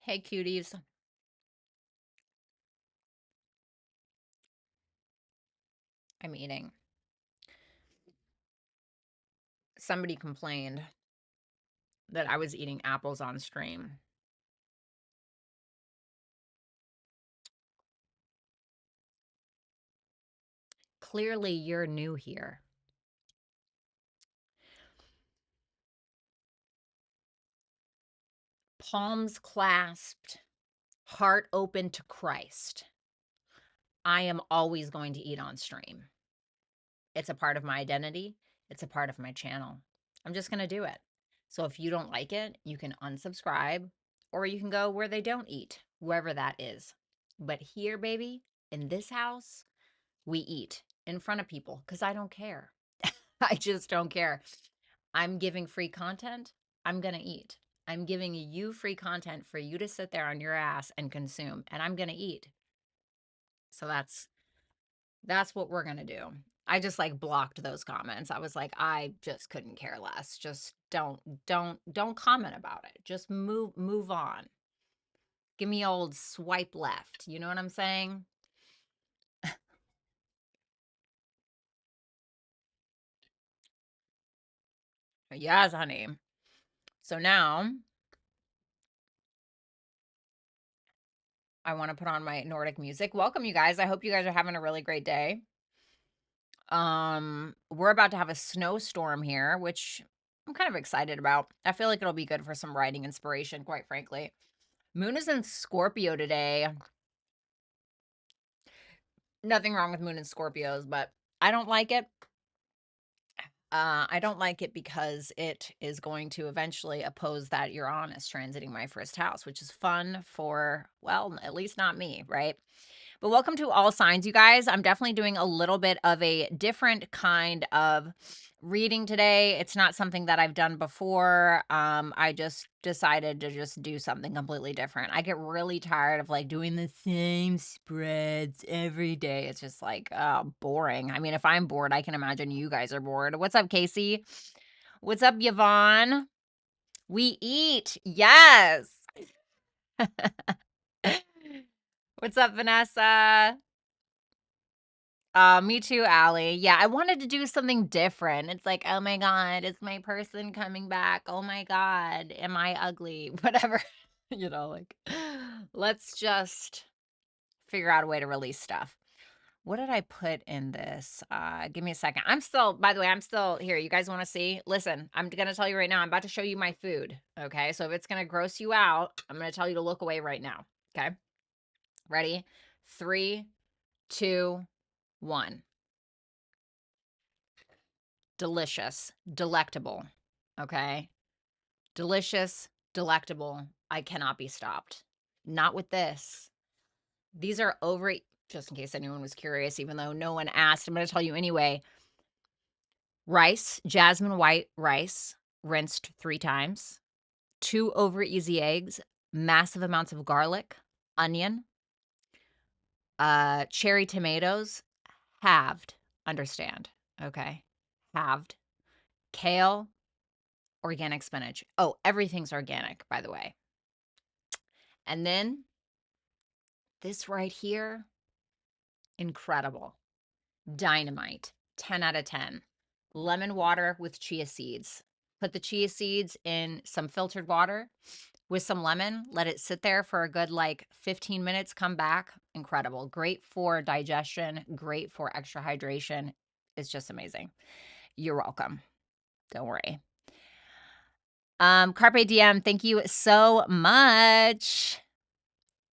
Hey, cuties. I'm eating. Somebody complained that I was eating apples on stream. Clearly, you're new here. Palms clasped, heart open to Christ. I am always going to eat on stream. It's a part of my identity. It's a part of my channel. I'm just going to do it. So if you don't like it, you can unsubscribe or you can go where they don't eat, wherever that is. But here, baby, in this house, we eat in front of people because I don't care. I just don't care. I'm giving free content. I'm going to eat. I'm giving you free content for you to sit there on your ass and consume, and I'm going to eat. So that's what we're going to do. I just like blocked those comments. I was like, I just couldn't care less. Just don't comment about it. Just move on. Give me old swipe left. You know what I'm saying? Yes, honey. So now I want to put on my Nordic music. Welcome, you guys. I hope you guys are having a really great day. We're about to have a snowstorm here, which I'm kind of excited about. I feel like it'll be good for some writing inspiration, quite frankly. Moon is in Scorpio today. Nothing wrong with Moon and Scorpios, but I don't like it. I don't like it because it is going to eventually oppose that Uranus transiting my first house, which is fun for, well, at least not me, right? But welcome to all signs, you guys. I'm definitely doing a little bit of a different kind of reading today. It's not something that I've done before. I just decided to just do something completely different. I get really tired of like doing the same spreads every day. It's just like boring. I mean, if I'm bored, I can imagine you guys are bored. What's up, Casey? What's up, Yvonne? We eat. Yes. What's up, Vanessa? Me too, Allie. Yeah, I wanted to do something different. It's like, oh my God, is my person coming back? Oh my God, am I ugly? Whatever. Like, let's just figure out a way to release stuff. What did I put in this? Give me a second. By the way, I'm still here. You guys want to see? Listen, I'm going to tell you right now, I'm about to show you my food. Okay. So if it's going to gross you out, I'm going to tell you to look away right now. Okay. Ready? 3, 2, 1. Delicious, delectable. Okay. Delicious, delectable. I cannot be stopped. Not with this. These are over, just in case anyone was curious, even though no one asked, I'm going to tell you anyway. Rice, jasmine white rice, rinsed 3 times, 2 over easy eggs, massive amounts of garlic, onion, cherry tomatoes, halved, understand, okay? Halved, kale, organic spinach. Oh, everything's organic, by the way. And then this right here, incredible. Dynamite, 10 out of 10. Lemon water with chia seeds. Put the chia seeds in some filtered water with some lemon. Let it sit there for a good like 15 minutes. Come back. Incredible. Great for digestion. Great for extra hydration. It's just amazing. You're welcome. Don't worry. Carpe diem, thank you so much.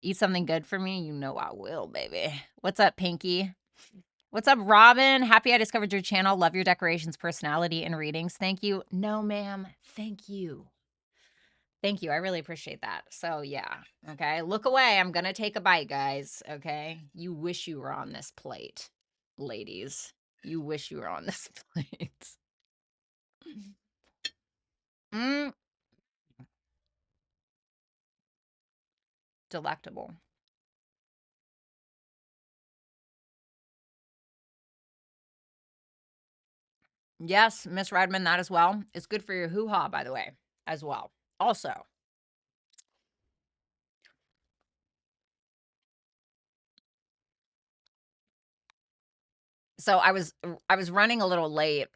Eat something good for me? You know I will, baby. What's up, Pinky? What's up, Robin? Happy I discovered your channel. Love your decorations, personality, and readings. Thank you. No, ma'am. Thank you. Thank you. I really appreciate that. So, yeah. Okay. Look away. I'm going to take a bite, guys. Okay. You wish you were on this plate, ladies. You wish you were on this plate. Mm, delectable. Yes, Miss Redmond, that as well. It's good for your hoo-ha, by the way, as well. Also, So I was running a little late,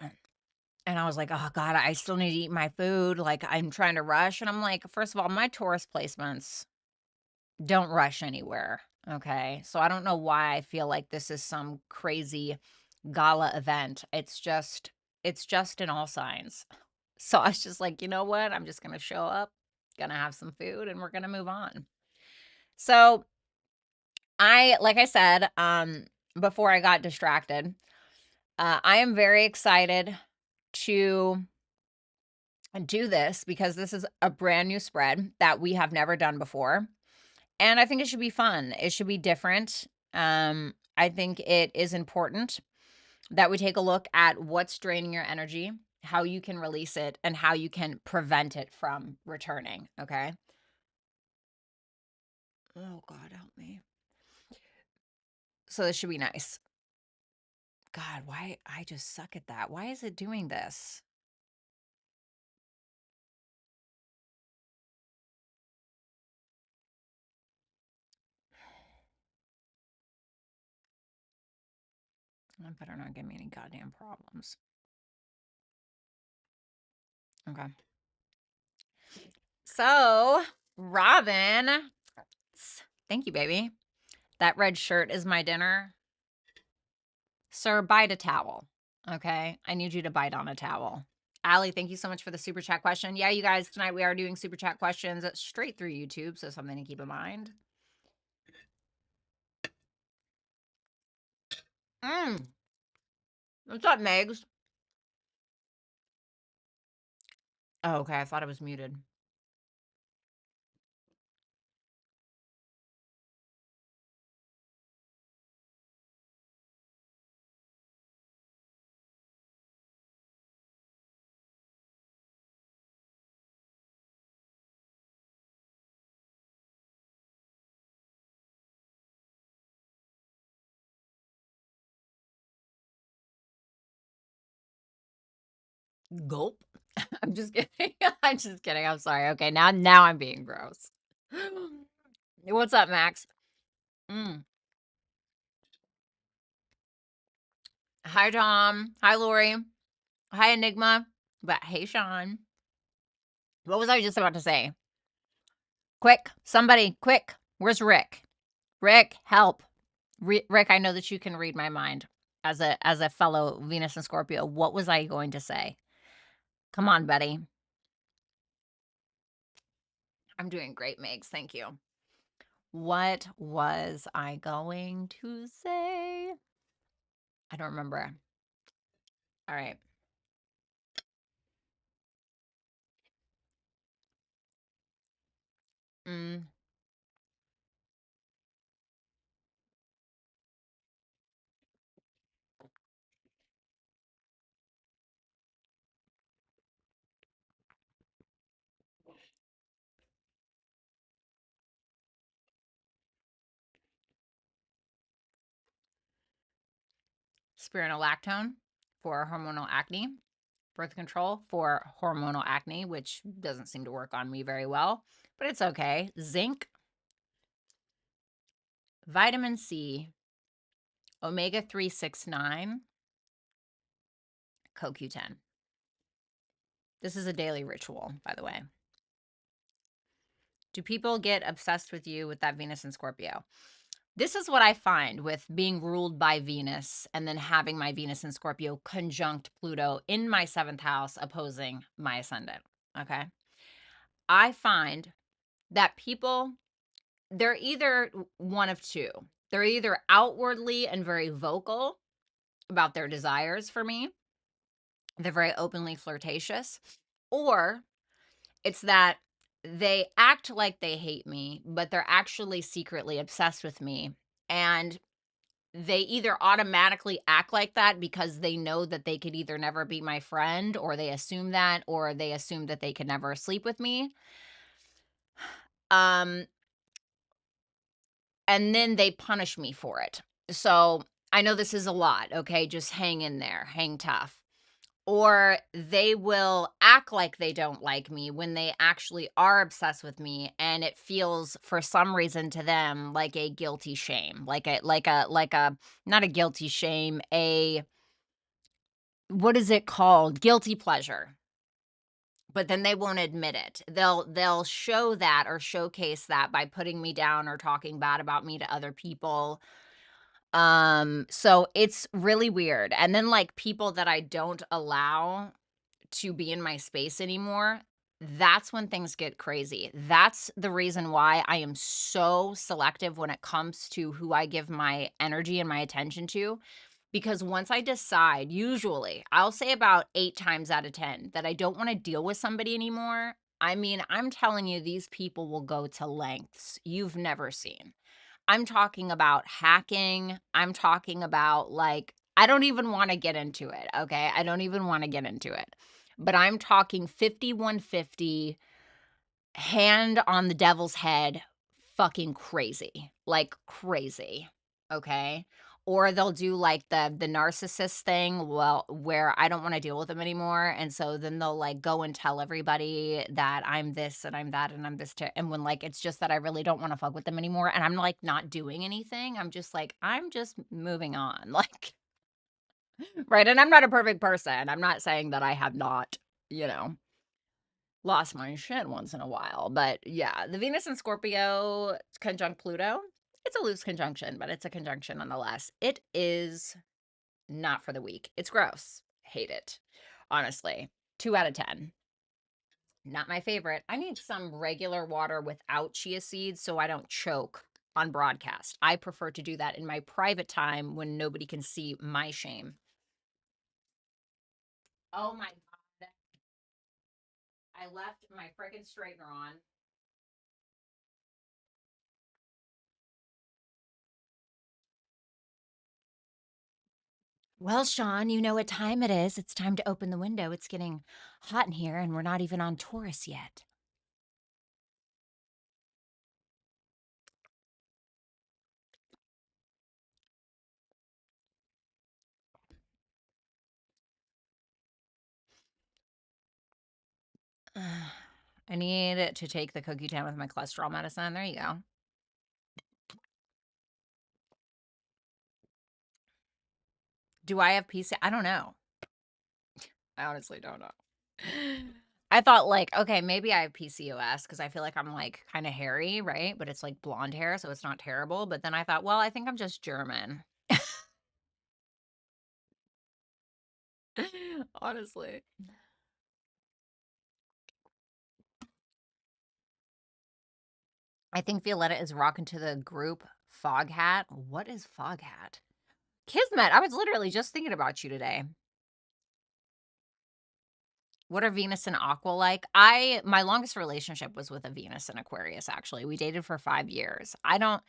and I was like, "Oh god, I still need to eat my food." Like, I'm trying to rush, and I'm like, first of all, my Taurus placements don't rush anywhere. Okay. So I don't know why I feel like this is some crazy gala event. It's just in all signs. So I was just like, you know what? I'm just gonna show up, gonna have some food, and we're gonna move on. So like I said, before I got distracted, I am very excited to do this because this is a brand new spread that we have never done before. And I think it should be fun. It should be different. I think it is important that we take a look at what's draining your energy, how you can release it, and how you can prevent it from returning. Okay. Oh, God, help me. So this should be nice. God, why? I just suck at that. Why is it doing this? I better not give me any goddamn problems. Okay. So, Robin, thank you, baby. That red shirt is my dinner. Sir, bite a towel. Okay. I need you to bite on a towel. Allie, thank you so much for the super chat question. Yeah, you guys, tonight we are doing super chat questions straight through YouTube, so something to keep in mind. What's up, Megs? Oh, okay. I thought it was muted. Gulp. I'm just kidding. I'm just kidding. I'm sorry. Okay, now I'm being gross. What's up, Max? Hi, Tom. Hi, Lori. Hi, Enigma. But hey, Sean. What was I just about to say? Quick, somebody, quick. Where's Rick? Rick, help. Rick, I know that you can read my mind as a fellow Venus and Scorpio. What was I going to say? Come on, buddy. I'm doing great, Megs. Thank you. What was I going to say? I don't remember. All right. Mm. Spironolactone for hormonal acne. Birth control for hormonal acne, which doesn't seem to work on me very well, but it's okay. Zinc, vitamin C, omega 369, CoQ10. This is a daily ritual, by the way. Do people get obsessed with you with that Venus and Scorpio? This is what I find with being ruled by Venus and then having my Venus and Scorpio conjunct Pluto in my 7th house opposing my ascendant. Okay. I find that people, they're either one of two. They're either outwardly and very vocal about their desires for me, they're very openly flirtatious, or it's that they act like they hate me, but they're actually secretly obsessed with me. And they either automatically act like that because they know that they could either never be my friend, or they assume that, or they assume that they could never sleep with me. And then they punish me for it. So I know this is a lot. Okay. Just hang in there, hang tough. or they will act like they don't like me when they actually are obsessed with me, and it feels for some reason to them like a guilty shame, like a not a guilty shame, a what is it called? Guilty pleasure. But then they won't admit it. They'll show that or showcase that by putting me down or talking bad about me to other people. So it's really weird. And then like people that I don't allow to be in my space anymore, that's when things get crazy. That's the reason why I am so selective when it comes to who I give my energy and my attention to. Because once I decide, usually I'll say about 8 times out of 10 that I don't want to deal with somebody anymore. I mean, I'm telling you, these people will go to lengths you've never seen. I'm talking about hacking. I'm talking about like, I don't even want to get into it. Okay. I don't even want to get into it. But I'm talking 5150, hand on the devil's head, fucking crazy. Like crazy. Okay. Or they'll do like the narcissist thing, well, where I don't want to deal with them anymore. And so then they'll like go and tell everybody that I'm this and I'm that and I'm this too. And when like it's just that I really don't want to fuck with them anymore. And I'm like not doing anything. I'm just like, I'm just moving on. Like, right. And I'm not a perfect person. I'm not saying that I have not, you know, lost my shit once in a while. But yeah, the Venus in Scorpio conjunct Pluto, it's a loose conjunction, but it's a conjunction nonetheless. It is not for the weak. It's gross. Hate it. Honestly. 2 out of 10. Not my favorite. I need some regular water without chia seeds so I don't choke on broadcast. I prefer to do that in my private time when nobody can see my shame. Oh my God. I left my freaking straightener on. Well, Sean, you know what time it is. It's time to open the window. It's getting hot in here, and we're not even on Taurus yet. I need to take the cookie down with my cholesterol medicine. There you go. Do I have PC? I don't know. I honestly don't know. I thought like, okay, maybe I have PCOS because I feel like I'm like kind of hairy, right? But it's like blonde hair, so it's not terrible. But then I thought, well, I think I'm just German. Honestly. I think Violetta is rocking to the group Fog Hat. What is Fog Hat? Kismet. I was literally just thinking about you today. What are Venus and Aqua like? My longest relationship was with a Venus and Aquarius, actually. We dated for 5 years. I'll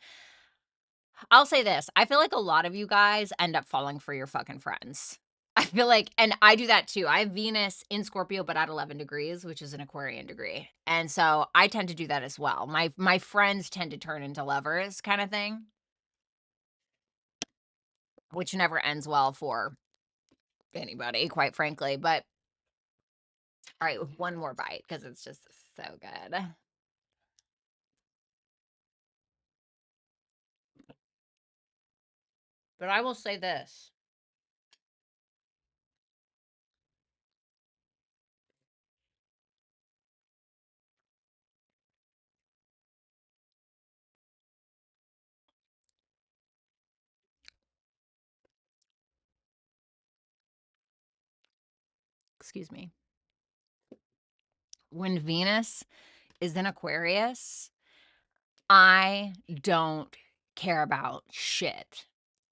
say this. I feel like a lot of you guys end up falling for your fucking friends. I feel like, and I do that too. I have Venus in Scorpio, but at 11 degrees, which is an Aquarian degree. And so I tend to do that as well. My friends tend to turn into lovers kind of thing, which never ends well for anybody, quite frankly. But all right, one more bite because it's just so good. But I will say this. Excuse me. When Venus is in Aquarius, I don't care about shit.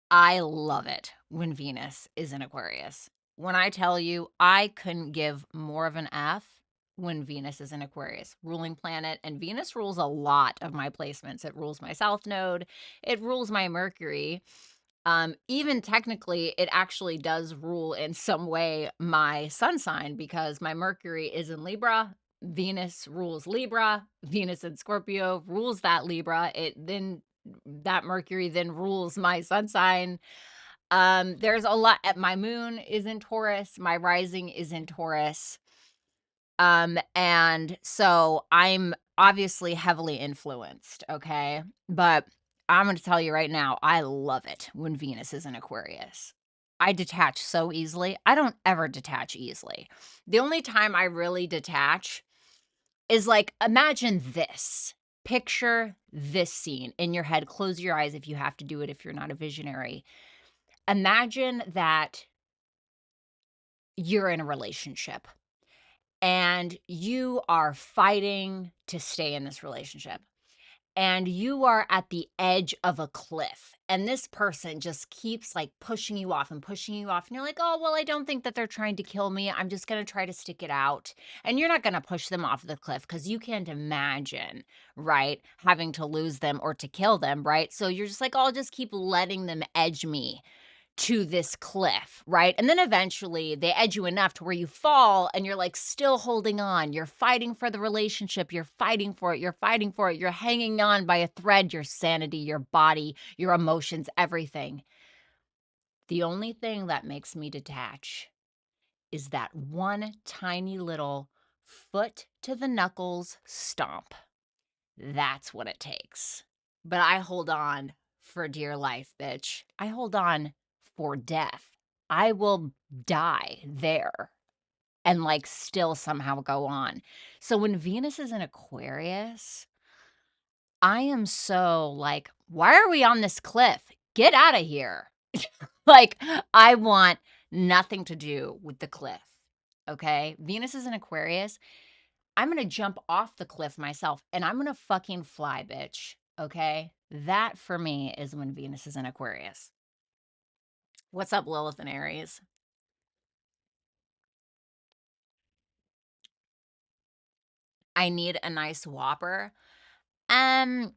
I love it when Venus is in Aquarius. When I tell you, I couldn't give more of an F when Venus is in Aquarius, ruling planet. And Venus rules a lot of my placements. It rules my South Node, it rules my Mercury. Even technically, it actually does rule in some way my sun sign because my Mercury is in Libra. Venus rules Libra. Venus in Scorpio rules that Libra. That Mercury then rules my sun sign. There's a lot. My moon is in Taurus. My rising is in Taurus. And so I'm obviously heavily influenced, okay? But I'm going to tell you right now, I love it when Venus is in Aquarius. I detach so easily. I don't ever detach easily. The only time I really detach is like, imagine this. Picture this scene in your head. Close your eyes if you have to do it if you're not a visionary. Imagine that you're in a relationship and you are fighting to stay in this relationship. And you are at the edge of a cliff. And this person just keeps like pushing you off and pushing you off. And you're like, oh, well, I don't think that they're trying to kill me. I'm just going to try to stick it out. And you're not going to push them off the cliff because you can't imagine, right, having to lose them or to kill them, right? So you're just like, oh, I'll just keep letting them edge me to this cliff, right? And then eventually they edge you enough to where you fall and you're like still holding on. You're fighting for the relationship. You're fighting for it. You're fighting for it. You're hanging on by a thread, your sanity, your body, your emotions, everything. The only thing that makes me detach is that one tiny little foot to the knuckles stomp. That's what it takes. But I hold on for dear life, bitch. I hold on for death. I will die there and like still somehow go on. So when Venus is in Aquarius, I am so like, why are we on this cliff? Get out of here. Like, I want nothing to do with the cliff. Okay. Venus is in Aquarius. I'm gonna jump off the cliff myself and I'm gonna fucking fly, bitch. Okay? That for me is when Venus is in Aquarius. What's up, Lilith and Aries? I need a nice whopper. Um,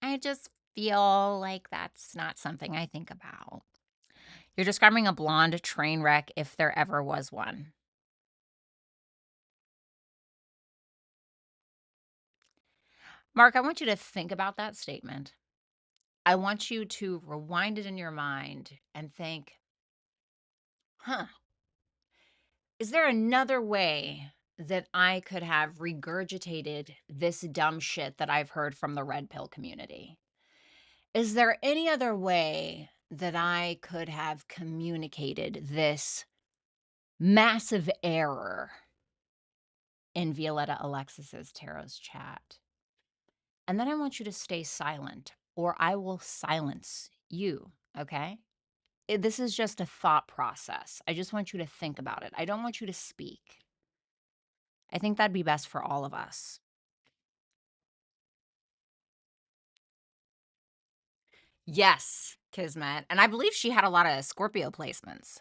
I just feel like that's not something I think about. You're describing a blonde train wreck if there ever was one. Mark, I want you to think about that statement. I want you to rewind it in your mind and think, huh, is there another way that I could have regurgitated this dumb shit that I've heard from the red pill community? Is there any other way that I could have communicated this massive error in Violetta Alexis's Tarot's chat? And then I want you to stay silent or I will silence you, okay? This is just a thought process. I just want you to think about it. I don't want you to speak. I think that'd be best for all of us. Yes, Kismet. And I believe she had a lot of Scorpio placements.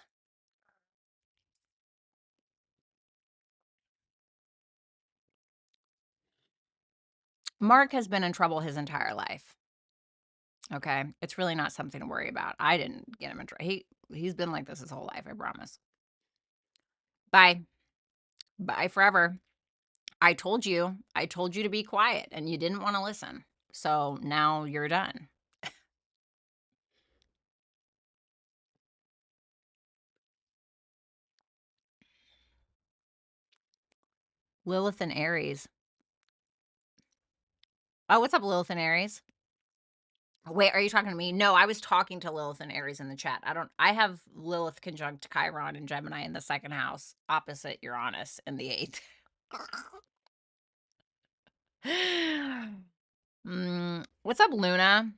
Mark has been in trouble his entire life. Okay. It's really not something to worry about. I didn't get him in trouble. He's been like this his whole life, I promise. Bye. Bye forever. I told you to be quiet and you didn't want to listen. So now you're done. Lilith and Aries. Oh, what's up, Lilith and Aries? Wait, are you talking to me? No, I was talking to Lilith and Aries in the chat. I have Lilith conjunct Chiron and Gemini in the second house, opposite Uranus in the eighth. What's up, Luna?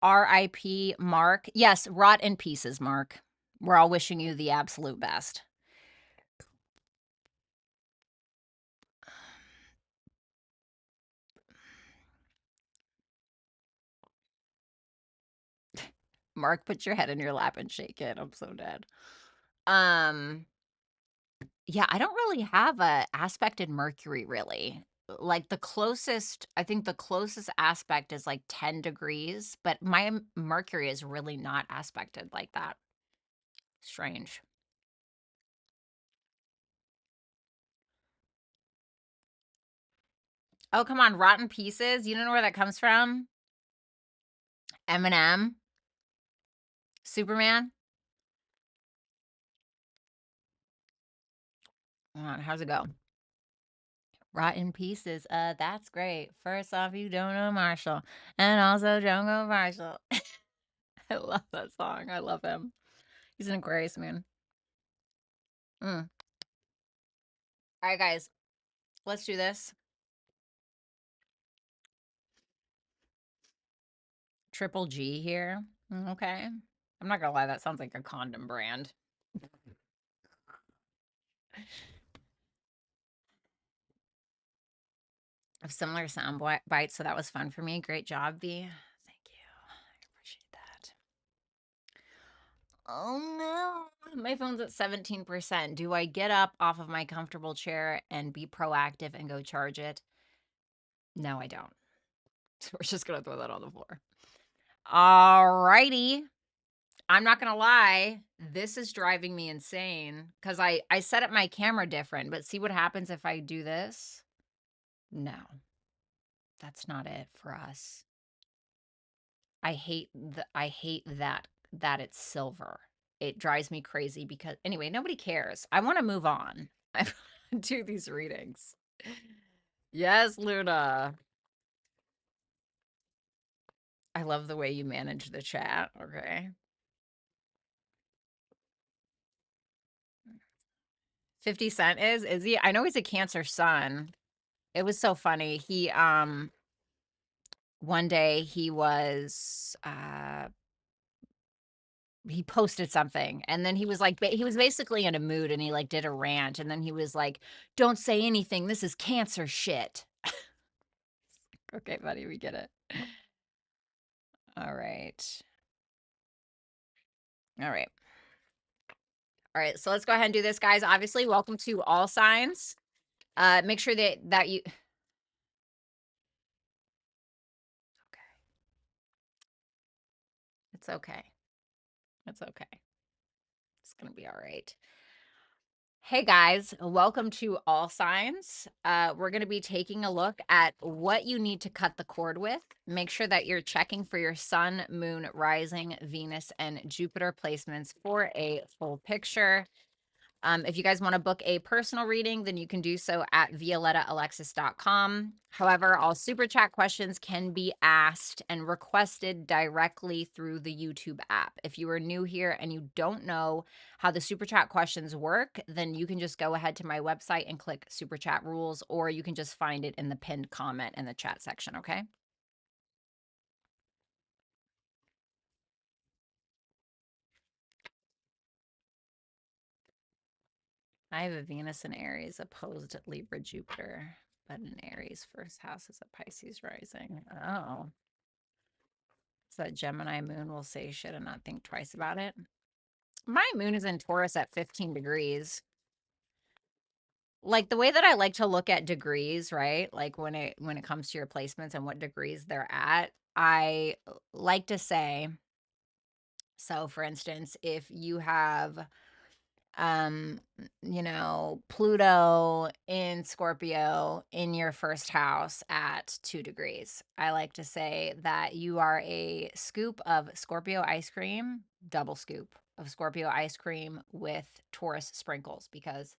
R.I.P. Mark. Yes, rot in pieces, Mark. We're all wishing you the absolute best. Mark, put your head in your lap and shake it. I'm so dead. Yeah, I don't really have a aspected Mercury, really. Like, I think the closest aspect is, like, 10 degrees, but my Mercury is really not aspected like that. Strange. Oh, come on, rotten pieces? You don't know where that comes from? Eminem? Superman? How's it go? Rotten Pieces. That's great. First off, you don't know Marshall. And also don't go Marshall. I love that song. I love him. He's an Aquarius moon. All right, guys. Let's do this. Triple G here. Okay. I'm not gonna lie, that sounds like a condom brand. Of similar sound bites, so that was fun for me. Great job, V. Thank you. I appreciate that. Oh no, my phone's at 17%. Do I get up off of my comfortable chair and be proactive and go charge it? No, I don't. So we're just gonna throw that on the floor. All righty. I'm not gonna lie, this is driving me insane because I set up my camera different, but see what happens if I do this? No, that's not it for us. I hate that it's silver. It drives me crazy because anyway, nobody cares. I want to move on. I do these readings. Yes, Luna. I love the way you manage the chat. Okay. 50 Cent is he? I know he's a Cancer sun. It was so funny. He one day he was he posted something and then he was like he was basically in a mood and he like did a rant and then he was like, don't say anything, this is Cancer shit. Okay, buddy, we get it. All right. All right. All right, so let's go ahead and do this, guys. Obviously, welcome to all signs. Make sure that you okay. It's okay. It's okay. It's gonna be all right. Hey guys, welcome to All Signs. We're going to be taking a look at what you need to cut the cord with. Make sure that you're checking for your sun, moon, rising, Venus, and Jupiter placements for a full picture. If you guys want to book a personal reading, then you can do so at violettaalexis.com. However, all super chat questions can be asked and requested directly through the YouTube app. If you are new here and you don't know how the super chat questions work, then you can just go ahead to my website and click super chat rules, or you can just find it in the pinned comment in the chat section, okay? I have a Venus in Aries opposed at Libra Jupiter, but in Aries first house is a Pisces rising. Oh. So that Gemini moon will say shit and not think twice about it. My moon is in Taurus at 15 degrees. Like the way that I like to look at degrees, right? Like when it comes to your placements and what degrees they're at, I like to say, so for instance, if you have Pluto in Scorpio in your first house at 2 degrees, I like to say that you are a scoop of Scorpio ice cream, double scoop of Scorpio ice cream with Taurus sprinkles, because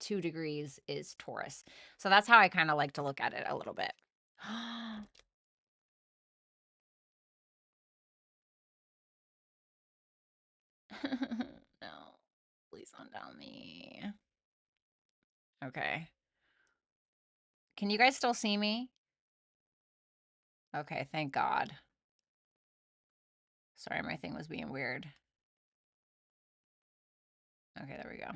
2 degrees is Taurus. So that's how I kind of like to look at it a little bit. No, please don't tell me. Okay. Can you guys still see me? Okay, thank God. Sorry, my thing was being weird. Okay, there we go.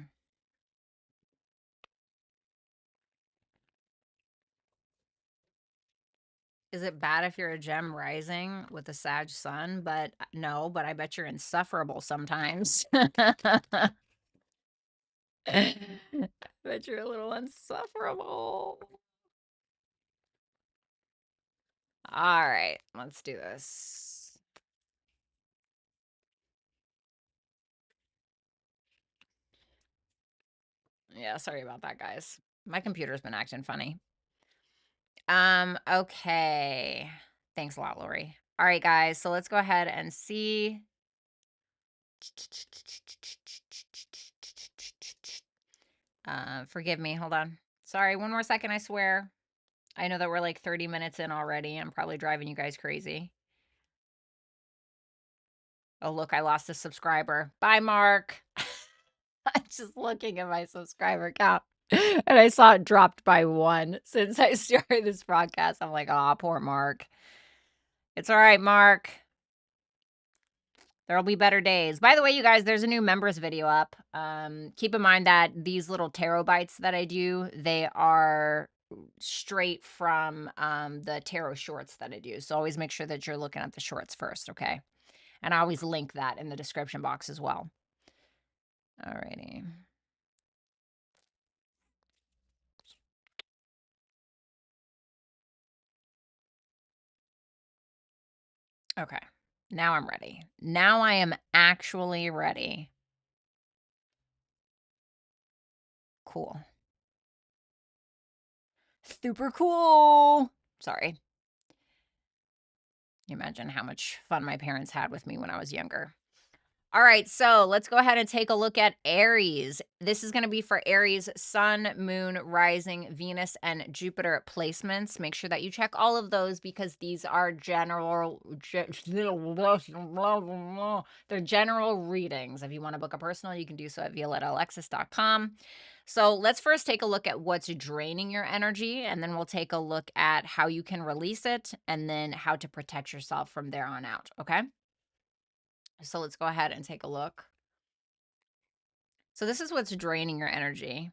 Is it bad if you're a gem rising with a Sag sun? But no, but I bet you're insufferable sometimes. I bet you're a little insufferable. All right, let's do this. Yeah, sorry about that, guys. My computer's been acting funny. Okay. Thanks a lot, Lori. All right, guys. So let's go ahead and see. Forgive me. Hold on. Sorry. One more second, I swear. I know that we're like 30 minutes in already. I'm probably driving you guys crazy. Oh, look, I lost a subscriber. Bye, Mark. I'm just looking at my subscriber count and I saw it dropped by 1 since I started this broadcast. I'm like, oh, poor Mark. It's all right, Mark. There'll be better days. By the way, you guys, there's a new members video up. Keep in mind that these little tarot bites that I do, they are straight from the tarot shorts that I do. So always make sure that you're looking at the shorts first, okay? And I always link that in the description box as well. All righty. Okay. Now I'm ready. Now I am actually ready. Cool. Super cool. Sorry. You imagine how much fun my parents had with me when I was younger. All right, so let's go ahead and take a look at Aries. This is going to be for Aries, Sun, Moon, Rising, Venus, and Jupiter placements. Make sure that you check all of those because these are they're general readings. If you want to book a personal, you can do so at violettaalexis.com. So let's first take a look at what's draining your energy, and then we'll take a look at how you can release it, and then how to protect yourself from there on out, okay? So let's go ahead and take a look. So this is what's draining your energy.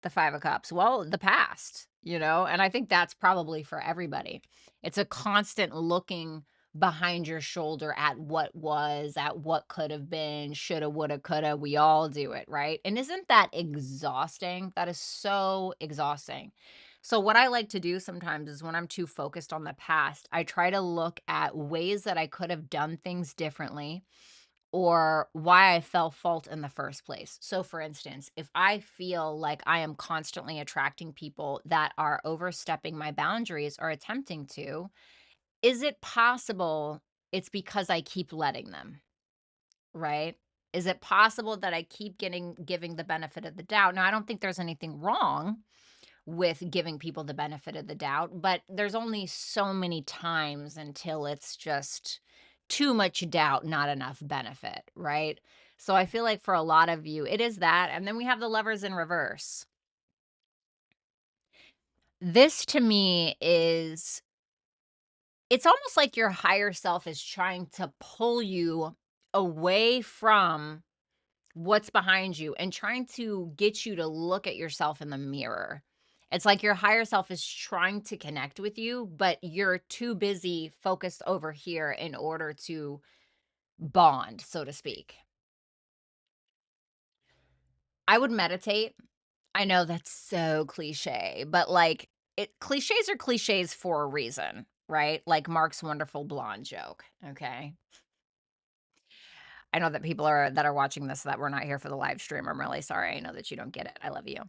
The 5 of Cups. Well, the past, and I think that's probably for everybody. It's a constant looking behind your shoulder at what was, at what could have been, shoulda, woulda, coulda. We all do it, right? And isn't that exhausting? That is so exhausting. So what I like to do sometimes is when I'm too focused on the past, I try to look at ways that I could have done things differently or why I fell fault in the first place. So, for instance, if I feel like I am constantly attracting people that are overstepping my boundaries or attempting to, is it possible it's because I keep letting them, right? Is it possible that I keep giving the benefit of the doubt? Now, I don't think there's anything wrong with giving people the benefit of the doubt, but there's only so many times until it's just too much doubt, not enough benefit, right? So I feel like for a lot of you, it is that. And then we have the Lovers in reverse. This to me is, it's almost like your higher self is trying to pull you away from what's behind you and trying to get you to look at yourself in the mirror. It's like your higher self is trying to connect with you, but you're too busy focused over here in order to bond, so to speak. I would meditate. I know that's so cliche, but like cliches are cliches for a reason, right? Like Mark's wonderful blonde joke, okay? I know that people that are watching this that were not here for the live stream. I'm really sorry. I know that you don't get it. I love you.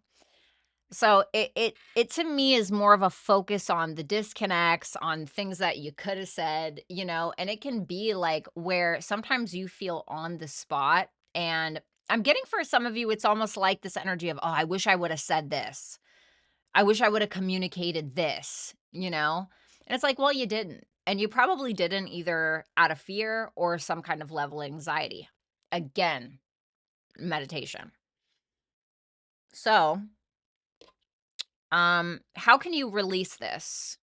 So it to me is more of a focus on the disconnects, on things that you could have said, and it can be like where sometimes you feel on the spot. And I'm getting for some of you, it's almost like this energy of, oh, I wish I would have said this. I wish I would have communicated this. And it's like, well, you didn't. And you probably didn't either out of fear or some kind of level of anxiety. Again, meditation. So how can you release this?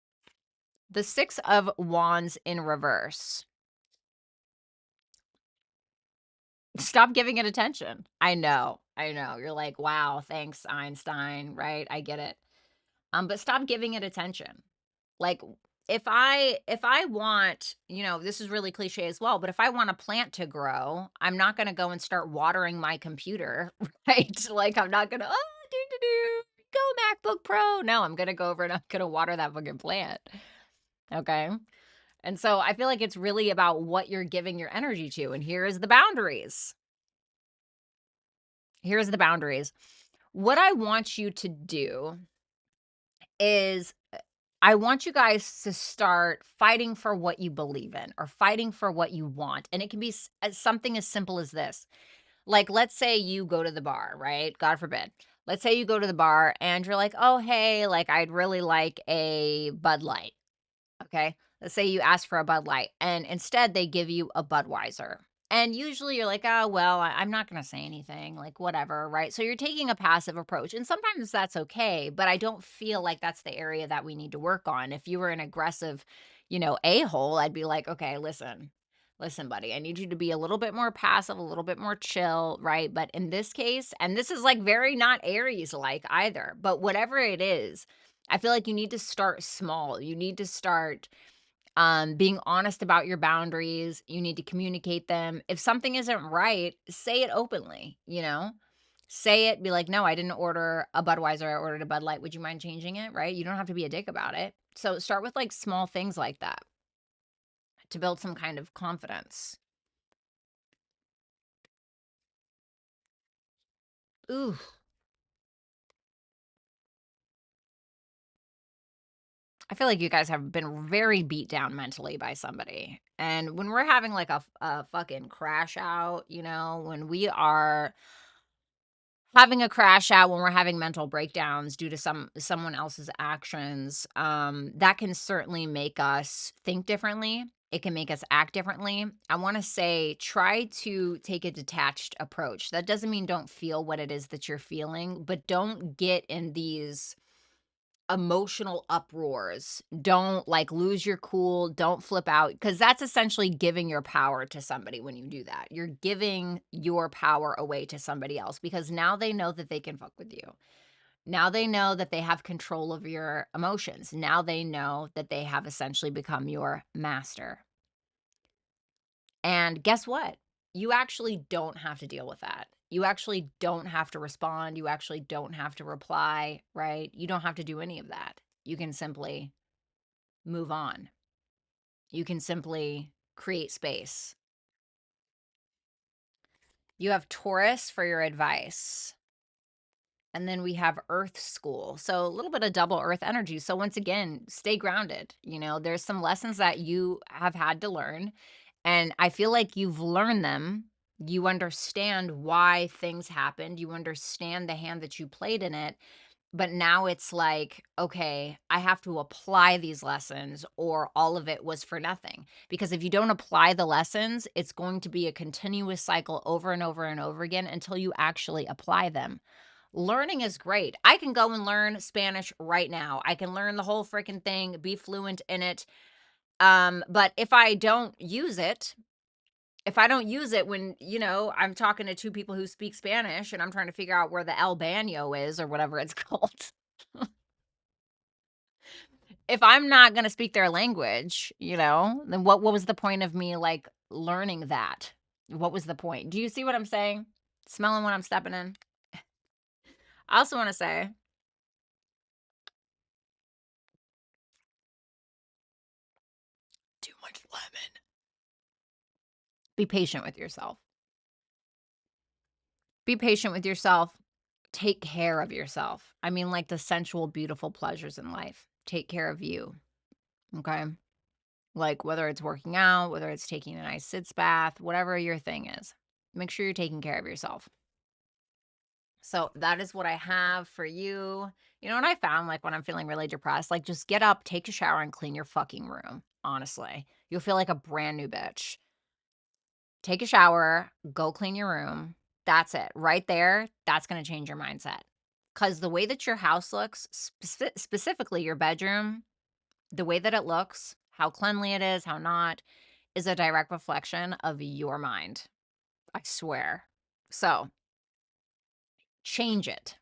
The 6 of Wands in reverse. Stop giving it attention. I know. You're like, wow, thanks, Einstein, right? I get it. But stop giving it attention. Like if I want, this is really cliche as well, but if I want a plant to grow, I'm not gonna go and start watering my computer, right? Like I'm not gonna, go MacBook Pro. No, I'm gonna go over and I'm gonna water that fucking plant. Okay. And so I feel like it's really about what you're giving your energy to. And here's the boundaries. Here's the boundaries. What I want you to do is I want you guys to start fighting for what you believe in or fighting for what you want. And it can be something as simple as this. Like, let's say you go to the bar, right? God forbid. Let's say you go to the bar and you're like, oh, hey, like, I'd really like a Bud Light. Okay. Let's say you ask for a Bud Light and instead they give you a Budweiser. And usually you're like, oh, well, I'm not going to say anything, like, whatever. Right. So you're taking a passive approach. And sometimes that's okay. But I don't feel like that's the area that we need to work on. If you were an aggressive, a hole, I'd be like, okay, listen, buddy, I need you to be a little bit more passive, a little bit more chill. Right. But in this case, and this is like very not Aries like either, but whatever it is, I feel like you need to start small. You need to start being honest about your boundaries. You need to communicate them. If something isn't right, say it openly. Say it, be like, no, I didn't order a Budweiser. I ordered a Bud Light. Would you mind changing it? Right? You don't have to be a dick about it. So start with like small things like that to build some kind of confidence. Ooh. I feel like you guys have been very beat down mentally by somebody. And when we're having like a fucking crash out, when we are having a crash out, when we're having mental breakdowns due to someone else's actions, that can certainly make us think differently. It can make us act differently. I want to say try to take a detached approach. That doesn't mean don't feel what it is that you're feeling, but don't get in these emotional uproars. Don't like lose your cool, don't flip out, because that's essentially giving your power to somebody. When you do that, you're giving your power away to somebody else, because now they know that they can fuck with you. Now they know that they have control over your emotions. Now they know that they have essentially become your master. And guess what? You actually don't have to deal with that. You actually don't have to respond. You actually don't have to reply, right? You don't have to do any of that. You can simply move on. You can simply create space. You have Taurus for your advice. And then we have Earth School. So a little bit of double Earth energy. So once again, stay grounded. There's some lessons that you have had to learn. And I feel like you've learned them. You understand why things happened. You understand the hand that you played in it. But now it's like, okay, I have to apply these lessons or all of it was for nothing. Because if you don't apply the lessons, it's going to be a continuous cycle over and over and over again until you actually apply them. Learning is great. I can go and learn Spanish right now. I can learn the whole freaking thing, be fluent in it. But if I don't use it, when, I'm talking to two people who speak Spanish and I'm trying to figure out where the El Baño is or whatever it's called. If I'm not going to speak their language, then what was the point of me like learning that? What was the point? Do you see what I'm saying? Smelling what I'm stepping in. I also want to say, too much lemon. Be patient with yourself. Be patient with yourself. Take care of yourself. I mean, like the sensual, beautiful pleasures in life. Take care of you. Okay. Like whether it's working out, whether it's taking a nice sitz bath, whatever your thing is, make sure you're taking care of yourself. So that is what I have for you. You know what I found, like when I'm feeling really depressed, like just get up, take a shower, and clean your fucking room. Honestly, you'll feel like a brand new bitch. Take a shower, go clean your room. That's it. Right there, that's going to change your mindset. Because the way that your house looks, specifically your bedroom, the way that it looks, how cleanly it is, how not, is a direct reflection of your mind. I swear. So change it.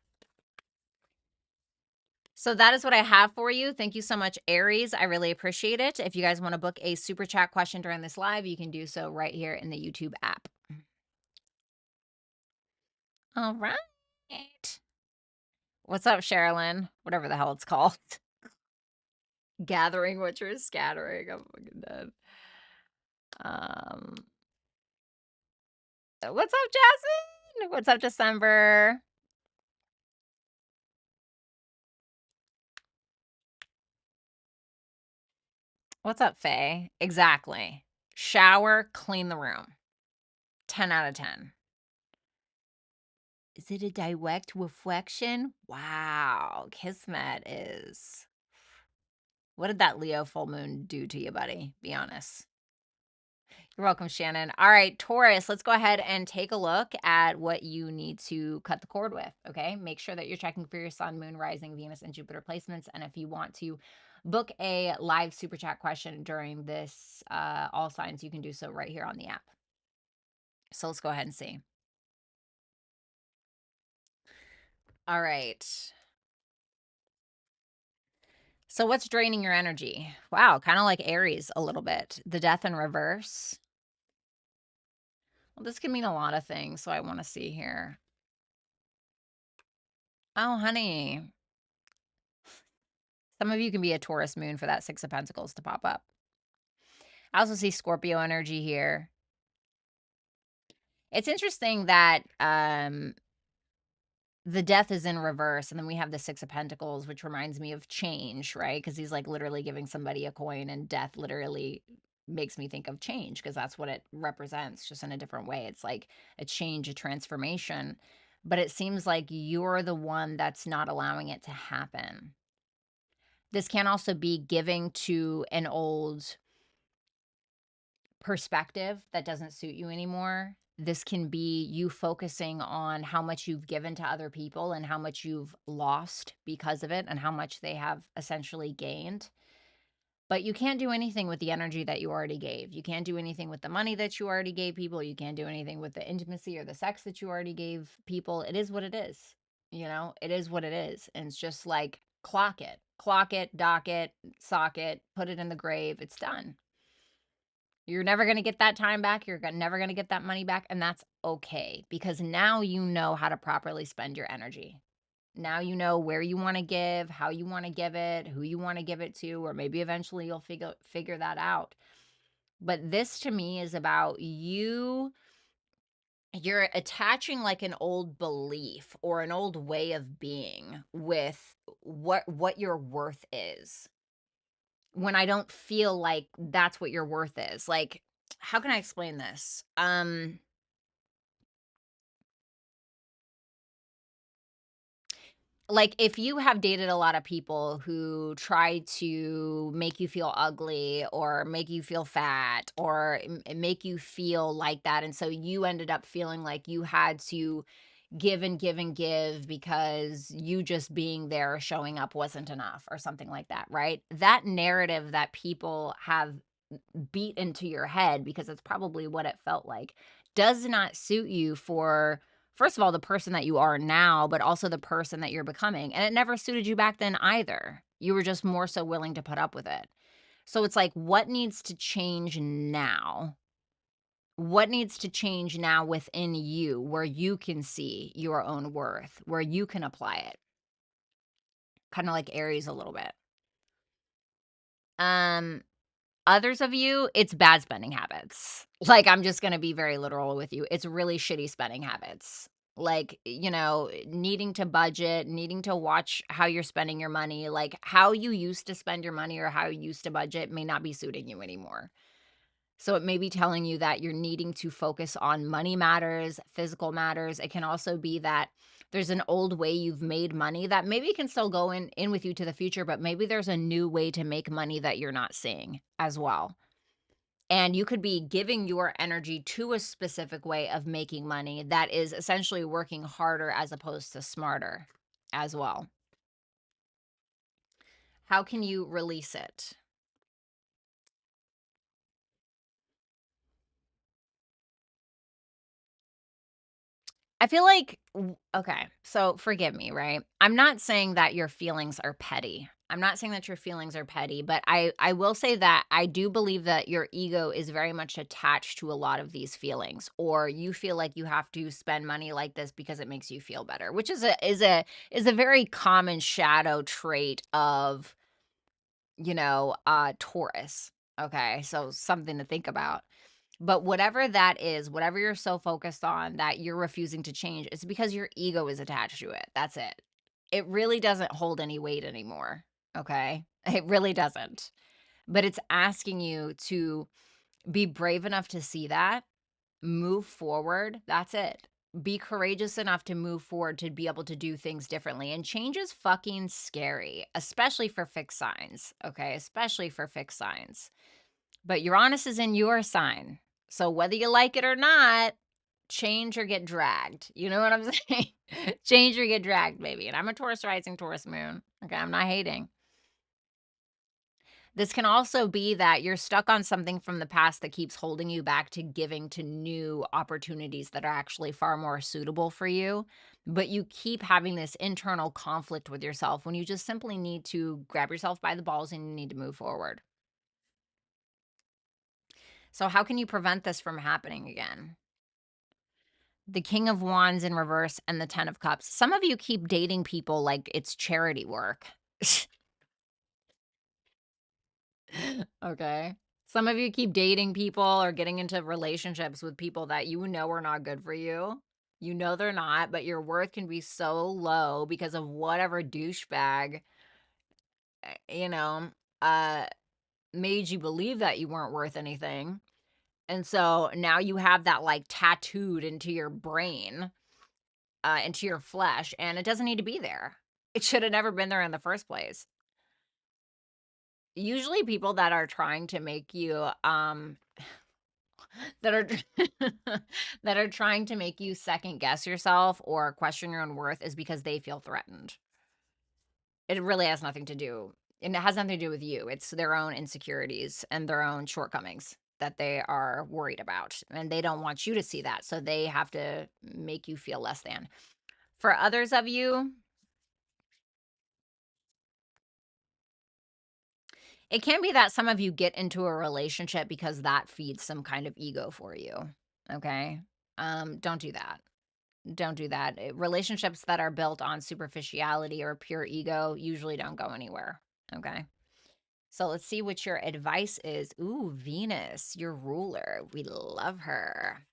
So that is what I have for you. Thank you so much, Aries. I really appreciate it. If you guys want to book a super chat question during this live, you can do so right here in the YouTube app. All right. What's up, Sherilyn? Whatever the hell it's called. Gathering what you're scattering. I'm fucking dead. What's up, Jasmine? What's up, December? What's up, Faye? Exactly. Shower, clean the room. 10 out of 10. Is it a direct reflection? Wow. Kismet is. What did that Leo full moon do to you, buddy? Be honest. You're welcome, Shannon. All right, Taurus, let's go ahead and take a look at what you need to cut the cord with, okay? Make sure that you're checking for your sun, moon, rising, Venus, and Jupiter placements. And if you want to book a live super chat question during this all signs, you can do so right here on the app. So let's go ahead and see. All right. So what's draining your energy? Wow, kind of like Aries a little bit. The death in reverse. Well, this can mean a lot of things, so I want to see here. Oh, honey. Some of you can be a Taurus moon for that Six of Pentacles to pop up. I also see Scorpio energy here. It's interesting that the death is in reverse, and then we have the Six of Pentacles, which reminds me of change, right? Because he's like literally giving somebody a coin, and death literally makes me think of change because that's what it represents, just in a different way. It's like a change, a transformation. But it seems like you're the one that's not allowing it to happen. This can also be giving to an old perspective that doesn't suit you anymore. This can be you focusing on how much you've given to other people and how much you've lost because of it and how much they have essentially gained. But you can't do anything with the energy that you already gave. You can't do anything with the money that you already gave people. You can't do anything with the intimacy or the sex that you already gave people. It is what it is. You know, it is what it is. And it's just like clock it, dock it, sock it, put it in the grave. It's done. You're never going to get that time back. You're never going to get that money back. And that's okay because now you know how to properly spend your energy. Now you know where you want to give, how you want to give it, who you want to give it to, or maybe eventually you'll figure that out. But this to me is about you're attaching like an old belief or an old way of being with what your worth is. When I don't feel like that's what your worth is. Like, how can I explain this? Like if you have dated a lot of people who try to make you feel ugly or make you feel fat or make you feel like that, and so you ended up feeling like you had to give and give and give because you just being there or showing up wasn't enough or something like that, right? That narrative that people have beat into your head, because it's probably what it felt like, does not suit you for, first of all, the person that you are now, but also the person that you're becoming. And it never suited you back then either. You were just more so willing to put up with it. So it's like, what needs to change now? What needs to change now within you where you can see your own worth, where you can apply it? Kind of like Aries a little bit. Others of you, it's bad spending habits. Like, I'm just gonna be very literal with you. It's really shitty spending habits. Like, needing to budget, needing to watch how you're spending your money, like how you used to spend your money or how you used to budget may not be suiting you anymore. So it may be telling you that you're needing to focus on money matters, physical matters. It can also be that there's an old way you've made money that maybe can still go in with you to the future, but maybe there's a new way to make money that you're not seeing as well. And you could be giving your energy to a specific way of making money that is essentially working harder as opposed to smarter as well. How can you release it? I feel like okay, so forgive me, right? I'm not saying that your feelings are petty. I'm not saying that your feelings are petty, but I will say that I do believe that your ego is very much attached to a lot of these feelings, or you feel like you have to spend money like this because it makes you feel better, which is a very common shadow trait of, Taurus. Okay, so something to think about. But whatever that is, whatever you're so focused on that you're refusing to change, it's because your ego is attached to it. That's it. It really doesn't hold any weight anymore. Okay. It really doesn't. But it's asking you to be brave enough to see that, move forward. That's it. Be courageous enough to move forward, to be able to do things differently. And change is fucking scary, especially for fixed signs. Okay. Especially for fixed signs. But Uranus is in your sign. So whether you like it or not, change or get dragged. You know what I'm saying? Change or get dragged, baby. And I'm a Taurus rising, Taurus moon. Okay. I'm not hating. This can also be that you're stuck on something from the past that keeps holding you back to giving to new opportunities that are actually far more suitable for you. But you keep having this internal conflict with yourself when you just simply need to grab yourself by the balls and you need to move forward. So, how can you prevent this from happening again? The King of Wands in reverse and the Ten of Cups. Some of you keep dating people like it's charity work. Okay. Some of you keep dating people or getting into relationships with people that you know are not good for you. You know they're not, but your worth can be so low because of whatever douchebag, you know, uh, made you believe that you weren't worth anything. And so now you have that like tattooed into your brain, into your flesh, and it doesn't need to be there. It should have never been there in the first place. Usually people that are trying to make you that are that are trying to make you second guess yourself or question your own worth is because they feel threatened. It really has nothing to do, and it has nothing to do with you. It's their own insecurities and their own shortcomings that they are worried about, and they don't want you to see that, so they have to make you feel less than. For others of you, it can be that some of you get into a relationship because that feeds some kind of ego for you. Okay? Don't do that. Don't do that. Relationships that are built on superficiality or pure ego usually don't go anywhere. Okay. So let's see what your advice is. Ooh, Venus, your ruler. We love her.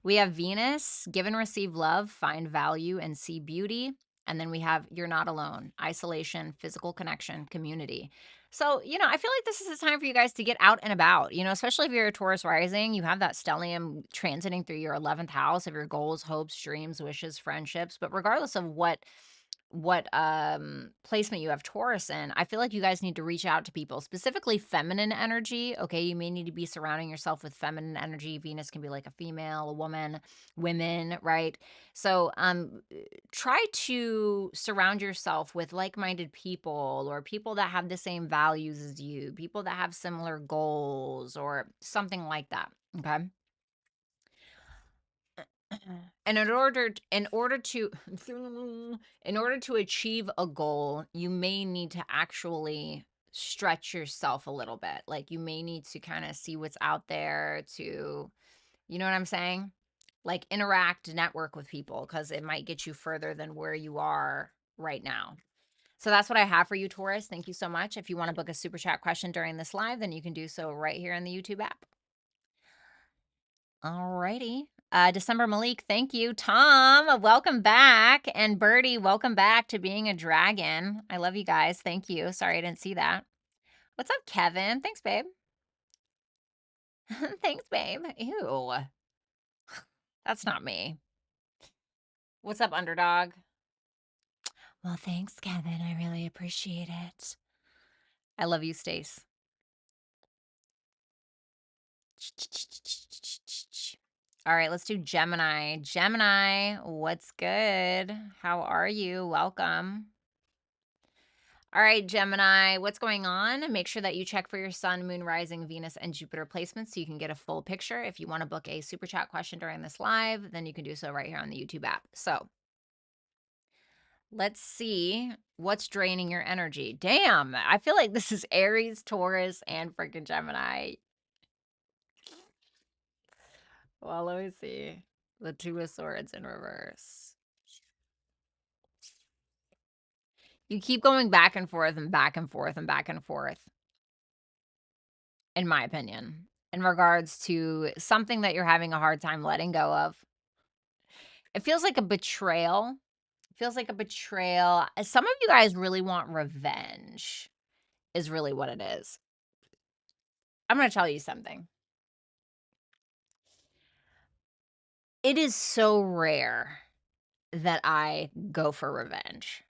We have Venus, give and receive love, find value, and see beauty. And then we have you're not alone, isolation, physical connection, community. So, I feel like this is the time for you guys to get out and about, especially if you're a Taurus rising, you have that stellium transiting through your 11th house of your goals, hopes, dreams, wishes, friendships. But regardless of what placement you have Taurus in, I feel like you guys need to reach out to people, specifically feminine energy. Okay, you may need to be surrounding yourself with feminine energy. Venus can be like a female, a woman, women, right? So try to surround yourself with like-minded people or people that have the same values as you, people that have similar goals or something like that. Okay. And in order to achieve a goal, you may need to actually stretch yourself a little bit. Like you may need to kind of see what's out there to, you know what I'm saying? Like interact, network with people because it might get you further than where you are right now. So that's what I have for you, Taurus. Thank you so much. If you want to book a super chat question during this live, then you can do so right here in the YouTube app. Alrighty. December Malik, thank you. Tom, welcome back. And Birdie, welcome back to being a dragon. I love you guys. Thank you. Sorry I didn't see that. What's up, Kevin? Thanks, babe. Thanks, babe. Ew. That's not me. What's up, underdog? Well, thanks, Kevin. I really appreciate it. I love you, Stace. All right, let's do Gemini. Gemini, what's good? How are you? Welcome. All right, Gemini, what's going on? Make sure that you check for your sun, moon, rising, Venus, and Jupiter placements so you can get a full picture. If you want to book a super chat question during this live, then you can do so right here on the YouTube app. So let's see what's draining your energy. Damn, I feel like this is Aries, Taurus, and freaking Gemini. Well, let me see. The Two of Swords in reverse. You keep going back and forth and back and forth and back and forth, in my opinion, in regards to something that you're having a hard time letting go of. It feels like a betrayal. It feels like a betrayal. Some of you guys really want revenge, is really what it is. I'm going to tell you something. It is so rare that I go for revenge.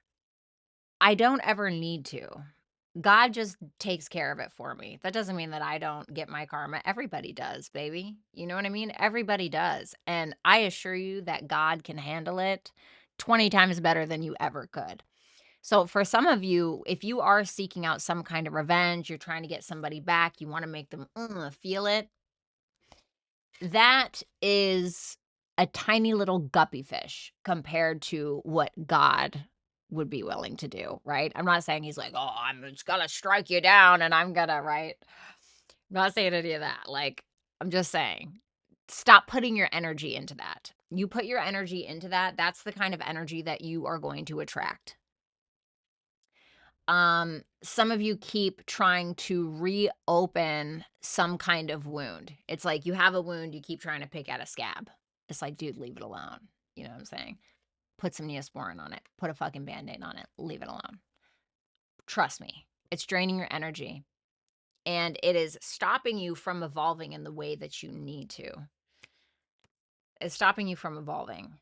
I don't ever need to. God just takes care of it for me. That doesn't mean that I don't get my karma. Everybody does, baby. You know what I mean? Everybody does. And I assure you that God can handle it 20 times better than you ever could. So, for some of you, if you are seeking out some kind of revenge, you're trying to get somebody back, you want to make them feel it, that is a tiny little guppy fish compared to what God would be willing to do, right? I'm not saying he's like, "Oh, I'm just gonna strike you down and I'm gonna," right? I'm not saying any of that. Like, I'm just saying, stop putting your energy into that. You put your energy into that, that's the kind of energy that you are going to attract. Some of you keep trying to reopen some kind of wound. It's like you have a wound, you keep trying to pick at a scab. It's like, dude, leave it alone. You know what I'm saying? Put some Neosporin on it. Put a fucking Band-Aid on it. Leave it alone. Trust me. It's draining your energy. And it is stopping you from evolving in the way that you need to. It's stopping you from evolving.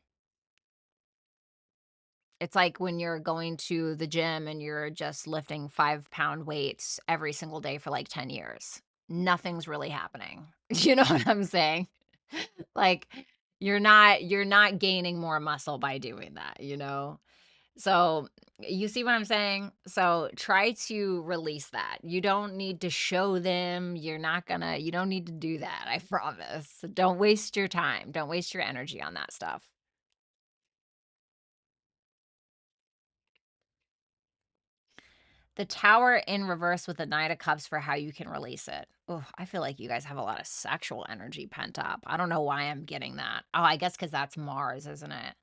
It's like when you're going to the gym and you're just lifting 5-pound weights every single day for like 10 years. Nothing's really happening. You know what I'm saying? Like you're not gaining more muscle by doing that, you know? So, you see what I'm saying? So, try to release that. You don't need to show them. You don't need to do that. I promise. Don't waste your time. Don't waste your energy on that stuff. The Tower in reverse with the Knight of Cups for how you can release it. Oh, I feel like you guys have a lot of sexual energy pent up. I don't know why I'm getting that. Oh, I guess because that's Mars, isn't it?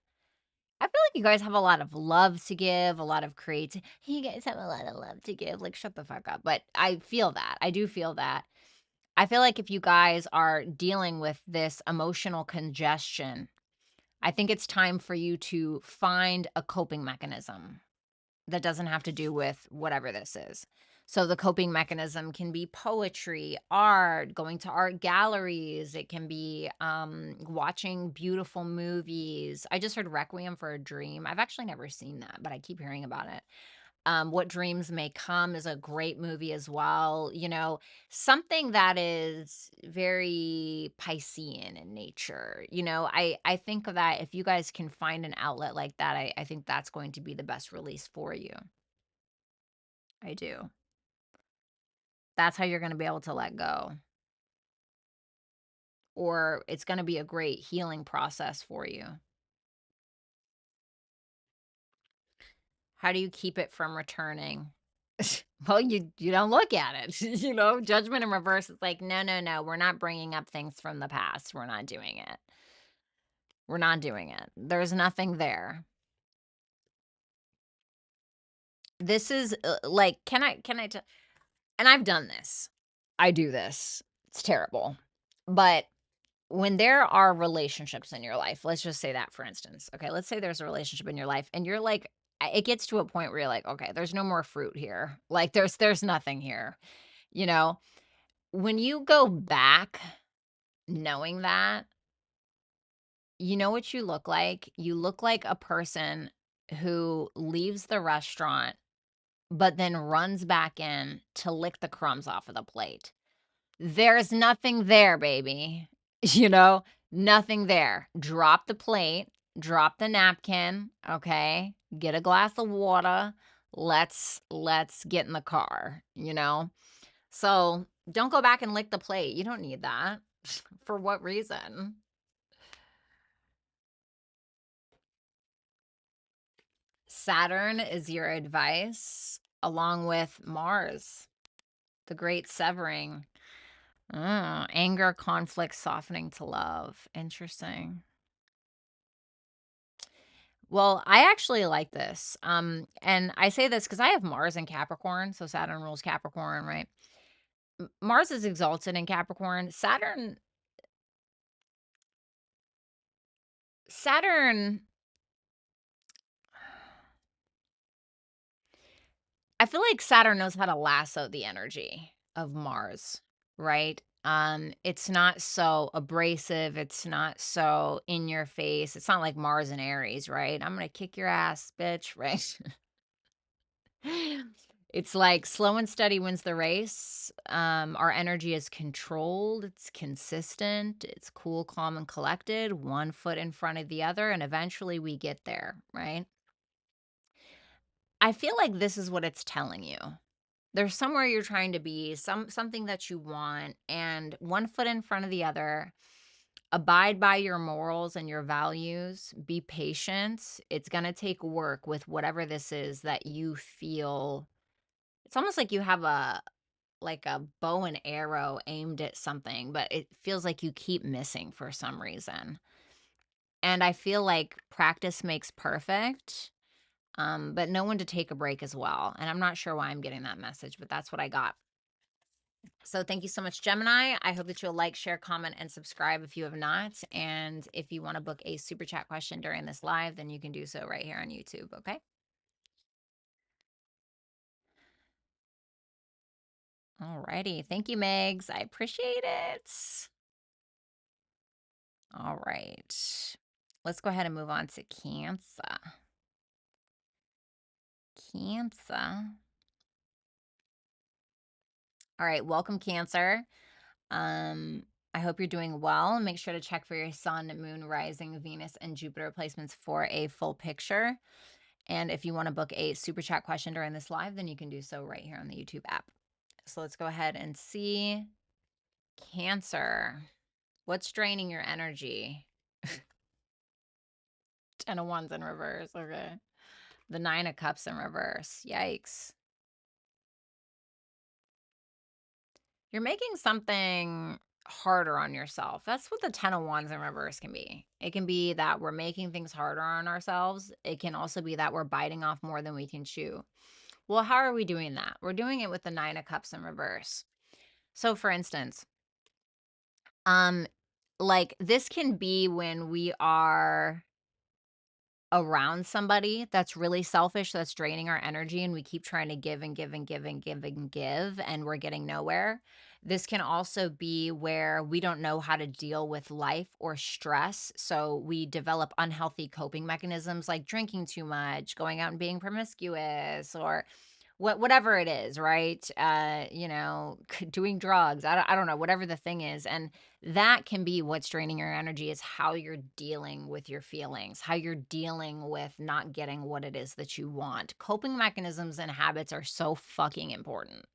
I feel like you guys have a lot of love to give, a lot of creativity. You guys have a lot of love to give. Like, shut the fuck up. But I feel that. I do feel that. I feel like if you guys are dealing with this emotional congestion, I think it's time for you to find a coping mechanism that doesn't have to do with whatever this is. So the coping mechanism can be poetry, art, going to art galleries. It can be watching beautiful movies. I just heard Requiem for a Dream. I've actually never seen that, but I keep hearing about it. What Dreams May Come is a great movie as well. You know, something that is very Piscean in nature. You know, I think of that if you guys can find an outlet like that, I think that's going to be the best release for you. I do. That's how you're going to be able to let go. Or it's going to be a great healing process for you. How do you keep it from returning? Well, you don't look at it. You know, judgment in reverse is like, no, no, no, we're not bringing up things from the past. We're not doing it. We're not doing it. There's nothing there. This is like, and I've done this. I do this. It's terrible. But when there are relationships in your life, let's just say that for instance. Okay, let's say there's a relationship in your life and you're like, it gets to a point where you're like, okay, there's no more fruit here. Like there's nothing here. You know, when you go back knowing that, you know what you look like? You look like a person who leaves the restaurant, but then runs back in to lick the crumbs off of the plate. There's nothing there, baby. You know, nothing there. Drop the plate, drop the napkin, okay? Get a glass of water. Let's get in the car, you know? So, don't go back and lick the plate. You don't need that. For what reason? Saturn is your advice, along with Mars, the great severing. Anger, conflict, softening to love. Interesting. Well, I actually like this. And I say this because I have Mars in Capricorn, so Saturn rules Capricorn, right? Mars is exalted in Capricorn. Saturn, I feel like Saturn knows how to lasso the energy of Mars. right? It's not so abrasive, it's not so in your face. It's not like Mars and Aries, right? I'm gonna kick your ass, bitch, right? It's like slow and steady wins the race. Our energy is controlled, it's consistent, it's cool, calm, and collected, one foot in front of the other, and eventually we get there, right? I feel like this is what it's telling you. There's somewhere you're trying to be, something that you want, and one foot in front of the other. Abide by your morals and your values. Be patient. It's going to take work with whatever this is that you feel. It's almost like you have a bow and arrow aimed at something, but it feels like you keep missing for some reason. And I feel like practice makes perfect. But know when to take a break as well. And I'm not sure why I'm getting that message, but that's what I got. So thank you so much, Gemini. I hope that you'll like, share, comment, and subscribe if you have not. And if you want to book a super chat question during this live, then you can do so right here on YouTube, okay? Alrighty. Thank you, Megs. I appreciate it. All right. Let's go ahead and move on to Cancer. Cancer. All right. Welcome, Cancer. I hope you're doing well. Make sure to check for your sun, moon, rising, Venus, and Jupiter placements for a full picture. And if you want to book a super chat question during this live, then you can do so right here on the YouTube app. So let's go ahead and see. Cancer. What's draining your energy? 10 of Wands in reverse. Okay. The 9 of Cups in reverse. Yikes. You're making something harder on yourself. That's what the 10 of Wands in reverse can be. It can be that we're making things harder on ourselves. It can also be that we're biting off more than we can chew. Well, how are we doing that? We're doing it with the 9 of Cups in reverse. So for instance, like this can be when we are around somebody that's really selfish, that's draining our energy, and we keep trying to give and give and give and give and give, and we're getting nowhere. This can also be where we don't know how to deal with life or stress. So we develop unhealthy coping mechanisms like drinking too much, going out and being promiscuous, or whatever it is, right? Doing drugs. I don't know, whatever the thing is. And that can be what's draining your energy, is how you're dealing with your feelings, how you're dealing with not getting what it is that you want. Coping mechanisms and habits are so fucking important.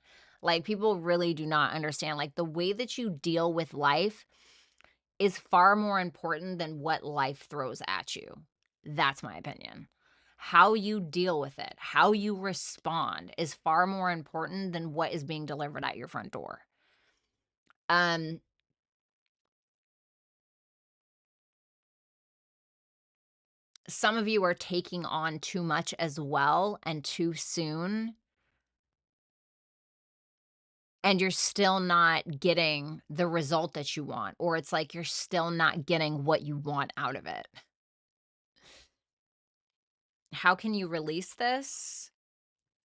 Like, people really do not understand. Like, the way that you deal with life is far more important than what life throws at you. That's my opinion. How you deal with it, how you respond is far more important than what is being delivered at your front door. Some of you are taking on too much as well and too soon, and you're still not getting the result that you want, or it's like you're still not getting what you want out of it. How can you release this?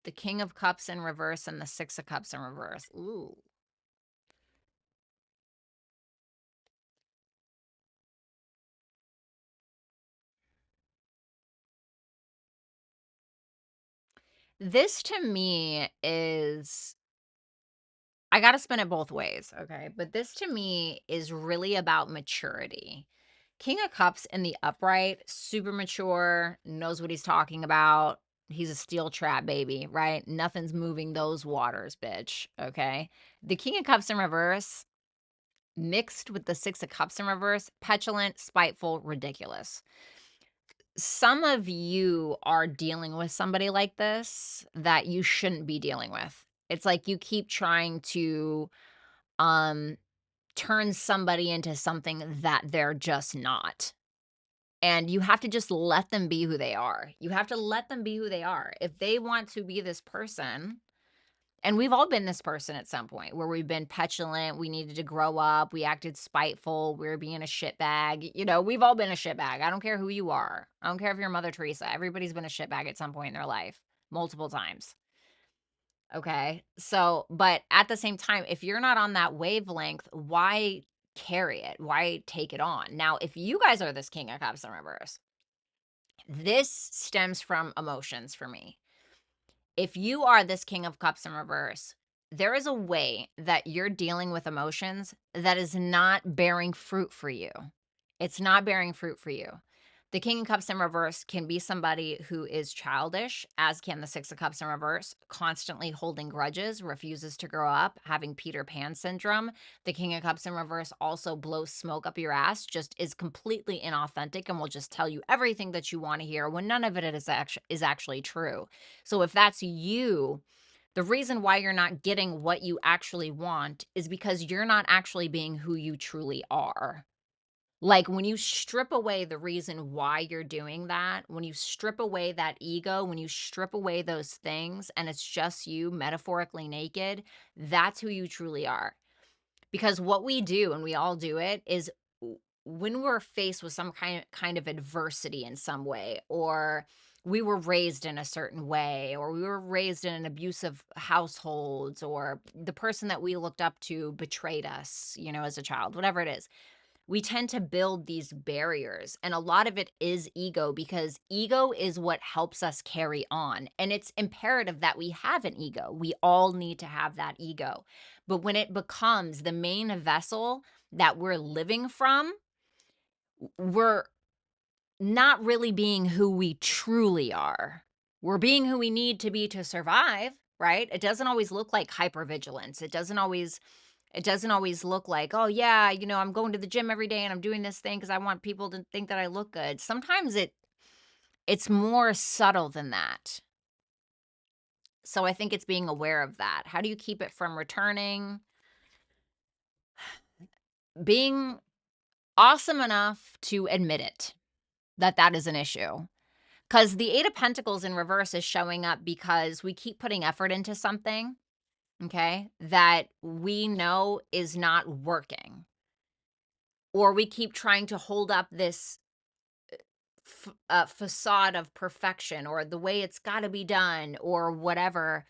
The King of Cups in reverse and the Six of Cups in reverse. Ooh. This to me is, I got to spin it both ways, okay? But this to me is really about maturity. King of Cups in the upright, super mature, knows what he's talking about. He's a steel trap baby, right? Nothing's moving those waters, bitch, okay? The King of Cups in reverse, mixed with the Six of Cups in reverse, petulant, spiteful, ridiculous. Some of you are dealing with somebody like this that you shouldn't be dealing with. It's like you keep trying to um turn somebody into something that they're just not. And you have to just let them be who they are. You have to let them be who they are. If they want to be this person, and we've all been this person at some point where we've been petulant, we needed to grow up, we acted spiteful, we were being a shitbag. We've all been a shitbag. I don't care who you are. I don't care if you're Mother Teresa. Everybody's been a shitbag at some point in their life, multiple times. Okay. So, but at the same time, if you're not on that wavelength, why carry it? Why take it on? Now, if you guys are this King of Cups in reverse, this stems from emotions for me. If you are this King of Cups in reverse, there is a way that you're dealing with emotions that is not bearing fruit for you. It's not bearing fruit for you. The King of Cups in reverse can be somebody who is childish, as can the Six of Cups in reverse, constantly holding grudges, refuses to grow up, having Peter Pan syndrome. The King of Cups in reverse also blows smoke up your ass, just is completely inauthentic and will just tell you everything that you want to hear when none of it is actually true. So if that's you, the reason why you're not getting what you actually want is because you're not actually being who you truly are. Like, when you strip away the reason why you're doing that, when you strip away that ego, when you strip away those things and it's just you metaphorically naked, that's who you truly are. Because what we do, and we all do it, is when we're faced with some kind of adversity in some way, or we were raised in a certain way, or we were raised in an abusive households, or the person that we looked up to betrayed us, as a child, whatever it is, we tend to build these barriers. And a lot of it is ego, because ego is what helps us carry on. And it's imperative that we have an ego. We all need to have that ego. But when it becomes the main vessel that we're living from, we're not really being who we truly are. We're being who we need to be to survive, right? It doesn't always look like hypervigilance. It doesn't always look like, "Oh, yeah, I'm going to the gym every day and I'm doing this thing because I want people to think that I look good." Sometimes it's more subtle than that. So I think it's being aware of that. How do you keep it from returning? Being awesome enough to admit it, that is an issue. Because the Eight of Pentacles in reverse is showing up because we keep putting effort into something, okay, that we know is not working. Or we keep trying to hold up this facade of perfection, or the way it's got to be done, or whatever,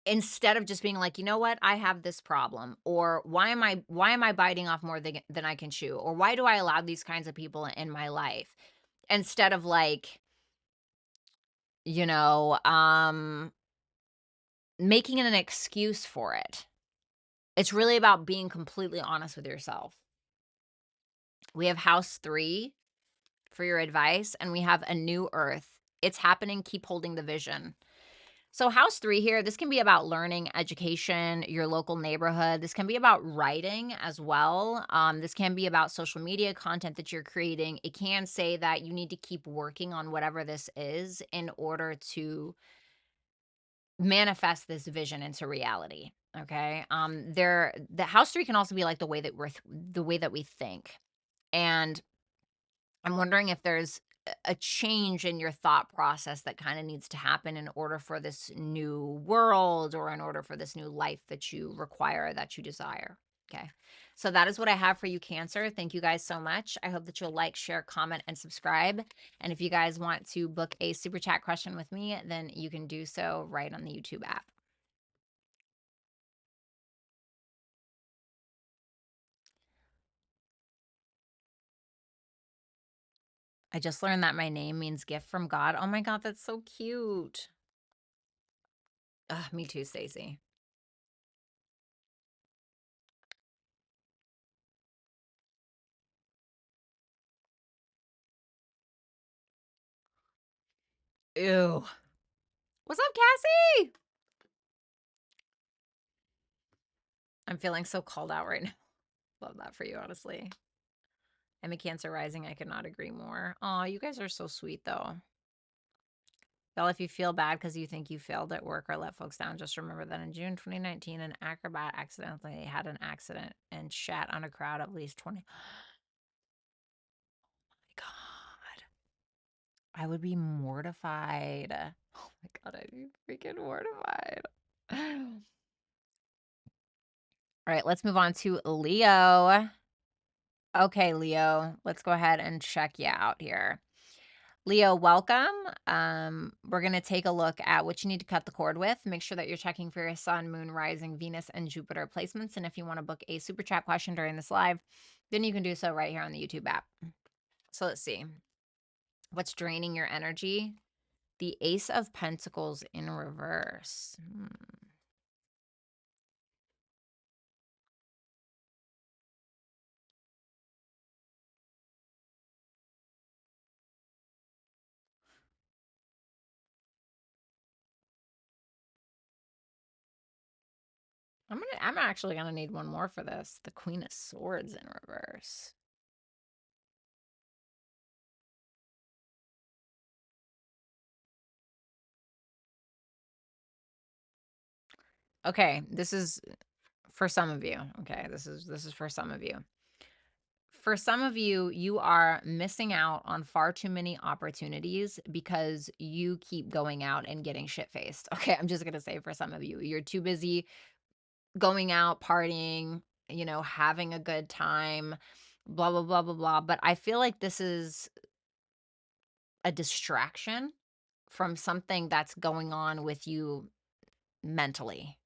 instead of just being like, you know what, I have this problem, or why am I biting off more than I can chew, or why do I allow these kinds of people in my life, instead of like, you know um making it an excuse for it. It's really about being completely honest with yourself. We have house 3 for your advice, and we have a new earth. It's happening. Keep holding the vision. So house 3 here, this can be about learning, education, your local neighborhood. This can be about writing as well. This can be about social media content that you're creating. It can say that you need to keep working on whatever this is in order to manifest this vision into reality. Okay. The house 3 can also be like the way that we think. And I'm wondering if there's a change in your thought process that kind of needs to happen in order for this new world, or in order for this new life that you require, that you desire. Okay. So that is what I have for you, Cancer. Thank you guys so much. I hope that you'll like, share, comment, and subscribe. And if you guys want to book a super chat question with me, then you can do so right on the YouTube app. I just learned that my name means gift from God. Oh my God, that's so cute. Me too, Stacey. Ew. What's up, Cassie? I'm feeling so called out right now. Love that for you, honestly. I'm a Cancer rising. I could not agree more. Oh, you guys are so sweet, though. Y'all, if you feel bad because you think you failed at work or let folks down, just remember that in June 2019, an acrobat accidentally had an accident and shat on a crowd of at least 20. Oh my God. I would be mortified. Oh my God, I'd be freaking mortified. All right, let's move on to Leo. Okay, Leo, let's go ahead and check you out here. Leo, welcome. We're going to take a look at what you need to cut the cord with. Make sure that you're checking for your sun, moon, rising, Venus, and Jupiter placements. And if you want to book a super chat question during this live, then you can do so right here on the YouTube app. So let's see. What's draining your energy? The Ace of Pentacles in reverse. I'm actually gonna need one more for this. The Queen of Swords in reverse. Okay, this is for some of you. Okay, this is for some of you. For some of you, you are missing out on far too many opportunities because you keep going out and getting shit-faced. Okay, I'm just gonna say for some of you, you're too busy going out, partying, you know, having a good time, blah, blah, blah, blah, blah. But I feel like this is a distraction from something that's going on with you mentally.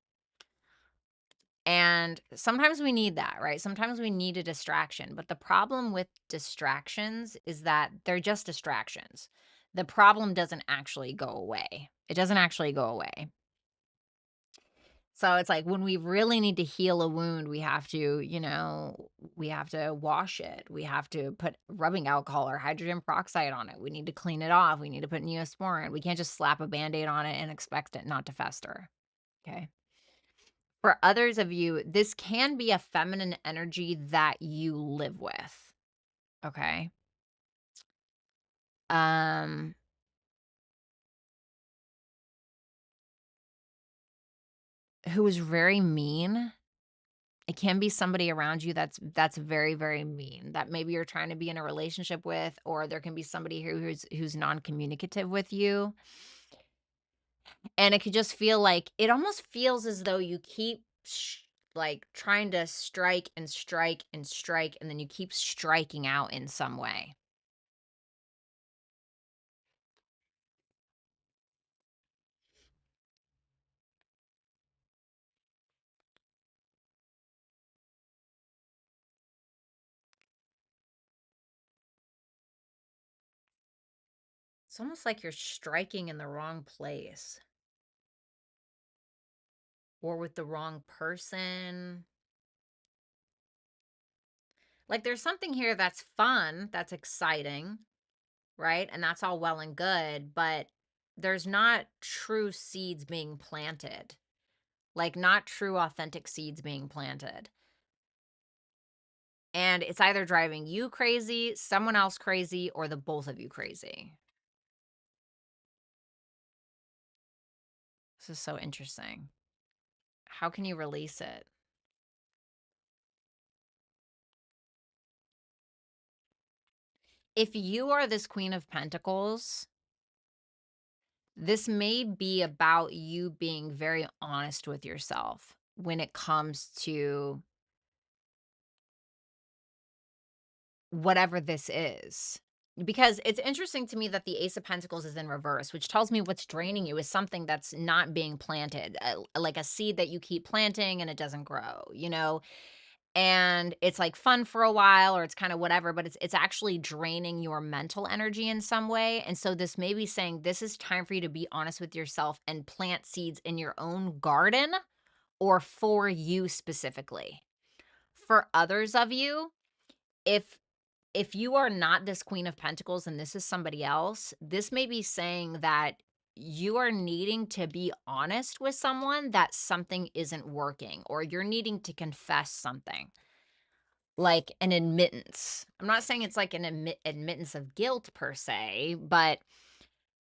And sometimes we need that, right? Sometimes we need a distraction. But the problem with distractions is that they're just distractions. The problem doesn't actually go away. It doesn't actually go away. So it's like when we really need to heal a wound, we have to, you know, we have to wash it. We have to put rubbing alcohol or hydrogen peroxide on it. We need to clean it off. We need to put Neosporin. We can't just slap a Band-Aid on it and expect it not to fester. Okay. For others of you, this can be a feminine energy that you live with. Okay. Who is very mean. It can be somebody around you that's very, very mean that maybe you're trying to be in a relationship with, or there can be somebody who's non-communicative with you. And it could just feel like it almost feels as though you keep like trying to strike and strike and strike, and then you keep striking out in some way. It's almost like you're striking in the wrong place or with the wrong person. Like there's something here that's fun, that's exciting, right? And that's all well and good, but there's not true seeds being planted. Like not true authentic seeds being planted. And it's either driving you crazy, someone else crazy, or the both of you crazy. This is so interesting. How can you release it? If you are this Queen of Pentacles, this may be about you being very honest with yourself when it comes to whatever this is. Because it's interesting to me that the Ace of Pentacles is in reverse, which tells me what's draining you is something that's not being planted, like a seed that you keep planting and it doesn't grow, you know? And it's like fun for a while or it's kind of whatever, but it's actually draining your mental energy in some way. And so this may be saying this is time for you to be honest with yourself and plant seeds in your own garden or for you specifically. For others of you, if you are not this Queen of Pentacles and this is somebody else, this may be saying that you are needing to be honest with someone that something isn't working, or you're needing to confess something, like an admittance. I'm not saying it's like an admittance of guilt per se, but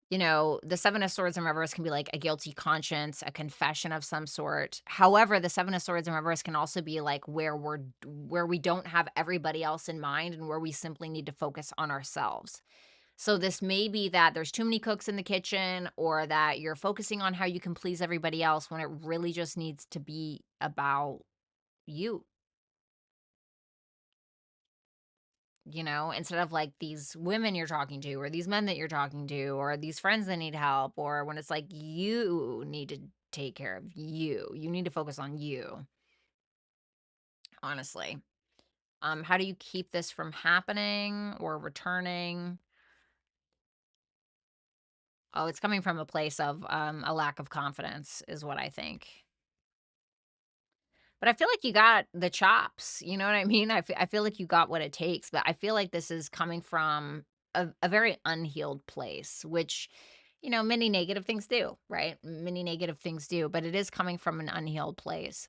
you know, the Seven of Swords in reverse can be like a guilty conscience, a confession of some sort. However, the Seven of Swords in reverse can also be like where we don't have everybody else in mind and where we simply need to focus on ourselves. So this may be that there's too many cooks in the kitchen, or that you're focusing on how you can please everybody else when it really just needs to be about you. you know, instead of like these women you're talking to, or these men that you're talking to, or these friends that need help, or when it's like you need to take care of you. You need to focus on you, honestly. How do you keep this from happening or returning? Oh, it's coming from a place of a lack of confidence, is what I think. But I feel like you got the chops, you know what I mean? I feel like you got what it takes, but I feel like this is coming from a very unhealed place, which, you know, many negative things do, right? Many negative things do, but it is coming from an unhealed place.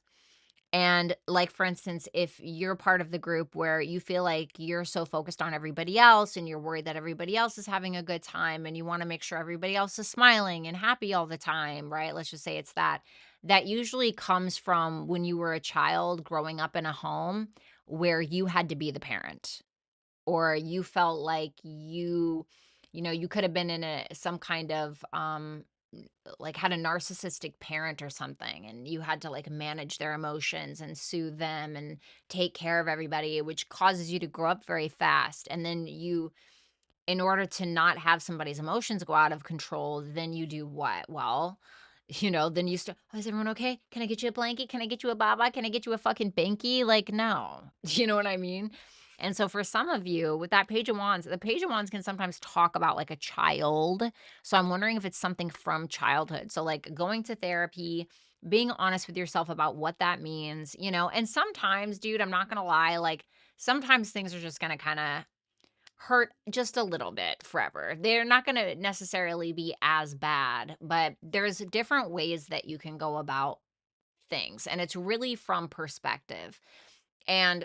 And like, for instance, if you're part of the group where you feel like you're so focused on everybody else and you're worried that everybody else is having a good time and you want to make sure everybody else is smiling and happy all the time, right? Let's just say it's that. That usually comes from when you were a child growing up in a home where you had to be the parent, or you felt like you know, you could have been in some kind of like had a narcissistic parent or something, and you had to like manage their emotions and soothe them and take care of everybody, which causes you to grow up very fast. And then you, in order to not have somebody's emotions go out of control, then you do what? Well, you know, then you start, "Oh, is everyone okay? Can I get you a blanket? Can I get you a baba? Can I get you a fucking banky?" Like, no. You know what I mean? And so for some of you with that Page of Wands, the Page of Wands can sometimes talk about like a child. So I'm wondering if it's something from childhood. So like going to therapy, being honest with yourself about what that means, you know, and sometimes, dude, I'm not gonna lie, like sometimes things are just gonna kind of hurt just a little bit forever. They're not going to necessarily be as bad, but there's different ways that you can go about things, and it's really from perspective. And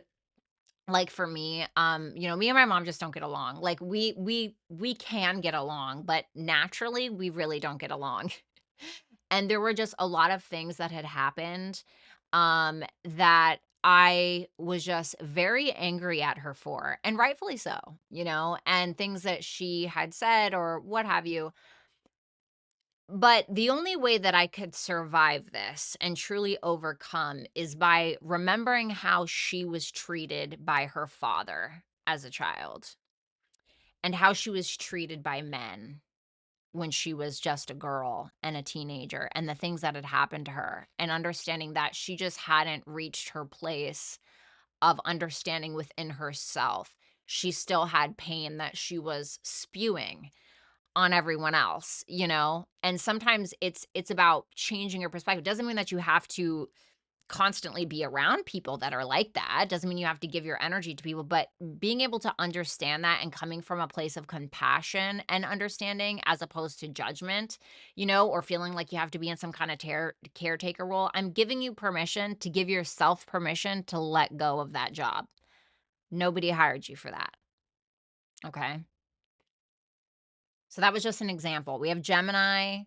like for me, you know, me and my mom just don't get along. Like we can get along, but naturally we really don't get along. And there were just a lot of things that had happened, that I was just very angry at her for, and rightfully so, you know, and things that she had said or what have you. But the only way that I could survive this and truly overcome is by remembering how she was treated by her father as a child, and how she was treated by men when she was just a girl and a teenager, and the things that had happened to her, and understanding that she just hadn't reached her place of understanding within herself. She still had pain that she was spewing on everyone else, you know? And sometimes it's about changing your perspective. Doesn't mean that you have to constantly be around people that are like that. Doesn't mean you have to give your energy to people, but being able to understand that and coming from a place of compassion and understanding as opposed to judgment, you know, or feeling like you have to be in some kind of caretaker role. I'm giving you permission to give yourself permission to let go of that job. Nobody hired you for that. Okay. So that was just an example. We have Gemini.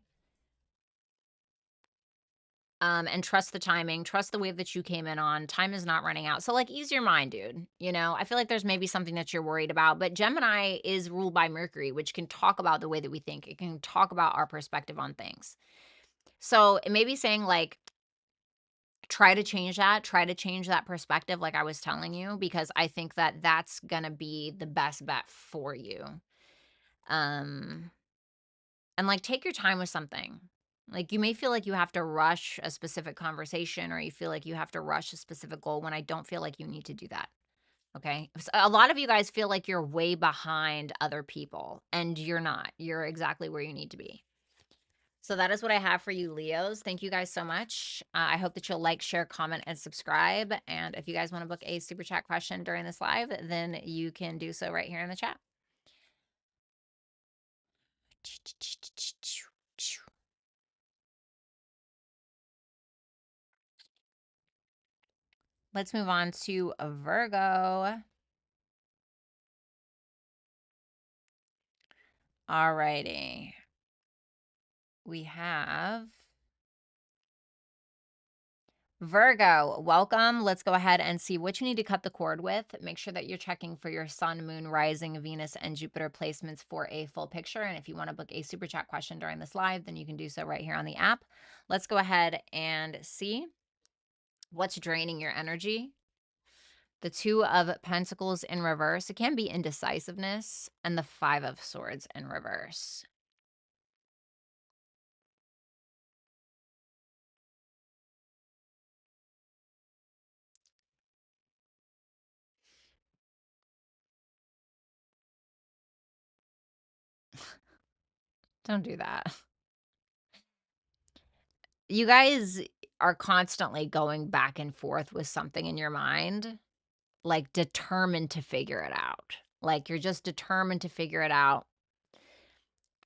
And trust the timing, trust the wave that you came in on. Time is not running out. So, like, ease your mind, dude. You know, I feel like there's maybe something that you're worried about, but Gemini is ruled by Mercury, which can talk about the way that we think. It can talk about our perspective on things. So, it may be saying, like, try to change that, try to change that perspective, like I was telling you, because I think that that's going to be the best bet for you. Um, And, like, take your time with something. Like, you may feel like you have to rush a specific conversation, or you feel like you have to rush a specific goal, when I don't feel like you need to do that, okay? A lot of you guys feel like you're way behind other people, and you're not. You're exactly where you need to be. So that is what I have for you, Leos. Thank you guys so much. I hope that you'll like, share, comment, and subscribe. And if you guys want to book a super chat question during this live, then you can do so right here in the chat. Let's move on to a Virgo. All righty. We have Virgo. Welcome. Let's go ahead and see what you need to cut the cord with. Make sure that you're checking for your sun, moon, rising, Venus, and Jupiter placements for a full picture. And if you want to book a super chat question during this live, then you can do so right here on the app. Let's go ahead and see what's draining your energy. The Two of Pentacles in reverse. It can be indecisiveness. And the Five of Swords in reverse. Don't do that. You guys are constantly going back and forth with something in your mind, like determined to figure it out. Like you're just determined to figure it out.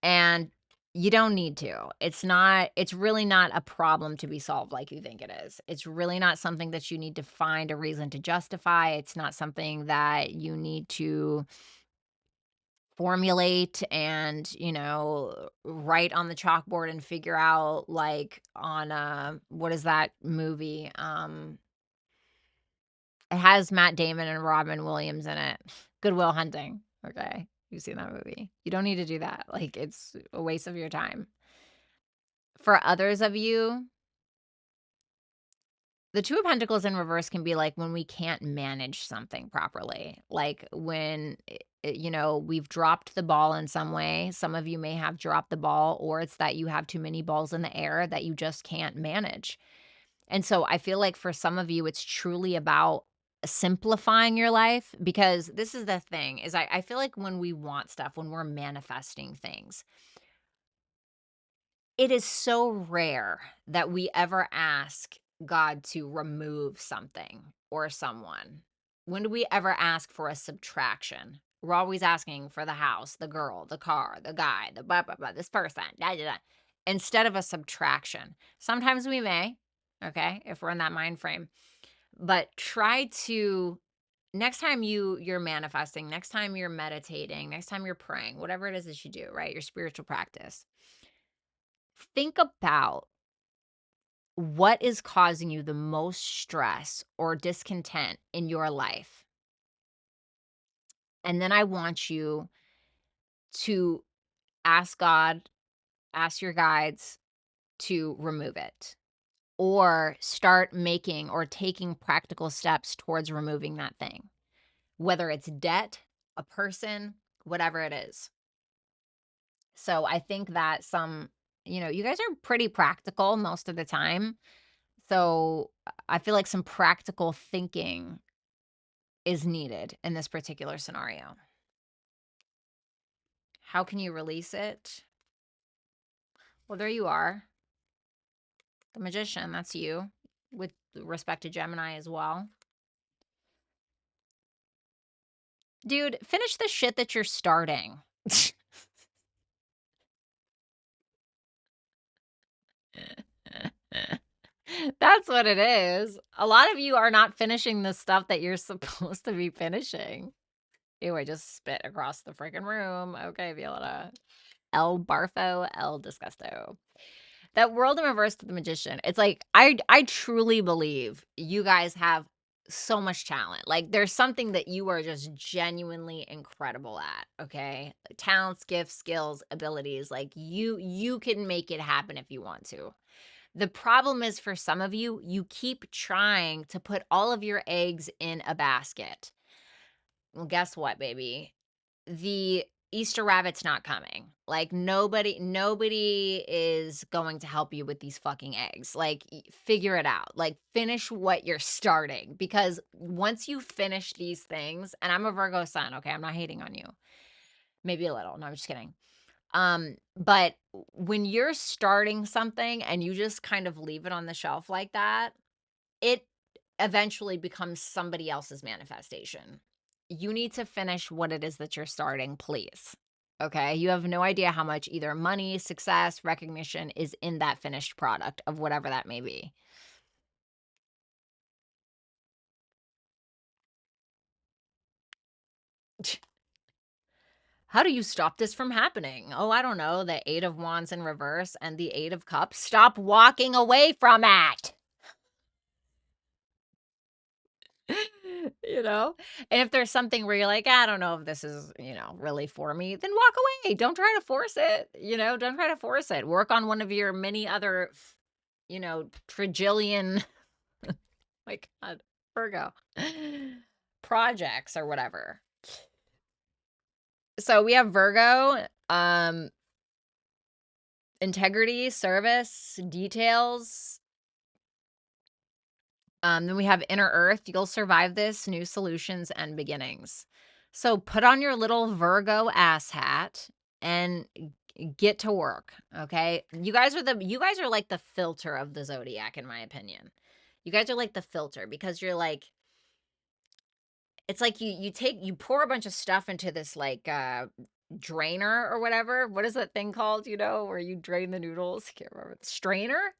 And you don't need to. It's really not a problem to be solved like you think it is. It's really not something that you need to find a reason to justify. It's not something that you need to formulate and, write on the chalkboard and figure out, like on what is that movie? It has Matt Damon and Robin Williams in it. Good Will Hunting. Okay. You've seen that movie. You don't need to do that. Like, it's a waste of your time. For others of you, the Two of Pentacles in reverse can be like when we can't manage something properly. Like when, we've dropped the ball in some way. Some of you may have dropped the ball, or it's that you have too many balls in the air that you just can't manage. And so I feel like for some of you, it's truly about simplifying your life, because this is the thing is I feel like when we want stuff, when we're manifesting things, it is so rare that we ever ask God to remove something or someone. When do we ever ask for a subtraction? We're always asking for the house, the girl, the car, the guy, the blah, blah, blah, this person, da, da, da, instead of a subtraction. Sometimes we may, okay, if we're in that mind frame. But try to, next time you're manifesting, next time you're meditating, next time you're praying, whatever it is that you do, right? Your spiritual practice. Think about what is causing you the most stress or discontent in your life. And then I want you to ask God, ask your guides to remove it, or start making or taking practical steps towards removing that thing, whether it's debt, a person, whatever it is. So I think that you guys are pretty practical most of the time. So I feel like some practical thinking is needed in this particular scenario. How can you release it? Well, there you are. The Magician, that's you, with respect to Gemini as well. Dude, finish the shit that you're starting. That's what it is. A lot of you are not finishing the stuff that you're supposed to be finishing. Ew, I just spit across the freaking room. Okay, Violetta. El Barfo, El Disgusto. That world in reverse to the Magician. It's like, I truly believe you guys have so much talent. Like, there's something that you are just genuinely incredible at, okay? Talents, gifts, skills, abilities. Like, you can make it happen if you want to. The problem is, for some of you, you keep trying to put all of your eggs in a basket. Well, guess what, baby? The Easter rabbit's not coming. Like, nobody is going to help you with these fucking eggs. Like, figure it out. Like, finish what you're starting, because once you finish these things, and I'm a Virgo sun, okay? I'm not hating on you. Maybe a little. No, I'm just kidding. But when you're starting something and you just kind of leave it on the shelf like that, it eventually becomes somebody else's manifestation. You need to finish what it is that you're starting, please. Okay? You have no idea how much either money, success, recognition is in that finished product of whatever that may be. How do you stop this from happening? Oh, I don't know. The Eight of Wands in reverse and the Eight of Cups. Stop walking away from it. And if there's something where you're like, I don't know if this is, really for me, then walk away. Don't try to force it. Don't try to force it. Work on one of your many other, trillion. My God, Virgo. projects or whatever. So we have Virgo, integrity, service, details. Then we have inner earth. You'll survive this, new solutions and beginnings. So put on your little Virgo ass hat and get to work. Okay. You guys are like the filter of the zodiac, in my opinion. You guys are like the filter because you're like, it's like you pour a bunch of stuff into this like drainer or whatever. What is that thing called, where you drain the noodles? I can't remember. Strainer.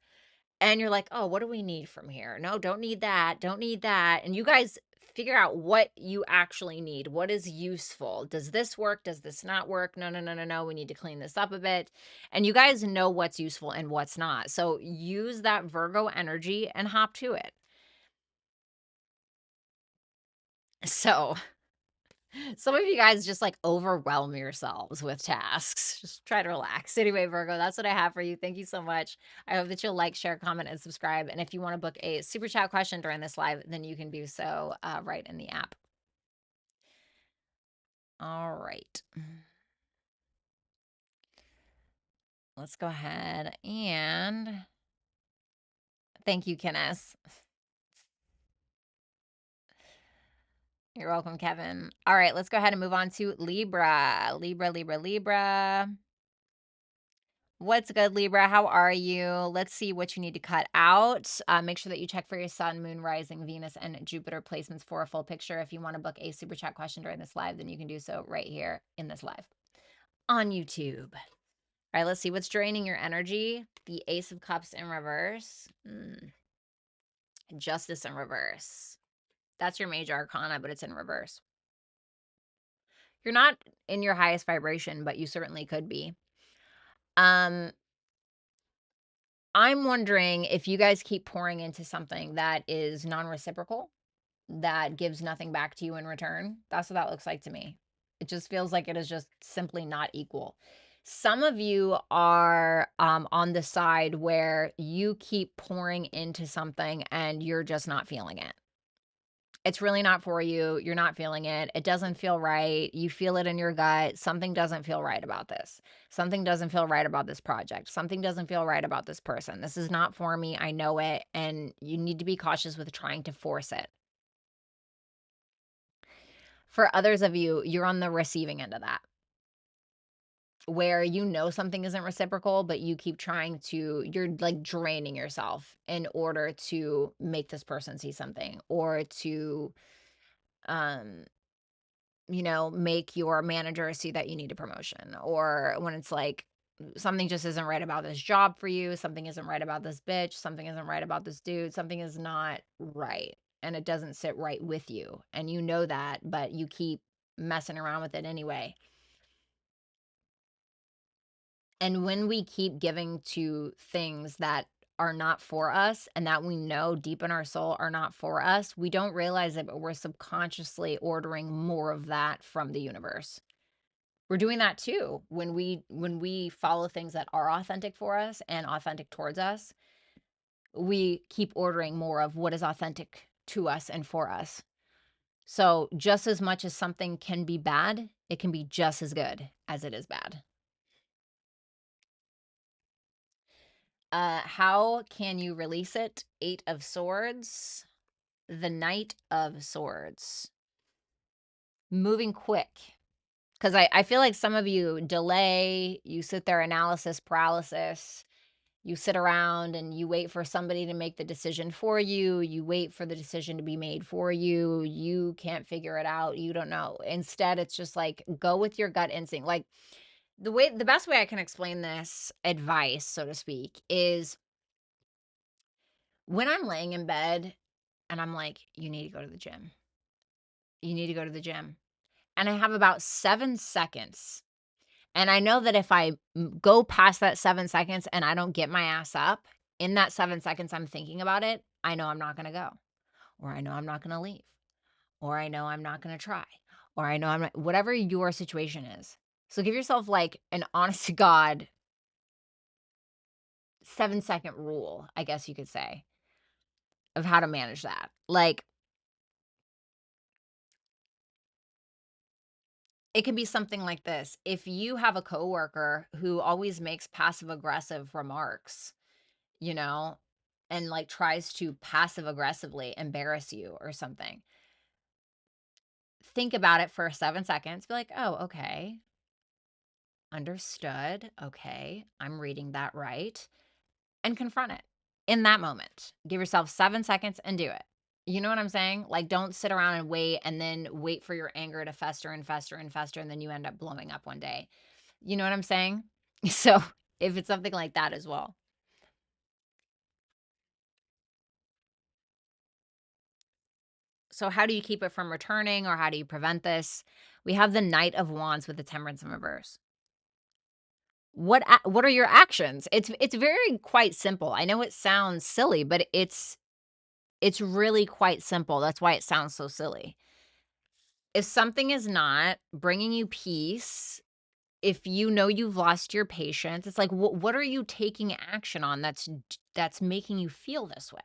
And you're like, "Oh, what do we need from here? No, don't need that. Don't need that." And you guys figure out what you actually need. What is useful? Does this work? Does this not work? No, no, no, no, no. We need to clean this up a bit. And you guys know what's useful and what's not. So use that Virgo energy and hop to it. So some of you guys just like overwhelm yourselves with tasks. Just try to relax. Anyway, Virgo, that's what I have for you. Thank you so much. I hope that you'll like, share, comment, and subscribe. And if you want to book a super chat question during this live, then you can do so right in the app. All right. Let's go ahead and thank you, Kenneth. You're welcome, Kevin. All right, let's go ahead and move on to Libra. Libra. What's good, Libra? How are you? Let's see what you need to cut out. Make sure that you check for your sun, moon, rising, Venus, and Jupiter placements for a full picture. If you want to book a super chat question during this live, then you can do so right here in this live on YouTube. All right, let's see what's draining your energy. The Ace of Cups in reverse. Justice in reverse. That's your major arcana, but it's in reverse. You're not in your highest vibration, but you certainly could be. I'm wondering if you guys keep pouring into something that is non-reciprocal, that gives nothing back to you in return. That's what that looks like to me. It just feels like it is just simply not equal. Some of you are on the side where you keep pouring into something and you're just not feeling it. It's really not for you. You're not feeling it. It doesn't feel right. You feel it in your gut. Something doesn't feel right about this. Something doesn't feel right about this project. Something doesn't feel right about this person. This is not for me. I know it. And you need to be cautious with trying to force it. For others of you, you're on the receiving end of that, where something isn't reciprocal, but you keep you're like draining yourself in order to make this person see something or to, make your manager see that you need a promotion, or when it's like something just isn't right about this job for you, something isn't right about this bitch, something isn't right about this dude, something is not right and it doesn't sit right with you. And you know that, but you keep messing around with it anyway. And when we keep giving to things that are not for us and that we know deep in our soul are not for us, we don't realize it, but we're subconsciously ordering more of that from the universe. We're doing that too when we follow things that are authentic for us and authentic towards us. We keep ordering more of what is authentic to us and for us. So just as much as something can be bad, it can be just as good as it is bad. How can you release it? 8 of Swords, the Knight of Swords. Moving quick. Because I feel like some of you delay, you sit there, analysis paralysis. You sit around and you wait for somebody to make the decision for you. You wait for the decision to be made for you. You can't figure it out. You don't know. Instead, it's just like, go with your gut instinct. Like the best way I can explain this advice, so to speak, is when I'm laying in bed and I'm like, you need to go to the gym. You need to go to the gym. And I have about 7 seconds. And I know that if I go past that 7 seconds and I don't get my ass up, in that 7 seconds I'm thinking about it, I know I'm not gonna go, or I know I'm not gonna leave, or I know I'm not gonna try, or I know I'm not, whatever your situation is. So give yourself like an honest to God 7-second rule, I guess you could say, of how to manage that. Like, it can be something like this. If you have a coworker who always makes passive aggressive remarks, you know, and like tries to passive aggressively embarrass you or something, think about it for 7 seconds. Be like, oh, okay. Understood. Okay. I'm reading that right. And confront it in that moment. Give yourself 7 seconds and do it. You know what I'm saying? Like, don't sit around and wait and then wait for your anger to fester and fester and fester, and then you end up blowing up one day. You know what I'm saying? So, if it's something like that as well. So, how do you keep it from returning, or how do you prevent this? We have the Knight of Wands with the Temperance in reverse. What are your actions? It's very quite simple. I know it sounds silly, but it's really quite simple. That's why it sounds so silly. If something is not bringing you peace, if you know you've lost your patience, it's like, what are you taking action on that's making you feel this way?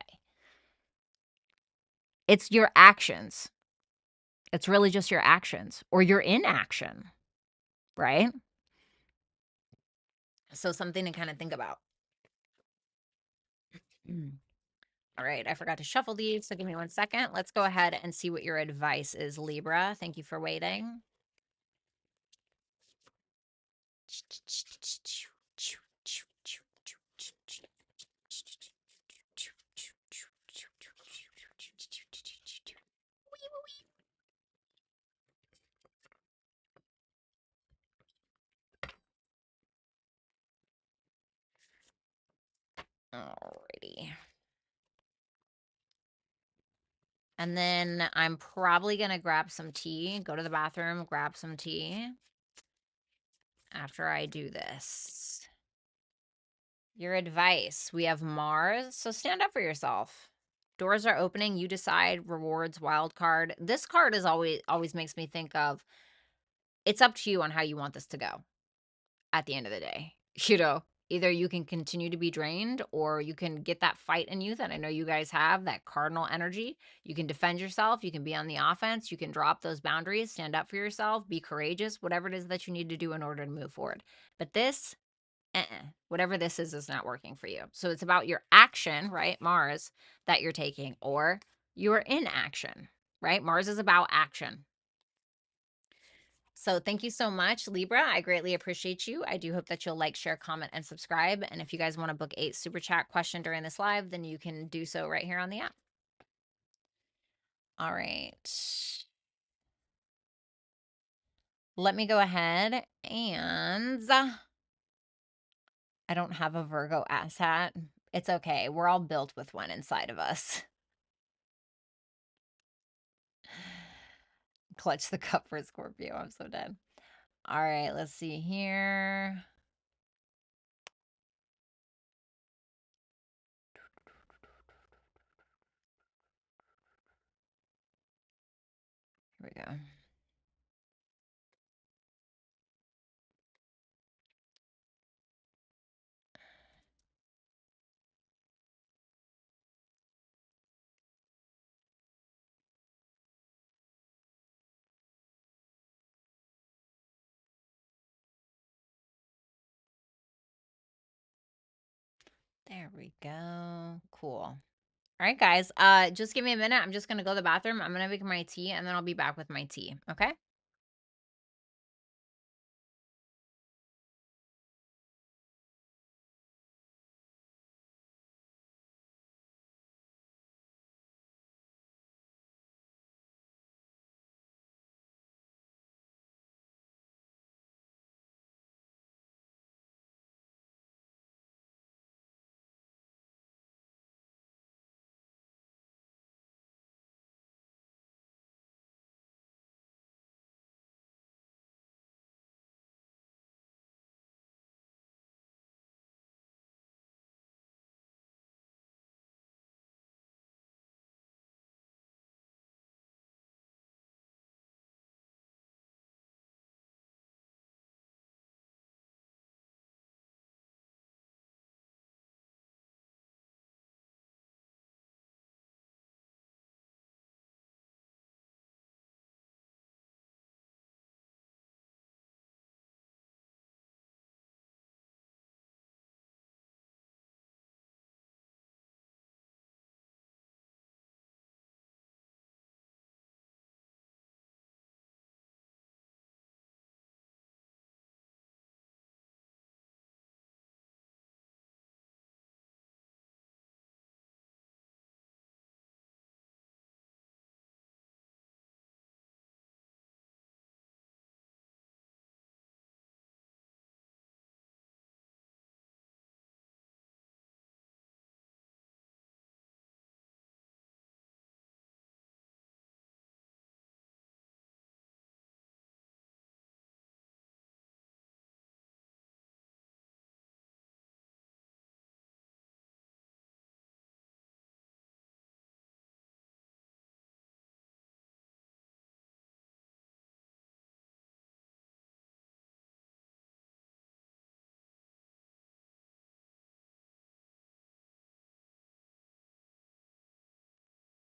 It's your actions. It's really just your actions or your inaction, right? So something to kind of think about. Mm. All right, I forgot to shuffle these, so give me 1 second. Let's go ahead and see what your advice is, Libra. Thank you for waiting. Alrighty. And then I'm probably going to grab some tea, go to the bathroom, grab some tea after I do this. Your advice. We have Mars, so stand up for yourself. Doors are opening, you decide. Rewards, wild card. This card is always makes me think of, it's up to you on how you want this to go at the end of the day. You know, either you can continue to be drained, or you can get that fight in you that I know you guys have, that cardinal energy. You can defend yourself. You can be on the offense. You can drop those boundaries, stand up for yourself, be courageous, whatever it is that you need to do in order to move forward. But this, whatever this is not working for you. So it's about your action, right? Mars, that you're taking, or you're in action, right? Mars is about action. So thank you so much, Libra. I greatly appreciate you. I do hope that you'll like, share, comment, and subscribe. And if you guys want to book a super chat question during this live, then you can do so right here on the app. All right. Let me go ahead and I don't have a Virgo ass hat. It's okay. We're all built with one inside of us. Clutch the cup for Scorpio. I'm so dead. All right, let's see here. Here we go. There we go. Cool. All right, guys. Just give me a minute. I'm just gonna go to the bathroom. I'm gonna make my tea, and then I'll be back with my tea. Okay?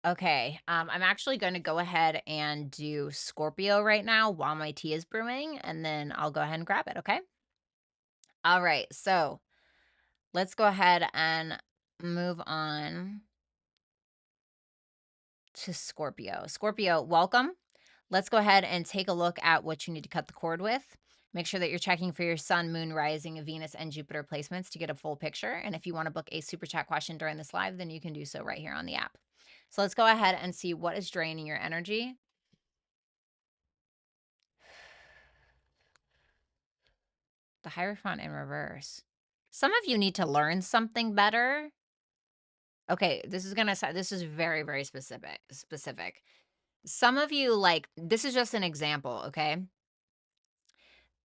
Okay, I'm actually going to go ahead and do Scorpio right now while my tea is brewing, and then I'll go ahead and grab it, okay? All right, so let's go ahead and move on to Scorpio. Scorpio, welcome. Let's go ahead and take a look at what you need to cut the cord with. Make sure that you're checking for your sun, moon, rising, Venus, and Jupiter placements to get a full picture. And if you want to book a super chat question during this live, then you can do so right here on the app. So let's go ahead and see what is draining your energy. The Hierophant in reverse. Some of you need to learn something better. Okay, this is very, very specific. Some of you, like, this is just an example, okay?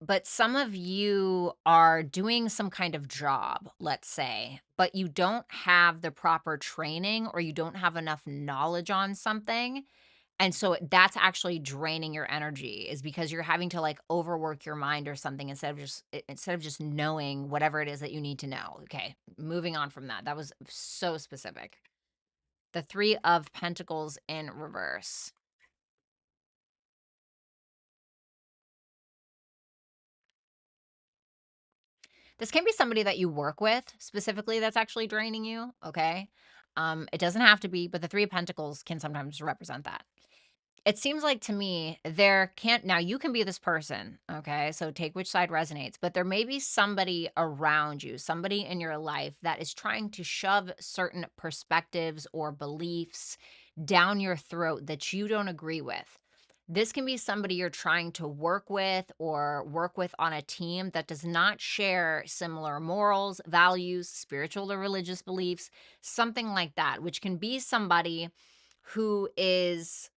But some of you are doing some kind of job, let's say, but you don't have the proper training or you don't have enough knowledge on something. And so that's actually draining your energy, is because you're having to like overwork your mind or something instead of just knowing whatever it is that you need to know. Okay, moving on from that. That was so specific. The 3 of Pentacles in reverse. This can be somebody that you work with specifically that's actually draining you, okay? It doesn't have to be, but the 3 of Pentacles can sometimes represent that. It seems like to me there can't, now you can be this person, okay? So take which side resonates, but there may be somebody around you, somebody in your life that is trying to shove certain perspectives or beliefs down your throat that you don't agree with. This can be somebody you're trying to work with or work with on a team that does not share similar morals, values, spiritual or religious beliefs, something like that, which can be somebody who is,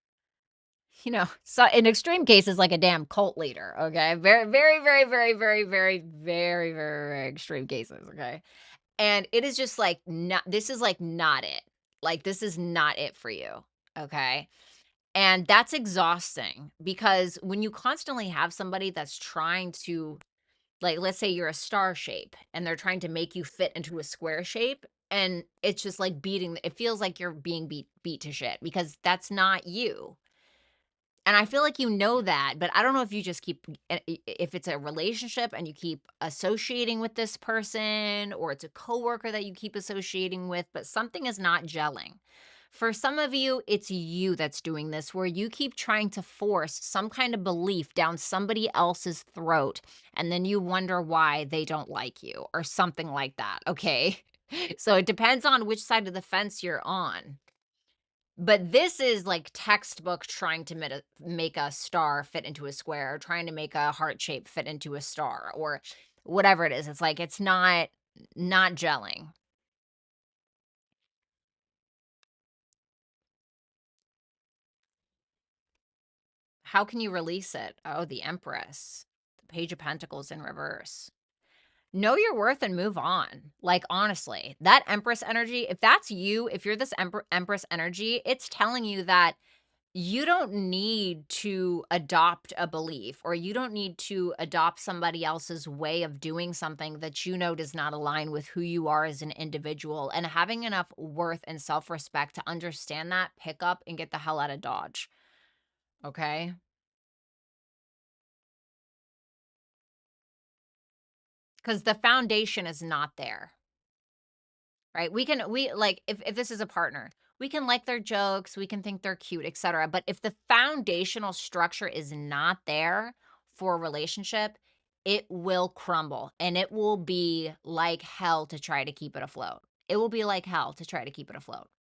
you know, so in extreme cases, like a damn cult leader, okay? Very, very, very, very, very, very, very, very, very extreme cases, okay? And it is just like, not, this is like not it. Like, this is not it for you, okay? And that's exhausting because when you constantly have somebody that's trying to, like, let's say you're a star shape and they're trying to make you fit into a square shape, and it's just like it feels like you're being beat to shit because that's not you. And I feel like you know that, but I don't know if you just keep, if it's a relationship and you keep associating with this person, or it's a coworker that you keep associating with, but something is not gelling. For some of you, it's you that's doing this, where you keep trying to force some kind of belief down somebody else's throat, and then you wonder why they don't like you or something like that, okay? So it depends on which side of the fence you're on. But this is like textbook trying to make a star fit into a square, or trying to make a heart shape fit into a star, or whatever it is. It's like it's not gelling. How can you release it? Oh, the Empress. The Page of Pentacles in reverse. Know your worth and move on. Like, honestly, that Empress energy, if that's you, if you're this Empress energy, it's telling you that you don't need to adopt a belief, or you don't need to adopt somebody else's way of doing something that you know does not align with who you are as an individual. And having enough worth and self-respect to understand that, pick up and get the hell out of Dodge. Okay? Because the foundation is not there. Right? We like, if this is a partner, we can like their jokes, we can think they're cute, etc. But if the foundational structure is not there for a relationship, it will crumble, and it will be like hell to try to keep it afloat. It will be like hell to try to keep it afloat.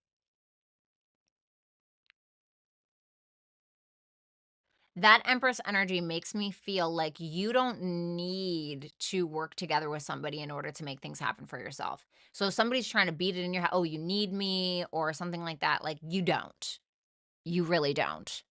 That Empress energy makes me feel like you don't need to work together with somebody in order to make things happen for yourself. So if somebody's trying to beat it in your head, oh, you need me, or something like that, like, you don't. You really don't.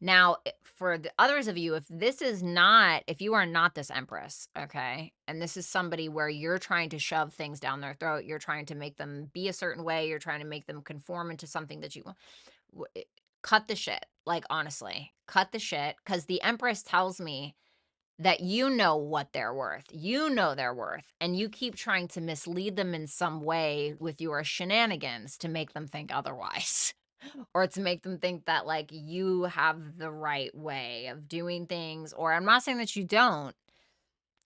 Now, for the others of you, if you are not this Empress, okay, and this is somebody where you're trying to shove things down their throat, you're trying to make them be a certain way, you're trying to make them conform into something that you want, cut the shit. Like, honestly, cut the shit, because the Empress tells me that you know what they're worth. You know their worth, and you keep trying to mislead them in some way with your shenanigans to make them think otherwise. or to make them think that like you have the right way of doing things, or I'm not saying that you don't,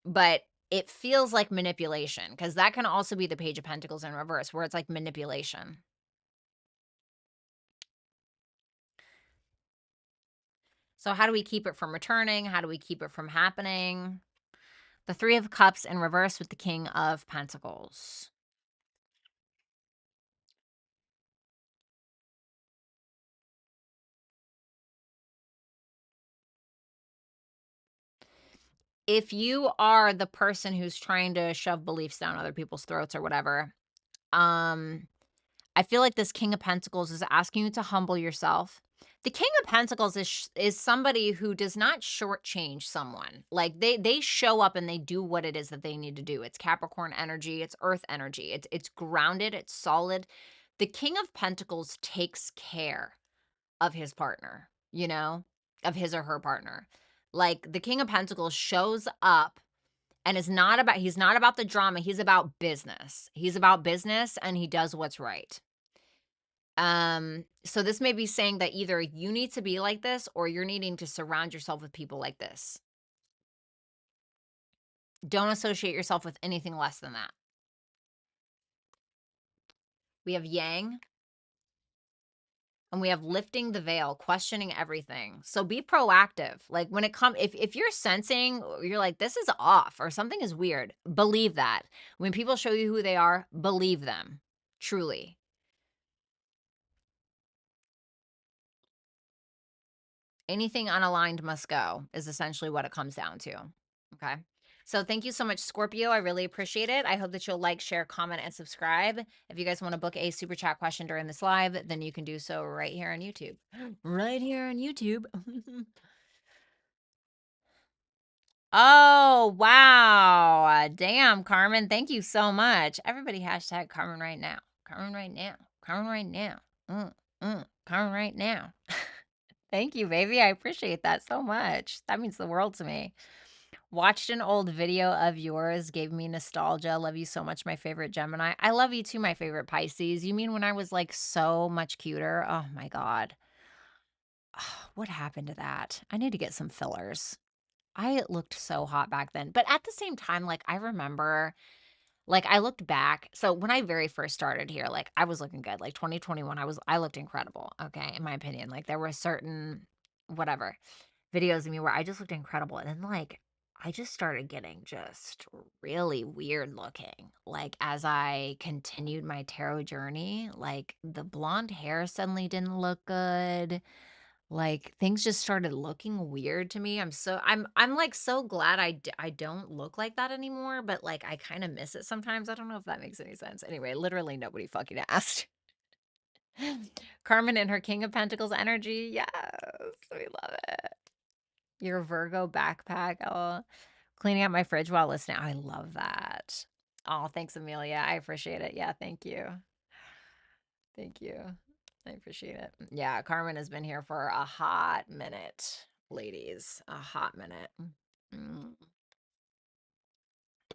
but it feels like manipulation, because that can also be the Page of Pentacles in reverse, where it's like manipulation. So how do we keep it from returning? How do we keep it from happening? The Three of Cups in reverse with the King of Pentacles. If you are the person who's trying to shove beliefs down other people's throats or whatever, I feel like this King of Pentacles is asking you to humble yourself. The King of Pentacles is somebody who does not shortchange someone. Like they show up and they do what it is that they need to do. It's Capricorn energy, it's Earth energy. It's grounded, it's solid. The King of Pentacles takes care of his partner, you know, of his or her partner. Like the King of Pentacles shows up and he's not about the drama, he's about business. He's about business and he does what's right. So this may be saying that either you need to be like this or you're needing to surround yourself with people like this. Don't associate yourself with anything less than that. We have Yang, and we have lifting the veil, questioning everything. So be proactive. Like when it comes, if you're sensing, you're like, this is off or something is weird, believe that. When people show you who they are, believe them. Truly. Anything unaligned must go is essentially what it comes down to. Okay. So thank you so much, Scorpio. I really appreciate it. I hope that you'll like, share, comment, and subscribe. If you guys want to book a super chat question during this live, then you can do so right here on YouTube. Right here on YouTube. Oh, wow. Damn, Carmen. Thank you so much. Everybody hashtag Carmen right now. Carmen right now. Carmen right now. Carmen right now. Thank you, baby. I appreciate that so much. That means the world to me. Watched an old video of yours, gave me nostalgia. Love you so much, my favorite Gemini. I love you too, my favorite Pisces. You mean when I was like so much cuter? Oh my God. What happened to that? I need to get some fillers. I looked so hot back then. But at the same time, like I remember, like I looked back. So when I very first started here, like I was looking good. Like 2021, I looked incredible. Okay. In my opinion, like there were certain whatever videos of me where I just looked incredible. And then like I just started getting just really weird looking. Like as I continued my tarot journey, like the blonde hair suddenly didn't look good. Like things just started looking weird to me. I'm like so glad I don't look like that anymore, but like I kind of miss it sometimes. I don't know if that makes any sense. Anyway, literally nobody fucking asked. Carmen and her King of Pentacles energy. Yes, we love it. Your Virgo backpack. Oh, cleaning out my fridge while listening. I love that. Oh, thanks, Amelia. I appreciate it. Yeah, thank you. Thank you. I appreciate it. Yeah, Carmen has been here for a hot minute, ladies. A hot minute. Mm.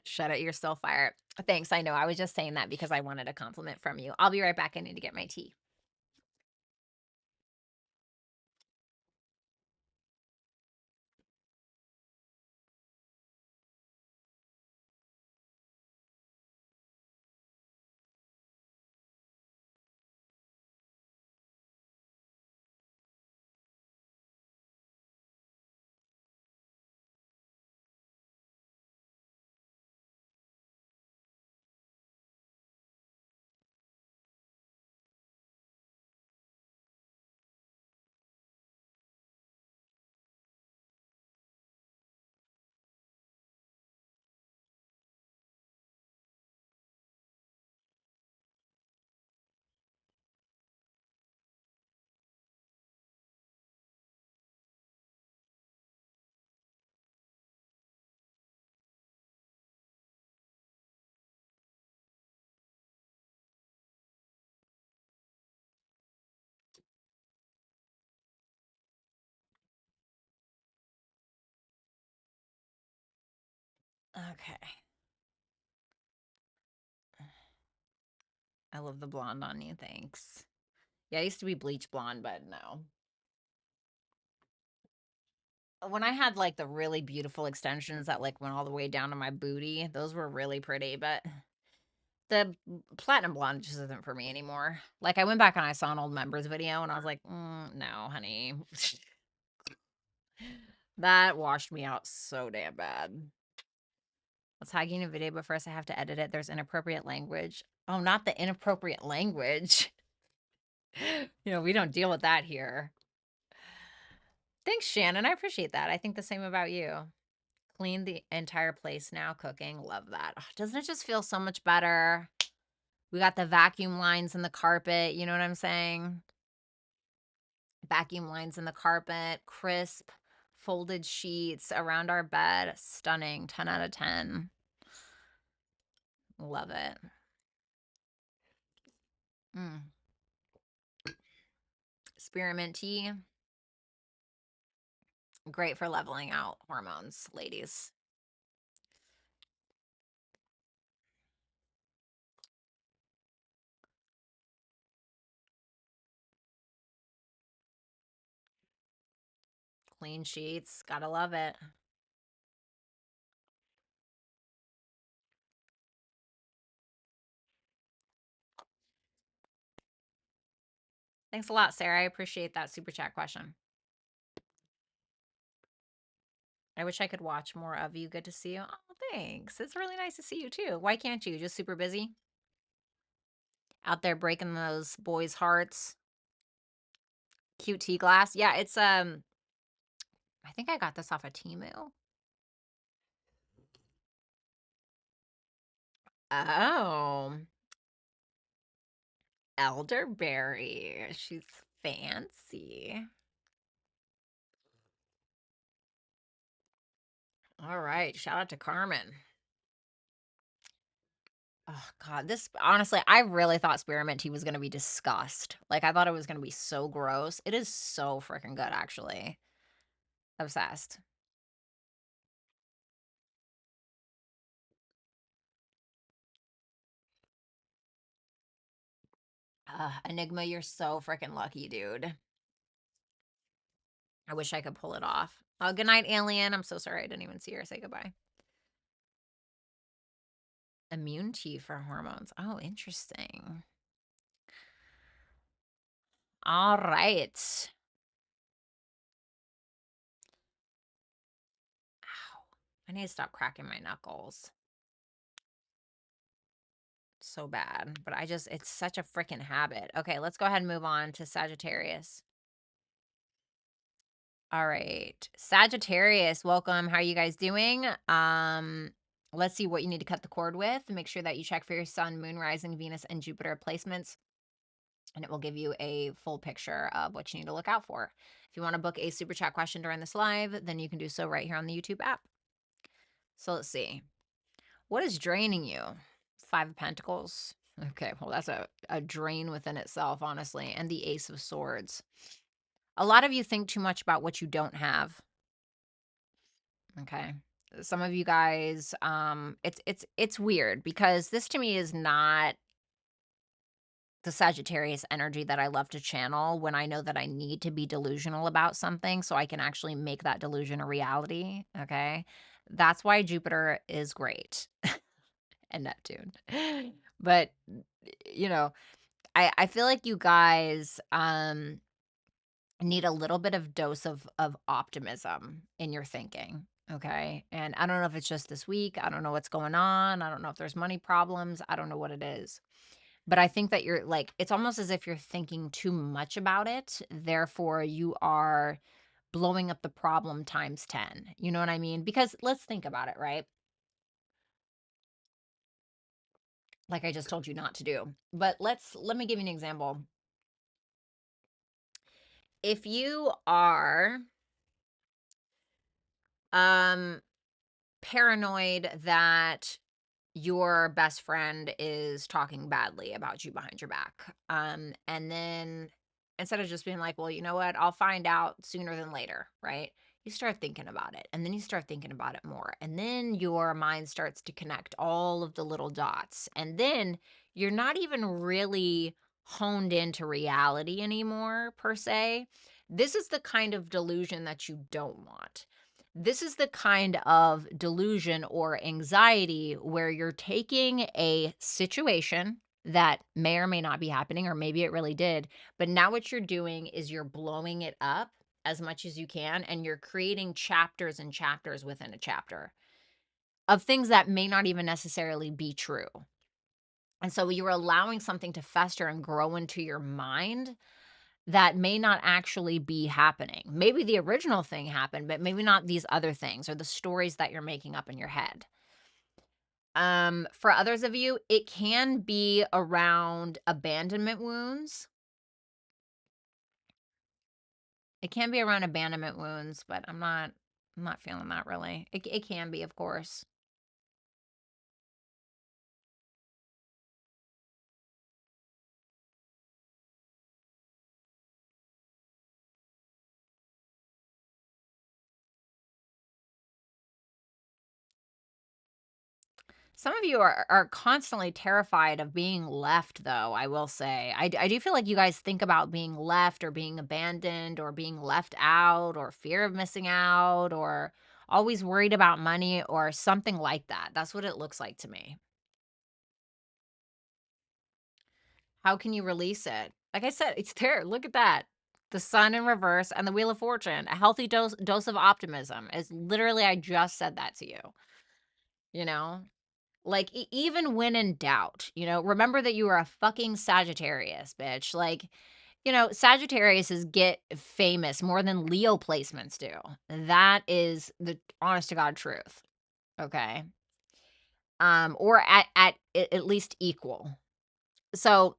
Shut it. You're still fire. Thanks. I know. I was just saying that because I wanted a compliment from you. I'll be right back. I need to get my tea. Okay. I love the blonde on you. Thanks. Yeah, I used to be bleach blonde, but no. When I had like the really beautiful extensions that like went all the way down to my booty, those were really pretty, but the platinum blonde just isn't for me anymore. Like I went back and I saw an old members video and I was like, no, honey. That washed me out so damn bad. Let's tagging a video, but first I have to edit it. There's inappropriate language. Oh, not the inappropriate language. We don't deal with that here. Thanks, Shannon. I appreciate that. I think the same about you. Clean the entire place now, cooking. Love that. Oh, doesn't it just feel so much better? We got the vacuum lines in the carpet. You know what I'm saying? Vacuum lines in the carpet, crisp, folded sheets around our bed. Stunning. 10 out of 10. Love it. Spearmint tea. Great for leveling out hormones, ladies. Clean sheets. Gotta love it. Thanks a lot, Sarah. I appreciate that super chat question. I wish I could watch more of you. Good to see you. Oh, thanks. It's really nice to see you too. Why can't you? Just super busy? Out there breaking those boys' hearts. Cute tea glass. Yeah, it's I think I got this off of Temu. Oh. Elderberry. She's fancy. All right. Shout out to Carmen. Oh God, this honestly, I really thought spearmint tea was gonna be disgust. Like I thought it was gonna be so gross. It is so freaking good, actually. Obsessed. Enigma, you're so freaking lucky, dude. I wish I could pull it off. Oh, good night, alien. I'm so sorry I didn't even see her say goodbye. Immune tea for hormones. Oh, interesting. All right. Ow. I need to stop cracking my knuckles. So bad. But it's such a freaking habit. Okay, let's go ahead and move on to Sagittarius. All right. Sagittarius, welcome. How are you guys doing? Let's see what you need to cut the cord with. Make sure that you check for your sun, moon, rising, Venus, and Jupiter placements, and it will give you a full picture of what you need to look out for. If you want to book a super chat question during this live, then you can do so right here on the YouTube app. So let's see. What is draining you? 5 of Pentacles. Okay, well, that's a drain within itself, honestly. And the Ace of Swords. A lot of you think too much about what you don't have. Okay. Some of you guys, it's weird because this to me is not the Sagittarius energy that I love to channel when I know that I need to be delusional about something so I can actually make that delusion a reality. Okay. That's why Jupiter is great and Neptune. But, you know, I feel like you guys need a little bit of dose of optimism in your thinking. Okay. And I don't know if it's just this week. I don't know what's going on. I don't know if there's money problems. I don't know what it is. But I think that you're like, it's almost as if you're thinking too much about it. Therefore, you are blowing up the problem times 10. You know what I mean? Because let's think about it, right? Like I just told you not to do. But let me give you an example. If you are paranoid that your best friend is talking badly about you behind your back. And then instead of just being like, well, you know what, I'll find out sooner than later, right? You start thinking about it and then you start thinking about it more. And then your mind starts to connect all of the little dots. And then you're not even really honed into reality anymore, per se. This is the kind of delusion that you don't want. This is the kind of delusion or anxiety where you're taking a situation that may or may not be happening, or maybe it really did, but now what you're doing is you're blowing it up as much as you can, and you're creating chapters and chapters within a chapter of things that may not even necessarily be true. And so you're allowing something to fester and grow into your mind that may not actually be happening. Maybe the original thing happened, but maybe not these other things or the stories that you're making up in your head. For others of you, it can be around abandonment wounds. It can be around abandonment wounds, but I'm not feeling that really. It can be, of course. Some of you are constantly terrified of being left, though, I will say. I do feel like you guys think about being left or being abandoned or being left out or fear of missing out or always worried about money or something like that. That's what it looks like to me. How can you release it? Like I said, it's there. Look at that. The sun in reverse and the wheel of fortune. A healthy dose of optimism is literally, I just said that to you, you know? Like, even when in doubt, remember that you are a fucking Sagittarius, bitch. Like, Sagittariuses get famous more than Leo placements do. That is the honest to God truth. Okay. Or at least equal. So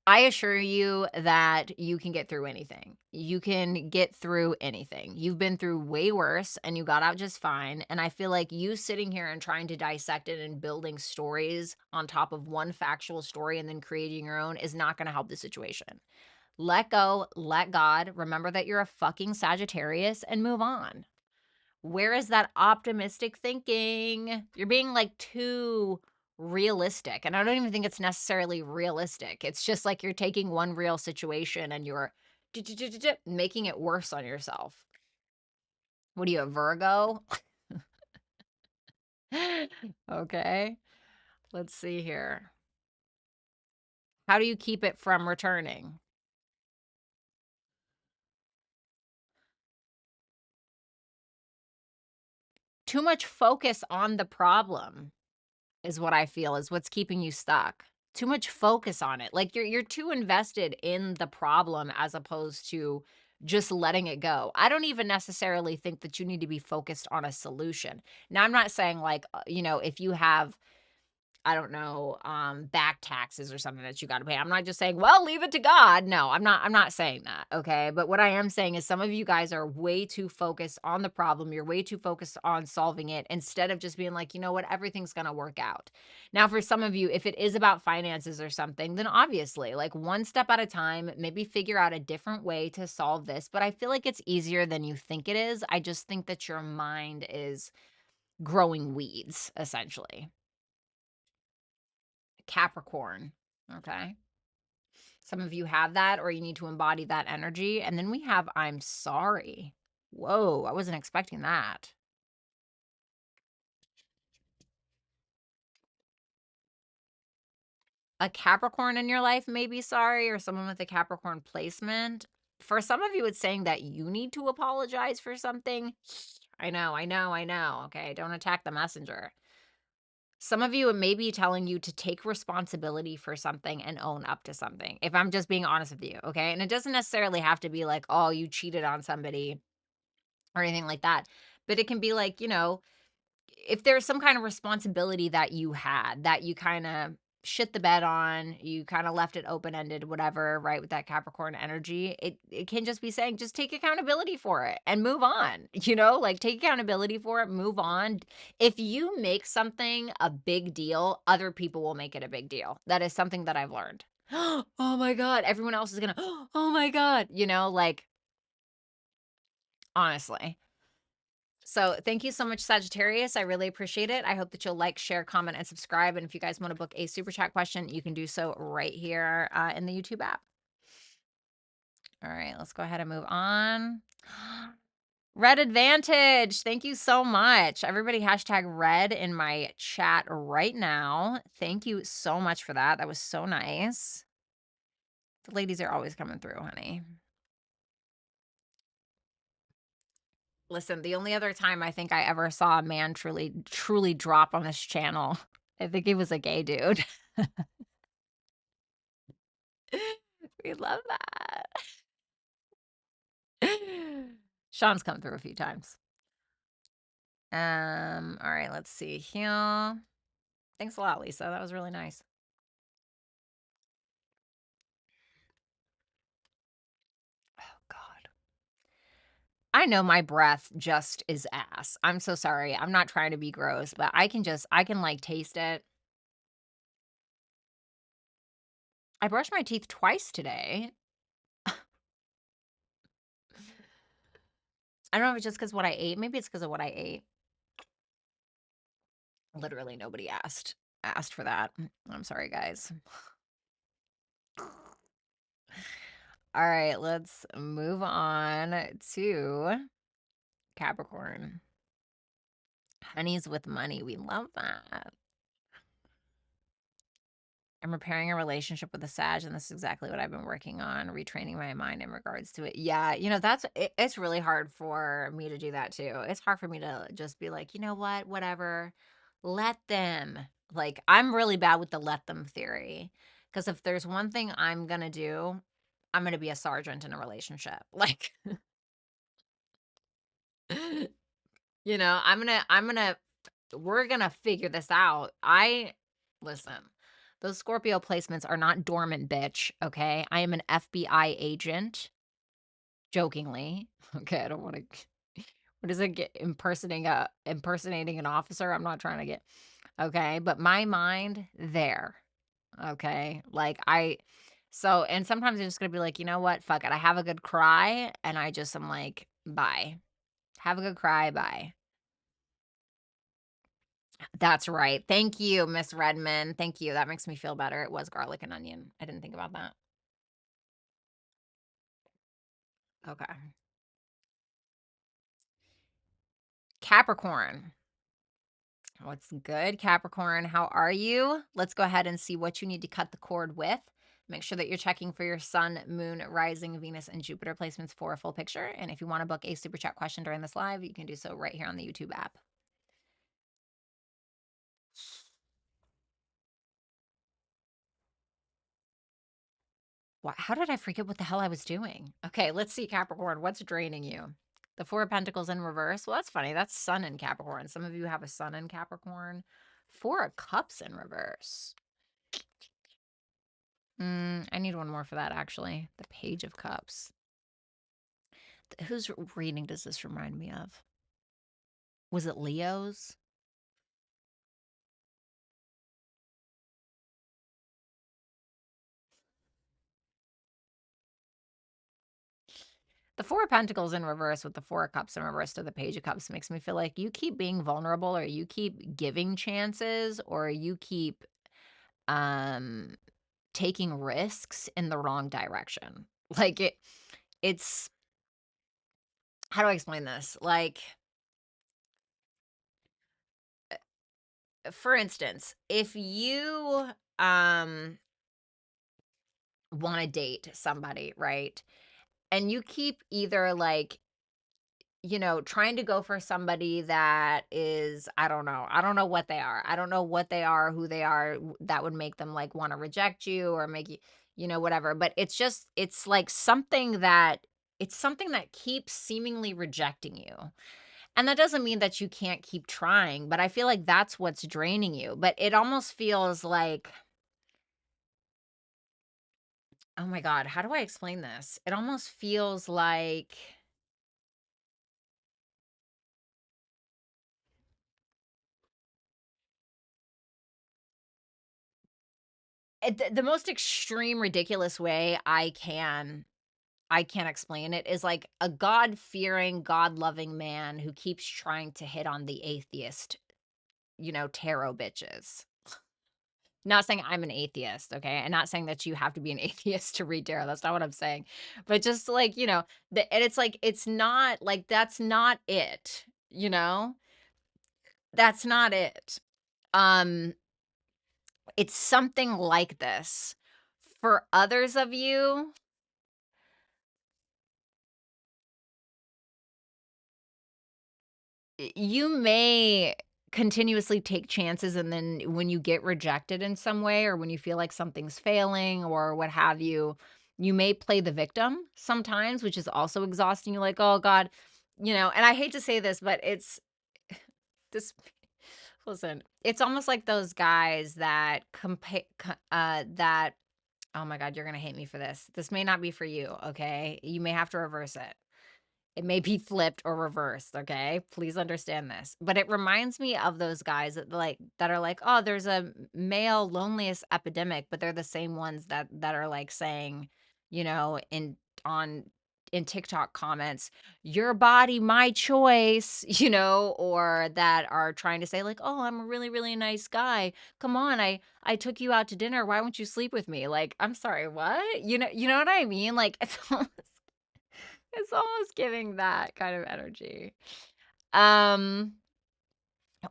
I assure you that you can get through anything. You can get through anything. You've been through way worse and you got out just fine. And I feel like you sitting here and trying to dissect it and building stories on top of one factual story and then creating your own is not going to help the situation. Let go, let God. Remember that you're a fucking Sagittarius and move on. Where is that optimistic thinking? You're being like too realistic. And I don't even think it's necessarily realistic. It's just like you're taking one real situation and you're making it worse on yourself. What are you, a Virgo? Okay. Let's see here. How do you keep it from returning? Too much focus on the problem is what I feel is what's keeping you stuck. Too much focus on it. Like you're too invested in the problem as opposed to just letting it go. I don't even necessarily think that you need to be focused on a solution. Now, I'm not saying like, if you have I don't know, back taxes or something that you got to pay. I'm not just saying, well, leave it to God. No, I'm not saying that. Okay. But what I am saying is some of you guys are way too focused on the problem. You're way too focused on solving it instead of just being like, you know what, everything's going to work out. Now, for some of you, if it is about finances or something, then obviously, like one step at a time, maybe figure out a different way to solve this. But I feel like it's easier than you think it is. I just think that your mind is growing weeds, essentially. Capricorn. Okay. Some of you have that, or you need to embody that energy. And then we have I'm sorry. Whoa, I wasn't expecting that. A Capricorn in your life may be sorry, or someone with a Capricorn placement. For some of you, it's saying that you need to apologize for something. I know, I know, I know. Okay, don't attack the messenger. Some of you, it may be telling you to take responsibility for something and own up to something, if I'm just being honest with you, okay? And it doesn't necessarily have to be like, oh, you cheated on somebody or anything like that. But it can be like, if there's some kind of responsibility that you had that you kind of shit the bed on, you kind of left it open ended, whatever, right? With that Capricorn energy, it can just be saying, just take accountability for it and move on, like take accountability for it, move on. If you make something a big deal, other people will make it a big deal. That is something that I've learned. Oh my God. Everyone else is going to, oh my God, like honestly. So thank you so much, Sagittarius. I really appreciate it. I hope that you'll like, share, comment, and subscribe. And if you guys want to book a super chat question, you can do so right here in the YouTube app. All right, let's go ahead and move on. Red Advantage. Thank you so much. Everybody hashtag red in my chat right now. Thank you so much for that. That was so nice. The ladies are always coming through, honey. Listen, the only other time I think I ever saw a man truly drop on this channel, I think he was a gay dude. We love that. Sean's come through a few times. All right, let's see here. Thanks a lot, Lisa. That was really nice. Oh God. I know my breath just is ass. I'm so sorry. I'm not trying to be gross, but I can like taste it. I brushed my teeth twice today. I don't know if it's just because what I ate. Maybe it's because of what I ate. Literally nobody asked for that. I'm sorry, guys. All right, let's move on to Capricorn. Honeys with money. We love that. I'm repairing a relationship with a Sag, and this is exactly what I've been working on, retraining my mind in regards to it. Yeah, it's really hard for me to do that too. It's hard for me to just be like, you know what, whatever, let them. Like, I'm really bad with the let them theory. Because if there's one thing I'm going to do, I'm going to be a sergeant in a relationship. Like, we're going to figure this out. Listen. Those Scorpio placements are not dormant, bitch, okay? I am an FBI agent, jokingly. Okay, I don't want to. What is it? Impersonating an officer? I'm not trying to get. Okay, but my mind there. Okay, and sometimes I'm just gonna be like, you know what? Fuck it. I have a good cry, and I'm like, bye. Have a good cry, bye. That's right. Thank you, Miss Redmond. Thank you. That makes me feel better. It was garlic and onion. I didn't think about that. Okay. Capricorn. What's good, Capricorn? How are you? Let's go ahead and see what you need to cut the cord with. Make sure that you're checking for your sun, moon, rising, Venus, and Jupiter placements for a full picture. And if you want to book a super chat question during this live, you can do so right here on the YouTube app. How did I forget what the hell I was doing? Okay, let's see, Capricorn. What's draining you? The Four of Pentacles in reverse. Well, that's funny. That's Sun in Capricorn. Some of you have a Sun in Capricorn. Four of Cups in reverse. I need one more for that, actually. The Page of Cups. Whose reading does this remind me of? Was it Leo's? The Four of Pentacles in reverse with the Four of Cups in reverse to the Page of Cups makes me feel like you keep being vulnerable, or you keep giving chances, or you keep taking risks in the wrong direction. Like it's how do I explain this? Like, for instance, if you want to date somebody, right? And you keep either like trying to go for somebody that is, I don't know. I don't know what they are. I don't know what they are, who they are that would make them like want to reject you or make you, whatever. But it's like something that keeps seemingly rejecting you. And that doesn't mean that you can't keep trying, but I feel like that's what's draining you. But it almost feels like, oh my God, how do I explain this? It almost feels like, the most extreme, ridiculous way I can I can't explain it, is like a God-fearing, God-loving man who keeps trying to hit on the atheist, tarot bitches. Not saying I'm an atheist, okay? And not saying that you have to be an atheist to read tarot. That's not what I'm saying. But just like, and it's like, it's not like, that's not it, That's not it. Um, it's something like this. For others of you, you may continuously take chances, and then when you get rejected in some way, or when you feel like something's failing or what have you, you may play the victim sometimes, which is also exhausting. You're like, oh God, and I hate to say this, but it's this. Listen, it's almost like those guys that that. Oh my God, you're gonna hate me for this. This may not be for you. Okay, you may have to reverse it. It may be flipped or reversed, okay? Please understand this. But it reminds me of those guys that are like, "Oh, there's a male loneliness epidemic," but they're the same ones that are like saying, on in TikTok comments, "Your body, my choice," or that are trying to say like, "Oh, I'm a really, really nice guy. Come on, I took you out to dinner. Why won't you sleep with me?" Like, I'm sorry, what? You know what I mean? Like, it's almost giving that kind of energy. Um,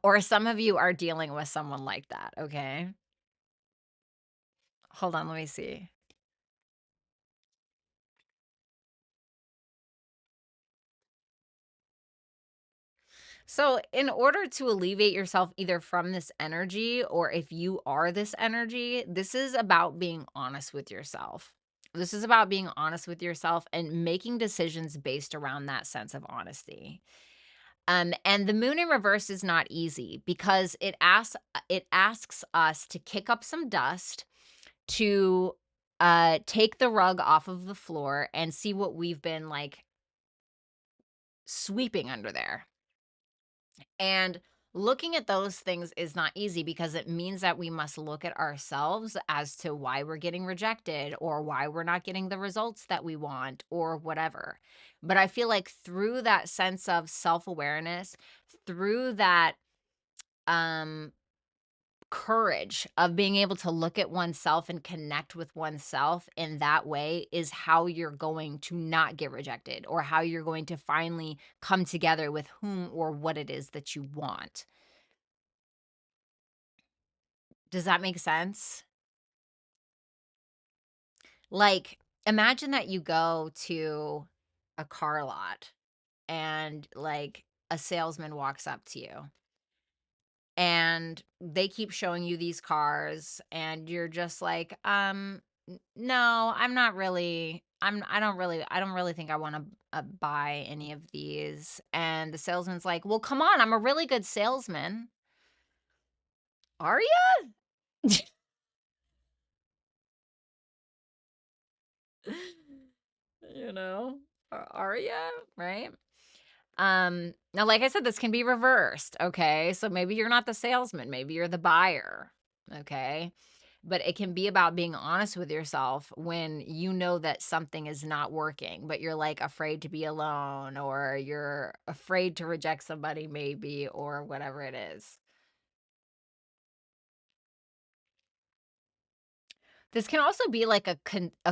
or some of you are dealing with someone like that, okay? Hold on, let me see. So, in order to alleviate yourself either from this energy or if you are this energy, this is about being honest with yourself. This is about being honest with yourself and making decisions based around that sense of honesty. And the moon in reverse is not easy because it asks us to kick up some dust, to take the rug off of the floor and see what we've been like sweeping under there. And looking at those things is not easy because it means that we must look at ourselves as to why we're getting rejected or why we're not getting the results that we want or whatever. But I feel like through that sense of self-awareness, through that um courage of being able to look at oneself and connect with oneself in that way is how you're going to not get rejected or how you're going to finally come together with whom or what it is that you want. Does that make sense? Like, imagine that you go to a car lot and like a salesman walks up to you and they keep showing you these cars and you're just like no, I'm not really I don't really think I want to buy any of these. And the salesman's like, well, come on, I'm a really good salesman. Are you? you know are you? Right. Now, like I said, this can be reversed, okay? So maybe you're not the salesman, maybe you're the buyer, okay? But it can be about being honest with yourself when you know that something is not working, but you're like afraid to be alone or you're afraid to reject somebody maybe or whatever it is. This can also be like a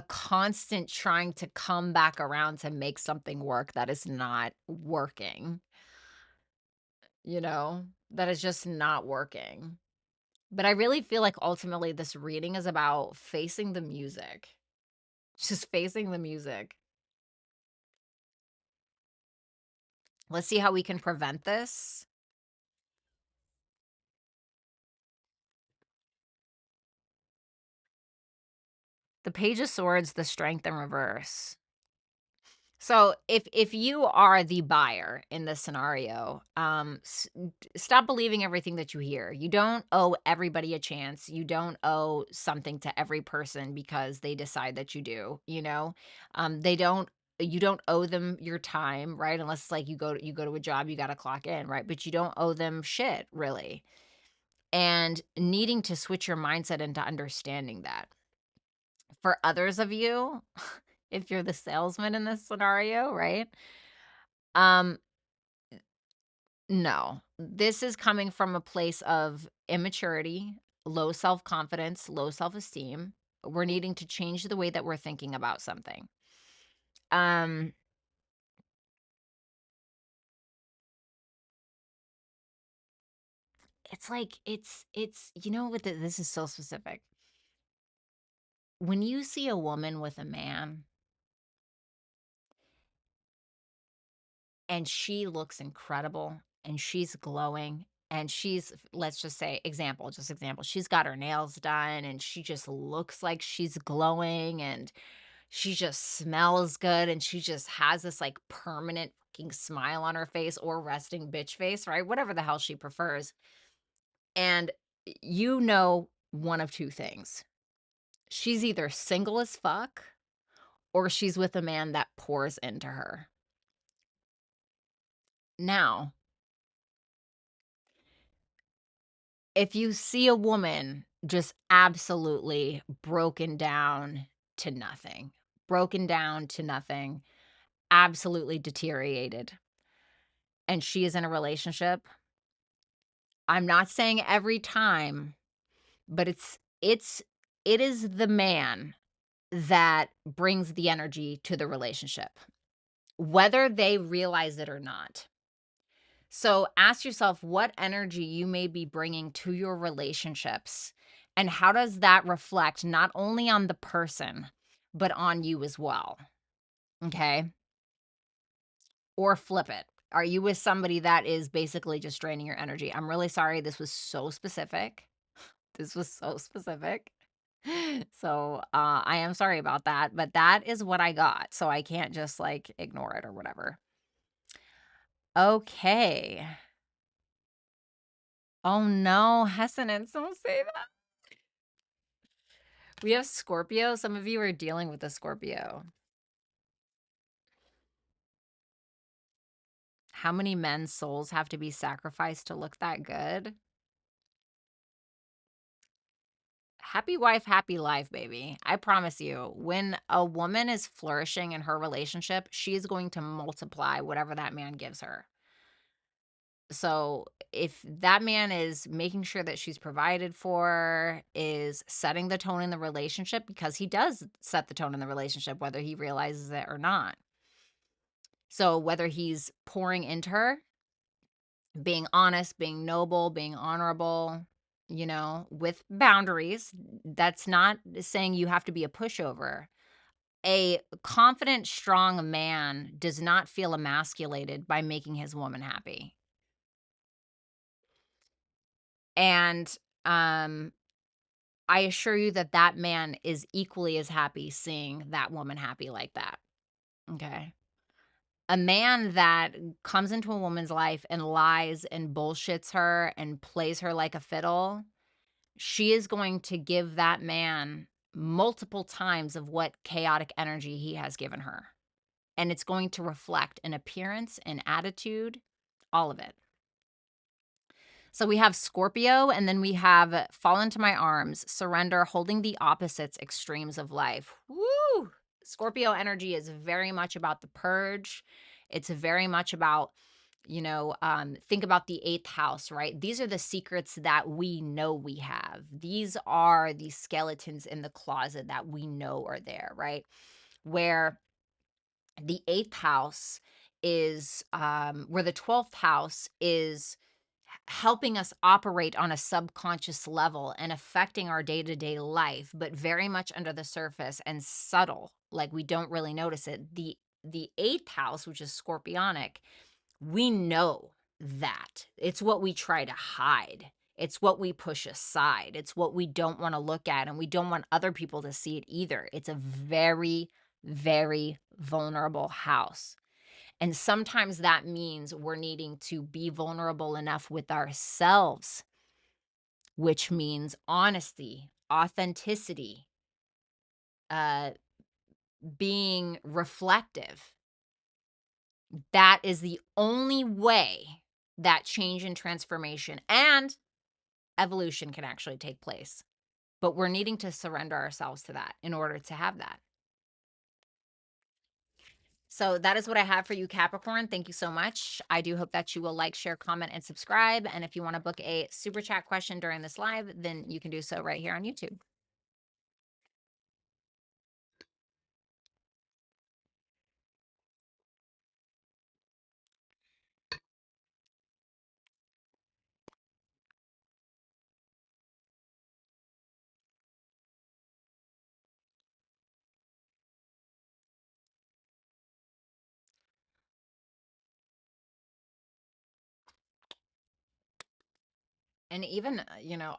constant trying to come back around to make something work that is not working, that is just not working. But I really feel like ultimately this reading is about facing the music. Just facing the music. Let's see how we can prevent this. The Page of Swords, the Strength in reverse. So if you are the buyer in this scenario, stop believing everything that you hear. You don't owe everybody a chance. You don't owe something to every person because they decide that you do. They don't. You don't owe them your time, right? Unless it's like you go to a job, you got to clock in, right? But you don't owe them shit, really. And needing to switch your mindset into understanding that. For others of you, if you're the salesman in this scenario, right? Um, no. This is coming from a place of immaturity, low self-confidence, low self-esteem. We're needing to change the way that we're thinking about something. Um, it's like it's you know what this is so specific. When you see a woman with a man and she looks incredible and she's glowing and she's, let's just say, just example, she's got her nails done and she just looks like she's glowing and she just smells good and she just has this like permanent fucking smile on her face or resting bitch face, right? Whatever the hell she prefers. And you know one of two things. She's either single as fuck or she's with a man that pours into her. Now, if you see a woman just absolutely broken down to nothing, absolutely deteriorated, and she is in a relationship, I'm not saying every time, but it is the man that brings the energy to the relationship, whether they realize it or not. So ask yourself what energy you may be bringing to your relationships, and how does that reflect not only on the person, but on you as well. Okay. Or flip it. Are you with somebody that is basically just draining your energy? I'm really sorry. This was so specific. This was so specific. So I am sorry about that, but that is what I got. So I can't just like ignore it or whatever. Okay. Oh no, Hessenance, don't say that. We have Scorpio. Some of you are dealing with a Scorpio. How many men's souls have to be sacrificed to look that good? Happy wife, happy life, baby. I promise you, when a woman is flourishing in her relationship, she is going to multiply whatever that man gives her. So if that man is making sure that she's provided for, is setting the tone in the relationship, because he does set the tone in the relationship, whether he realizes it or not. So whether he's pouring into her, being honest, being noble, being honorable, with boundaries, that's not saying you have to be a pushover. A confident, strong man does not feel emasculated by making his woman happy. And I assure you that that man is equally as happy seeing that woman happy like that. Okay. A man that comes into a woman's life and lies and bullshits her and plays her like a fiddle, she is going to give that man multiple times of what chaotic energy he has given her. And it's going to reflect in appearance and attitude, all of it. So we have Scorpio, and then we have fall into my arms, surrender, holding the opposites extremes of life. Woo! Scorpio energy is very much about the purge. It's very much about, think about the eighth house, right? These are the secrets that we know we have. These are the skeletons in the closet that we know are there, right? Where the eighth house is, where the 12th house is helping us operate on a subconscious level and affecting our day-to-day life, but very much under the surface and subtle, like we don't really notice it. The eighth house, which is scorpionic, we know that. It's what we try to hide. It's what we push aside. It's what we don't want to look at, and we don't want other people to see it either. It's a very, very vulnerable house. And sometimes that means we're needing to be vulnerable enough with ourselves, which means honesty, authenticity, uh, being reflective. That is the only way that change and transformation and evolution can actually take place. But we're needing to surrender ourselves to that in order to have that. So that is what I have for you, Capricorn. Thank you so much. I do hope that you will like, share, comment, and subscribe. And if you want to book a super chat question during this live, then you can do so right here on YouTube. And even,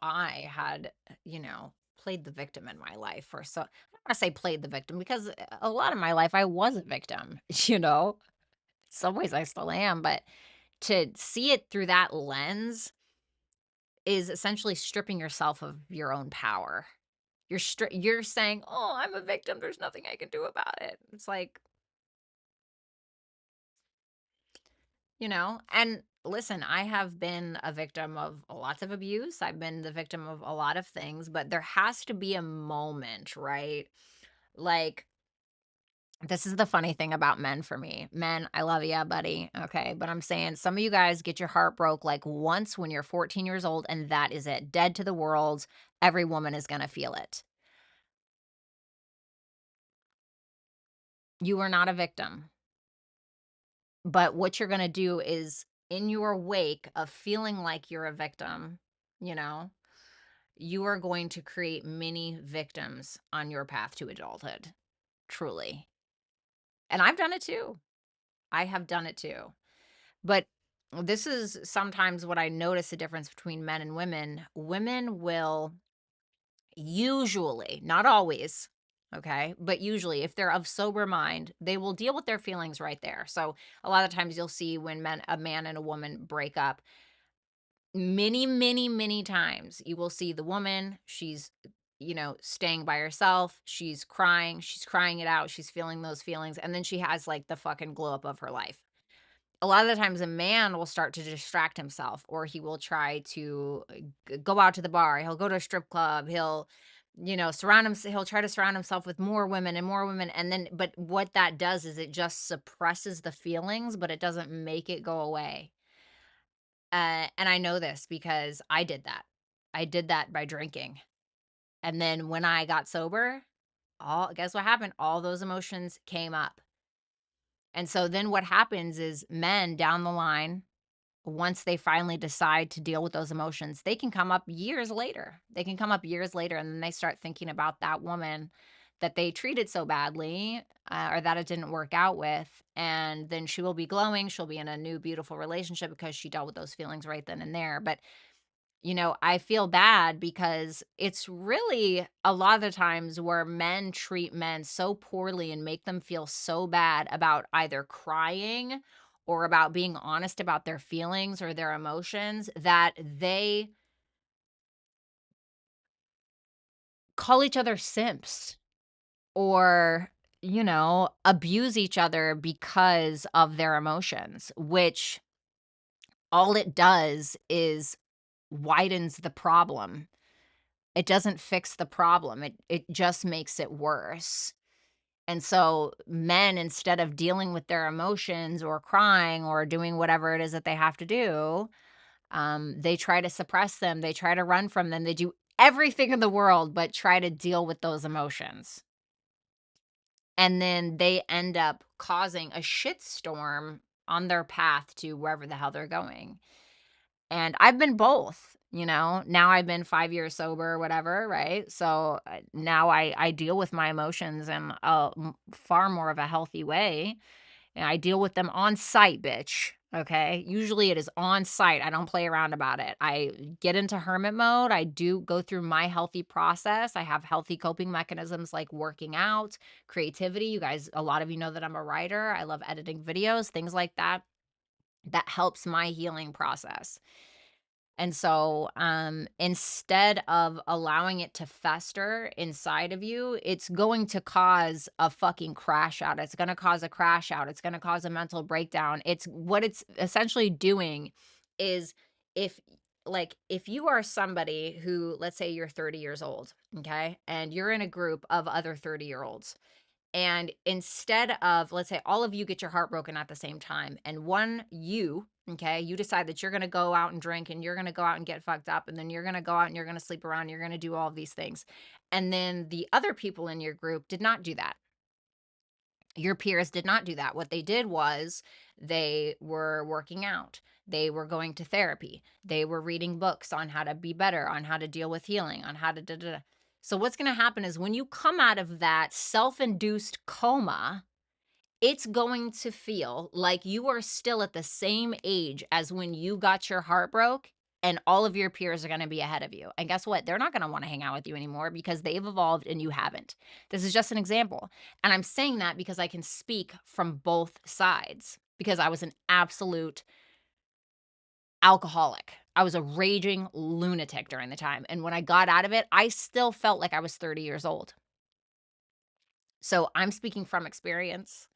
I had, played the victim in my life, or so I don't want to say played the victim, because a lot of my life I was a victim, some ways I still am, but to see it through that lens is essentially stripping yourself of your own power. You're saying, "Oh, I'm a victim. There's nothing I can do about it." It's like, and listen, I have been a victim of lots of abuse. I've been the victim of a lot of things, but there has to be a moment, right? Like, this is the funny thing about men for me. Men, I love ya, buddy. Okay. But I'm saying some of you guys get your heart broke like once when you're 14 years old, and that is it. Dead to the world. Every woman is going to feel it. You are not a victim. But what you're going to do is, in your wake of feeling like you're a victim, you know, you are going to create many victims on your path to adulthood. Truly. And I've done it too. I have done it too. But this is sometimes what I notice the difference between men and women. Women will usually, not always, okay, but usually, if they're of sober mind, they will deal with their feelings right there. So a lot of times you'll see when a man and a woman break up, many, many, many times you will see the woman, she's, staying by herself, she's crying it out, she's feeling those feelings, and then she has like the fucking glow up of her life. A lot of the times a man will start to distract himself, or he will try to go out to the bar, he'll go to a strip club, he'll surround him he'll try to surround himself with more women and more women, and then but what that does is it just suppresses the feelings, but it doesn't make it go away. And I know this because I did that. I did that by drinking. And then when I got sober, all guess what happened? All those emotions came up. And so then what happens is men down the line, once they finally decide to deal with those emotions, they can come up years later. They can come up years later, and then they start thinking about that woman that they treated so badly, or that it didn't work out with. And then she will be glowing. She'll be in a new, beautiful relationship because she dealt with those feelings right then and there. But I feel bad because it's really a lot of the times where men treat men so poorly and make them feel so bad about either crying or about being honest about their feelings or their emotions, that they call each other simps, or, abuse each other because of their emotions, which all it does is widens the problem. It doesn't fix the problem. It just makes it worse. And so men, instead of dealing with their emotions or crying or doing whatever it is that they have to do, they try to suppress them. They try to run from them. They do everything in the world but try to deal with those emotions. And then they end up causing a shitstorm on their path to wherever the hell they're going. And I've been both, now I've been 5 years sober or whatever, right? So now I deal with my emotions in a far more of a healthy way. And I deal with them on site, bitch. Okay. Usually it is on site. I don't play around about it. I get into hermit mode. I do go through my healthy process. I have healthy coping mechanisms like working out, creativity. You guys, a lot of you know that I'm a writer. I love editing videos, things like that. That helps my healing process. And so, instead of allowing it to fester inside of you, it's going to cause a fucking crash out. It's going to cause a crash out. It's going to cause a mental breakdown. It's what it's essentially doing is, if if you are somebody who, let's say you're 30 years old, okay, and you're in a group of other 30-year-olds, And instead of, let's say all of you get your heart broken at the same time, and okay, you decide that you're going to go out and drink, and you're going to go out and get fucked up, and then you're going to go out and you're going to sleep around, you're going to do all of these things. And then the other people in your group did not do that. Your peers did not do that. What they did was they were working out. They were going to therapy. They were reading books on how to be better, on how to deal with healing, on how to da da da. So what's going to happen is when you come out of that self-induced coma, it's going to feel like you are still at the same age as when you got your heart broke, and all of your peers are going to be ahead of you. And guess what? They're not going to want to hang out with you anymore because they've evolved and you haven't. This is just an example. And I'm saying that because I can speak from both sides, because I was an absolute alcoholic. I was a raging lunatic during the time. And when I got out of it, I still felt like I was 30 years old. So I'm speaking from experience.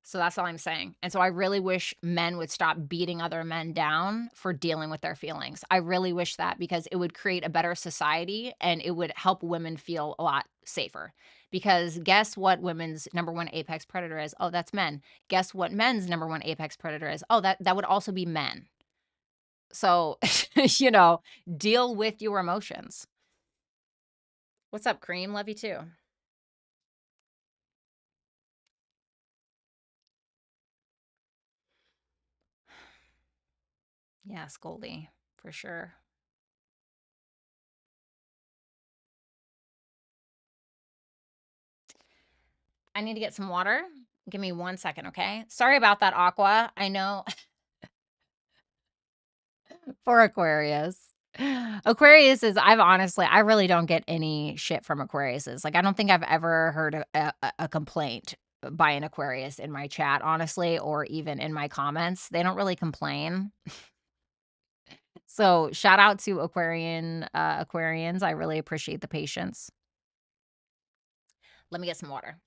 So that's all I'm saying. And so I really wish men would stop beating other men down for dealing with their feelings. I really wish that, because it would create a better society and it would help women feel a lot safer. Because guess what women's number one apex predator is? Oh, that's men. Guess what men's number one apex predator is? Oh, that would also be men. So, deal with your emotions. What's up, Cream? Love you too. Yes, Goldie, for sure. I need to get some water. Give me 1 second, okay? Sorry about that, Aqua. I know. For Aquarius. Aquarius is, I really don't get any shit from Aquariuses. Like, I don't think I've ever heard a complaint by an Aquarius in my chat, honestly, or even in my comments. They don't really complain. So shout out to Aquarians. I really appreciate the patience. Let me get some water.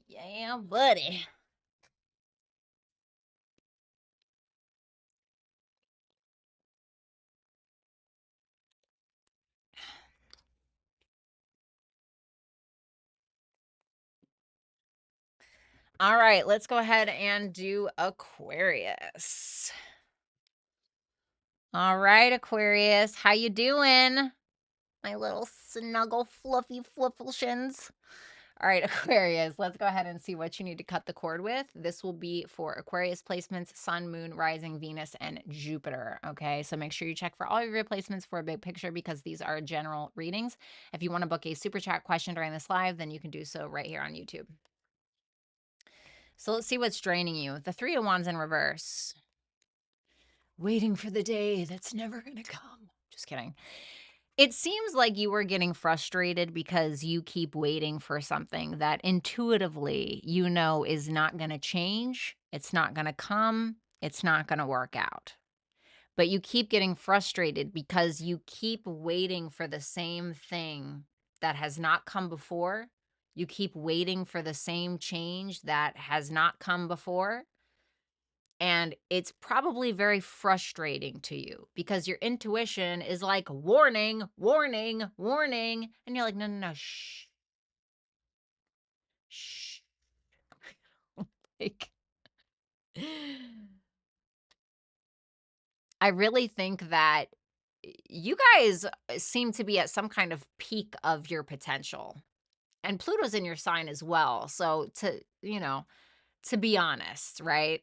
Yeah, buddy. All right, let's go ahead and do Aquarius. All right, Aquarius, how you doing? My little snuggle fluffy fluffleshins. All right, Aquarius, let's go ahead and see what you need to cut the cord with. This will be for Aquarius placements, Sun, Moon, Rising, Venus, and Jupiter. Okay, so make sure you check for all of your placements for a big picture, because these are general readings. If you want to book a super chat question during this live, then you can do so right here on YouTube. So let's see what's draining you. The Three of Wands in reverse. Waiting for the day that's never going to come. Just kidding. It seems like you were getting frustrated because you keep waiting for something that intuitively you know is not going to change. It's not going to come. It's not going to work out. But you keep getting frustrated because you keep waiting for the same thing that has not come before. You keep waiting for the same change that has not come before. And it's probably very frustrating to you because your intuition is like, warning, warning, warning. And you're like, no, no, no, shh, shh. Like, I really think that you guys seem to be at some kind of peak of your potential. And Pluto's in your sign as well. So to be honest, right?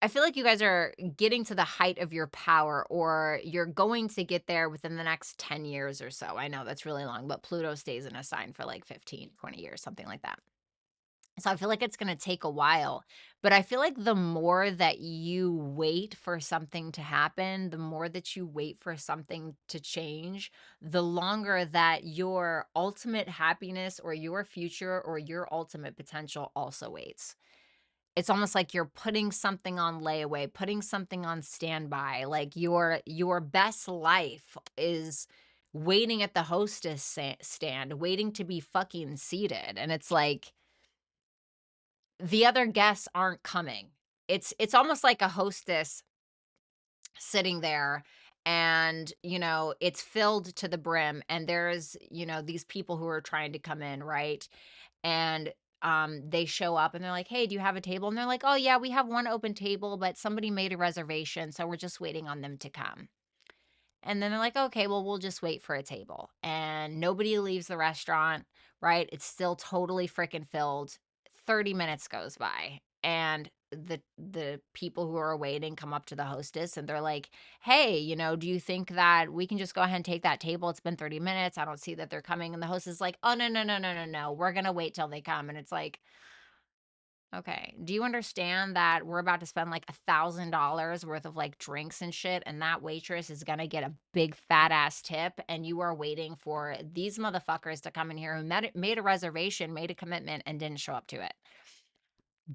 I feel like you guys are getting to the height of your power, or you're going to get there within the next 10 years or so. I know that's really long, but Pluto stays in a sign for like 15, 20 years, something like that. So I feel like it's going to take a while, but I feel like the more that you wait for something to happen, the more that you wait for something to change, the longer that your ultimate happiness or your future or your ultimate potential also waits. It's almost like you're putting something on layaway, putting something on standby. Like your best life is waiting at the hostess stand, waiting to be fucking seated. And it's like the other guests aren't coming. It's almost like a hostess sitting there, and it's filled to the brim, and there's these people who are trying to come in, right? And they show up and they're like, "Hey, do you have a table?" And they're like, "Oh yeah, we have one open table, but somebody made a reservation, so we're just waiting on them to come." And then they're like, "Okay, well, we'll just wait for a table." And nobody leaves the restaurant, right? It's still totally freaking filled. 30 minutes goes by, and the people who are waiting come up to the hostess and they're like, "Hey, do you think that we can just go ahead and take that table? It's been 30 minutes. I don't see that they're coming." And the host is like, "Oh, no, no, no, no, no, no. We're going to wait till they come." And it's like, okay. Do you understand that we're about to spend like $1,000 worth of like drinks and shit, and that waitress is gonna get a big fat ass tip, and you are waiting for these motherfuckers to come in here who made a reservation, made a commitment, and didn't show up to it?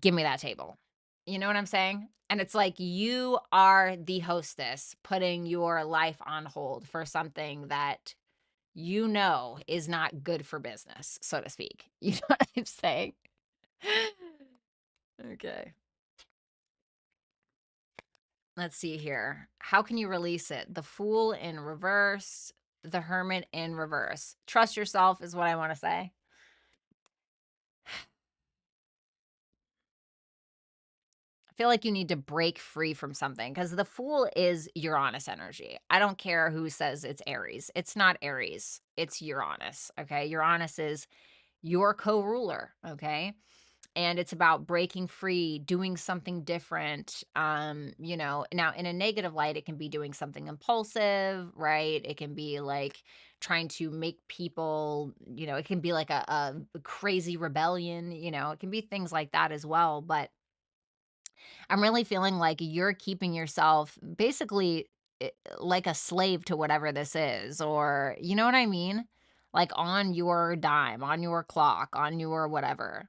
Give me that table. You know what I'm saying? And it's like you are the hostess putting your life on hold for something that is not good for business, so to speak. You know what I'm saying? Okay. Let's see here. How can you release it? The Fool in reverse, the Hermit in reverse. Trust yourself is what I want to say. I feel like you need to break free from something because the Fool is Uranus energy. I don't care who says it's Aries. It's not Aries. It's Uranus. Okay. Uranus is your co ruler. Okay. And it's about breaking free, doing something different. Now in a negative light, it can be doing something impulsive, right? It can be like trying to make people, it can be like a crazy rebellion, it can be things like that as well. But I'm really feeling like you're keeping yourself basically like a slave to whatever this is, or you know what I mean? Like on your dime, on your clock, on your whatever.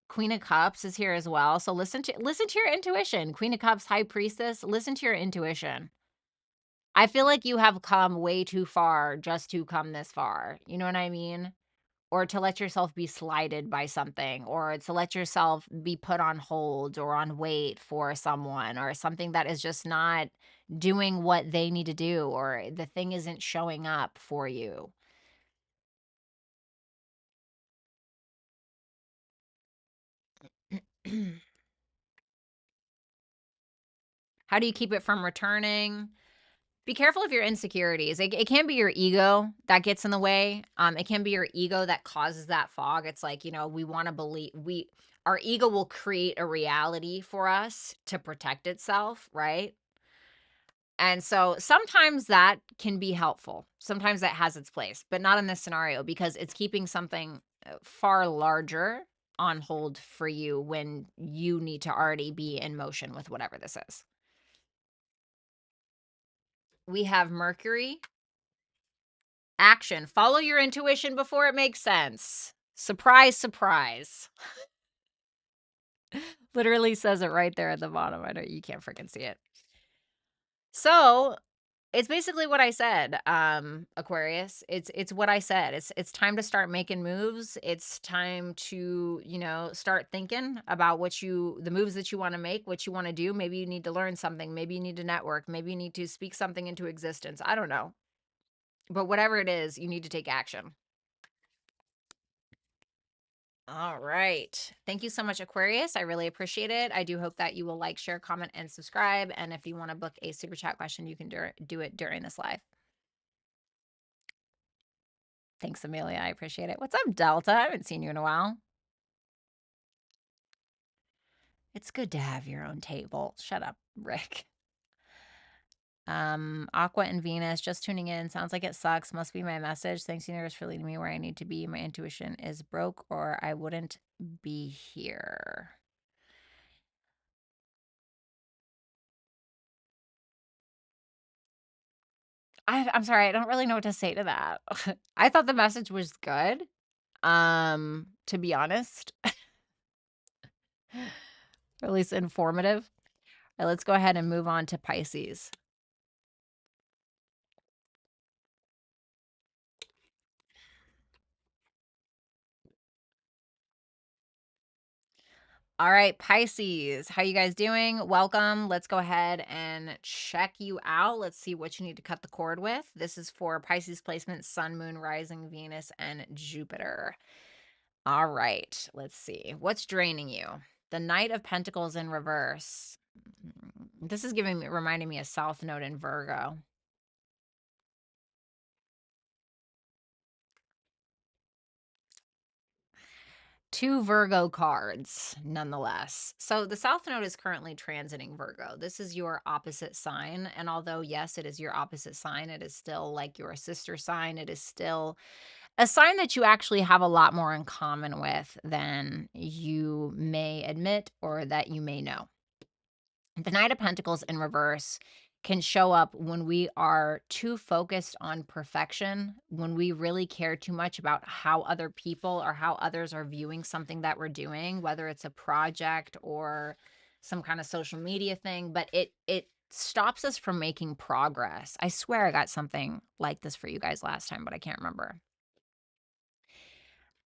Queen of Cups is here as well. So listen to your intuition. Queen of Cups, High Priestess, listen to your intuition. I feel like you have come way too far just to come this far. You know what I mean? Or to let yourself be slighted by something, or to let yourself be put on hold or on wait for someone, or something that is just not doing what they need to do, or the thing isn't showing up for you. How do you keep it from returning? Be careful of your insecurities. It can be your ego that gets in the way. It can be your ego that causes that fog. It's like, we want to believe our ego will create a reality for us to protect itself, right? And so sometimes that can be helpful. Sometimes that has its place, but not in this scenario because it's keeping something far larger on hold for you when you need to already be in motion with whatever this is. We have Mercury. Action. Follow your intuition before it makes sense. Surprise, surprise. Literally says it right there at the bottom. I know you can't freaking see it. So it's basically what I said, Aquarius. It's what I said. It's time to start making moves. It's time to, start thinking about the moves that you want to make, what you want to do. Maybe you need to learn something. Maybe you need to network. Maybe you need to speak something into existence. I don't know. But whatever it is, you need to take action. All right. Thank you so much, Aquarius. I really appreciate it. I do hope that you will like, share, comment, and subscribe. And if you want to book a super chat question, you can do it during this live. Thanks, Amelia. I appreciate it. What's up, Delta? I haven't seen you in a while. It's good to have your own table. Shut up, Rick. Aqua and Venus, just tuning in. Sounds like it sucks. Must be my message. Thanks, universe, for leading me where I need to be. My intuition is broke or I wouldn't be here. I'm sorry. I don't really know what to say to that. I thought the message was good. To be honest, or at least informative. All right, let's go ahead and move on to Pisces. All right, Pisces, how you guys doing? Welcome. Let's go ahead and check you out. Let's see what you need to cut the cord with. This is for Pisces placement, Sun, Moon, Rising, Venus, and Jupiter. All right, let's see. What's draining you? The Knight of Pentacles in reverse. This is reminding me of South Node in Virgo. Two Virgo cards, nonetheless. So the South Node is currently transiting Virgo. This is your opposite sign. And although, yes, it is your opposite sign, it is still like your sister sign. It is still a sign that you actually have a lot more in common with than you may admit or that you may know. The Knight of Pentacles in reverse can show up when we are too focused on perfection, when we really care too much about how other people or how others are viewing something that we're doing, whether it's a project or some kind of social media thing, but it stops us from making progress. I swear I got something like this for you guys last time, but I can't remember.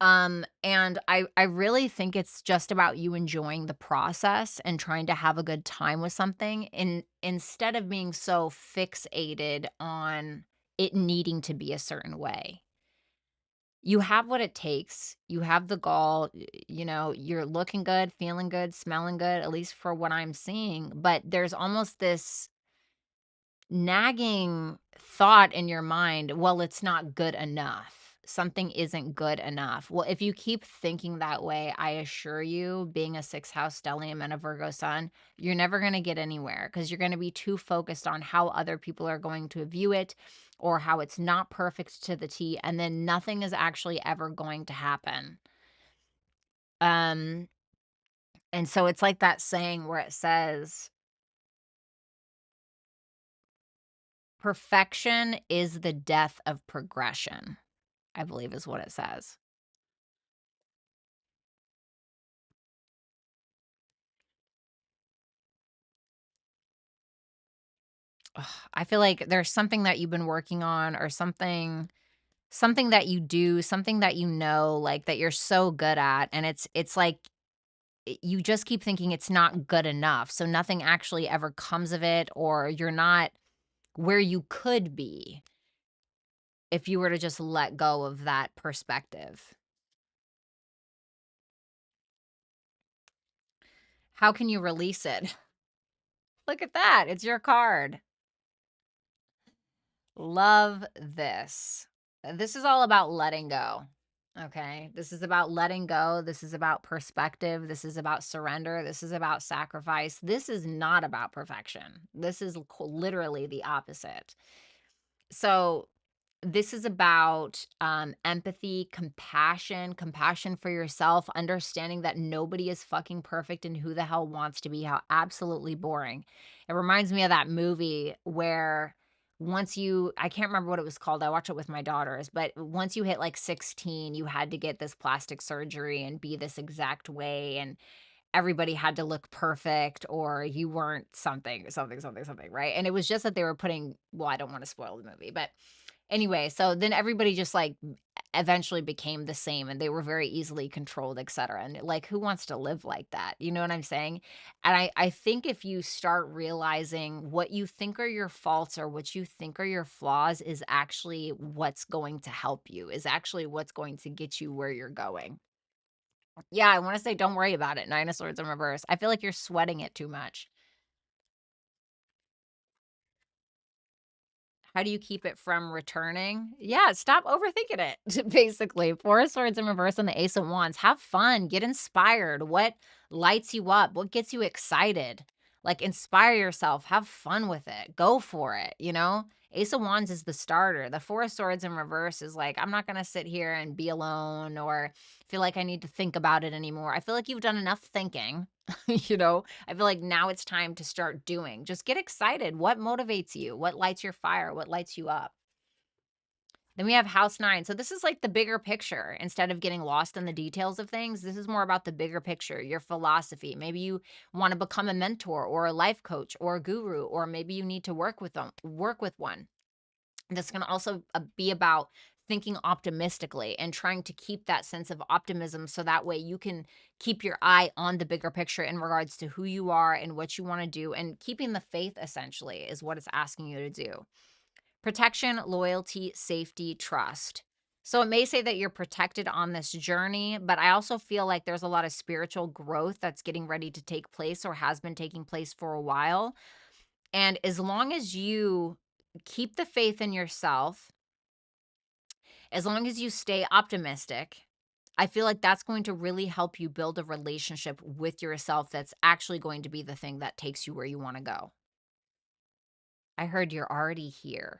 And I really think it's just about you enjoying the process and trying to have a good time with something instead of being so fixated on it needing to be a certain way. You have what it takes. You have the gall, you know, you're looking good, feeling good, smelling good, at least for what I'm seeing, but there's almost this nagging thought in your mind, well, it's not good enough. Something isn't good enough. Well, if you keep thinking that way, I assure you, being a sixth house stellium and a Virgo sun, you're never going to get anywhere because you're going to be too focused on how other people are going to view it or how it's not perfect to the T. And then nothing is actually ever going to happen. And so it's like that saying where it says, perfection is the death of progression, I believe is what it says. Ugh, I feel like there's something that you've been working on or something that you do, something that you know, like, that you're so good at, and it's like you just keep thinking it's not good enough, so nothing actually ever comes of it, or you're not where you could be if you were to just let go of that perspective. How can you release it? Look at that, it's your card. Love this. This is all about letting go. Okay. This is about letting go. This is about perspective. This is about surrender. This is about sacrifice. This is not about perfection. This is literally the opposite. So, this is about empathy, compassion for yourself, understanding that nobody is fucking perfect and who the hell wants to be. How absolutely boring. It reminds me of that movie where I can't remember what it was called. I watched it with my daughters, but once you hit like 16, you had to get this plastic surgery and be this exact way. And everybody had to look perfect or you weren't something, right? And it was just that they were well, I don't want to spoil the movie, but anyway, so then everybody just like eventually became the same and they were very easily controlled, etc. And like, who wants to live like that? You know what I'm saying? And I think if you start realizing what you think are your faults or what you think are your flaws is actually what's going to help you, is actually what's going to get you where you're going. Yeah, I want to say don't worry about it. Nine of Swords in reverse. I feel like you're sweating it too much. How do you keep it from returning? Yeah, stop overthinking it, basically. Four of Swords in reverse and the Ace of Wands. Have fun. Get inspired. What lights you up? What gets you excited? Like, inspire yourself, have fun with it, go for it, you know? Ace of Wands is the starter. The Four of Swords in reverse is like, I'm not going to sit here and be alone or feel like I need to think about it anymore. I feel like you've done enough thinking, you know? I feel like now it's time to start doing. Just get excited. What motivates you? What lights your fire? What lights you up? Then we have house 9. So this is like the bigger picture. Instead of getting lost in the details of things, this is more about the bigger picture, your philosophy. Maybe you want to become a mentor or a life coach or a guru, or maybe you need to work with one. This can also be about thinking optimistically and trying to keep that sense of optimism so that way you can keep your eye on the bigger picture in regards to who you are and what you want to do, and keeping the faith essentially is what it's asking you to do. Protection, loyalty, safety, trust. So it may say that you're protected on this journey, but I also feel like there's a lot of spiritual growth that's getting ready to take place or has been taking place for a while. And as long as you keep the faith in yourself, as long as you stay optimistic, I feel like that's going to really help you build a relationship with yourself that's actually going to be the thing that takes you where you want to go. I heard you're already here.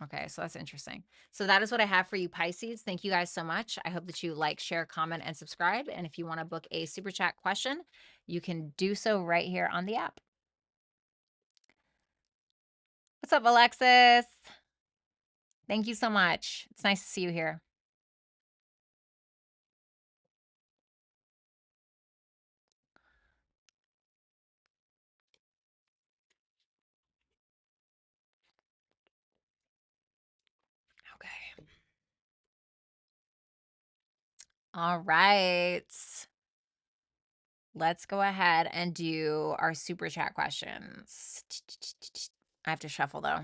Okay, so that's interesting. So that is what I have for you, Pisces. Thank you guys so much. I hope that you like, share, comment, and subscribe. And if you want to book a super chat question, you can do so right here on the app. What's up, Alexis? Thank you so much. It's nice to see you here. Okay. All right. Let's go ahead and do our super chat questions. I have to shuffle though.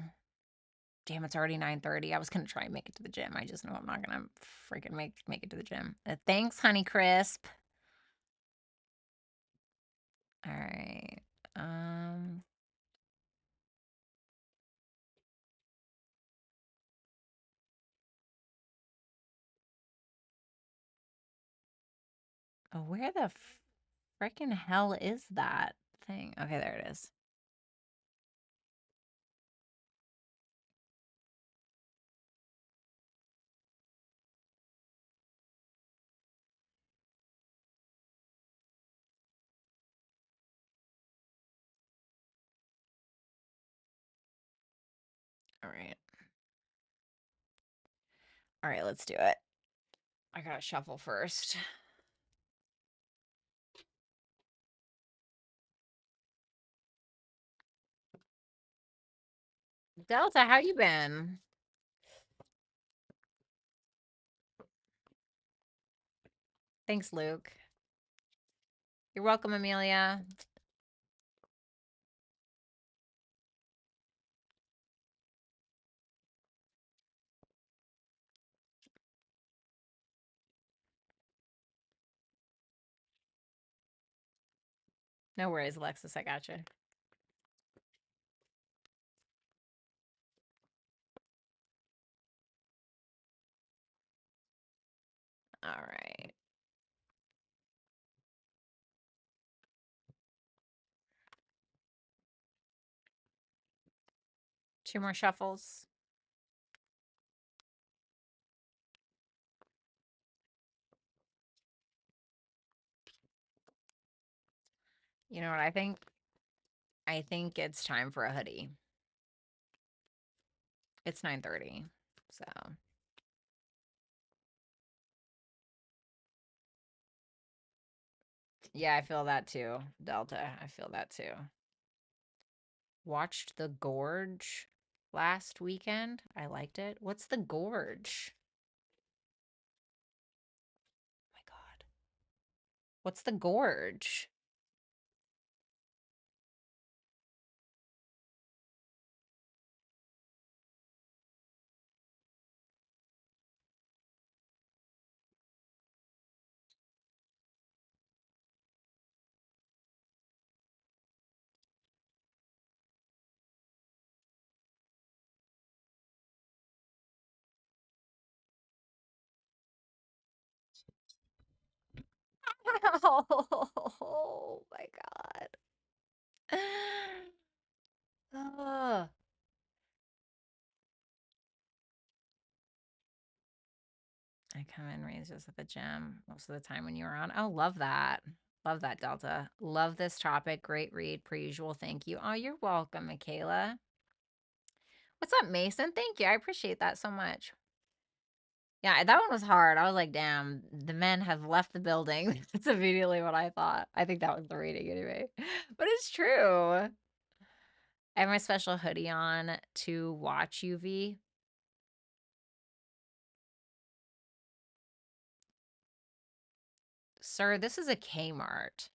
Damn, it's already 9:30. I was gonna try and make it to the gym. I just know I'm not gonna freaking make it to the gym. Thanks, Honey Crisp. All right. Oh, where the freaking hell is that thing? Okay, there it is. All right. All right, let's do it. I gotta shuffle first. Delta, how you been? Thanks, Luke. You're welcome, Amelia. No worries, Alexis. I got you. All right. Two more shuffles. You know what I think? I think it's time for a hoodie. It's 9:30. So, yeah, I feel that too. Delta, I feel that too. Watched The Gorge last weekend. I liked it. What's The Gorge? Oh my God. What's The Gorge? Oh my God. Oh. I come in raised just at the gym most of the time when you're on. Oh, love that. Love that, Delta. Love this topic. Great read, per usual. Thank you. Oh, you're welcome, Michaela. What's up, Mason? Thank you. I appreciate that so much. Yeah, that one was hard. I was like, damn, the men have left the building. That's immediately what I thought. I think that was the reading anyway. But it's true. I have my special hoodie on to watch UV. Sir, this is a Kmart.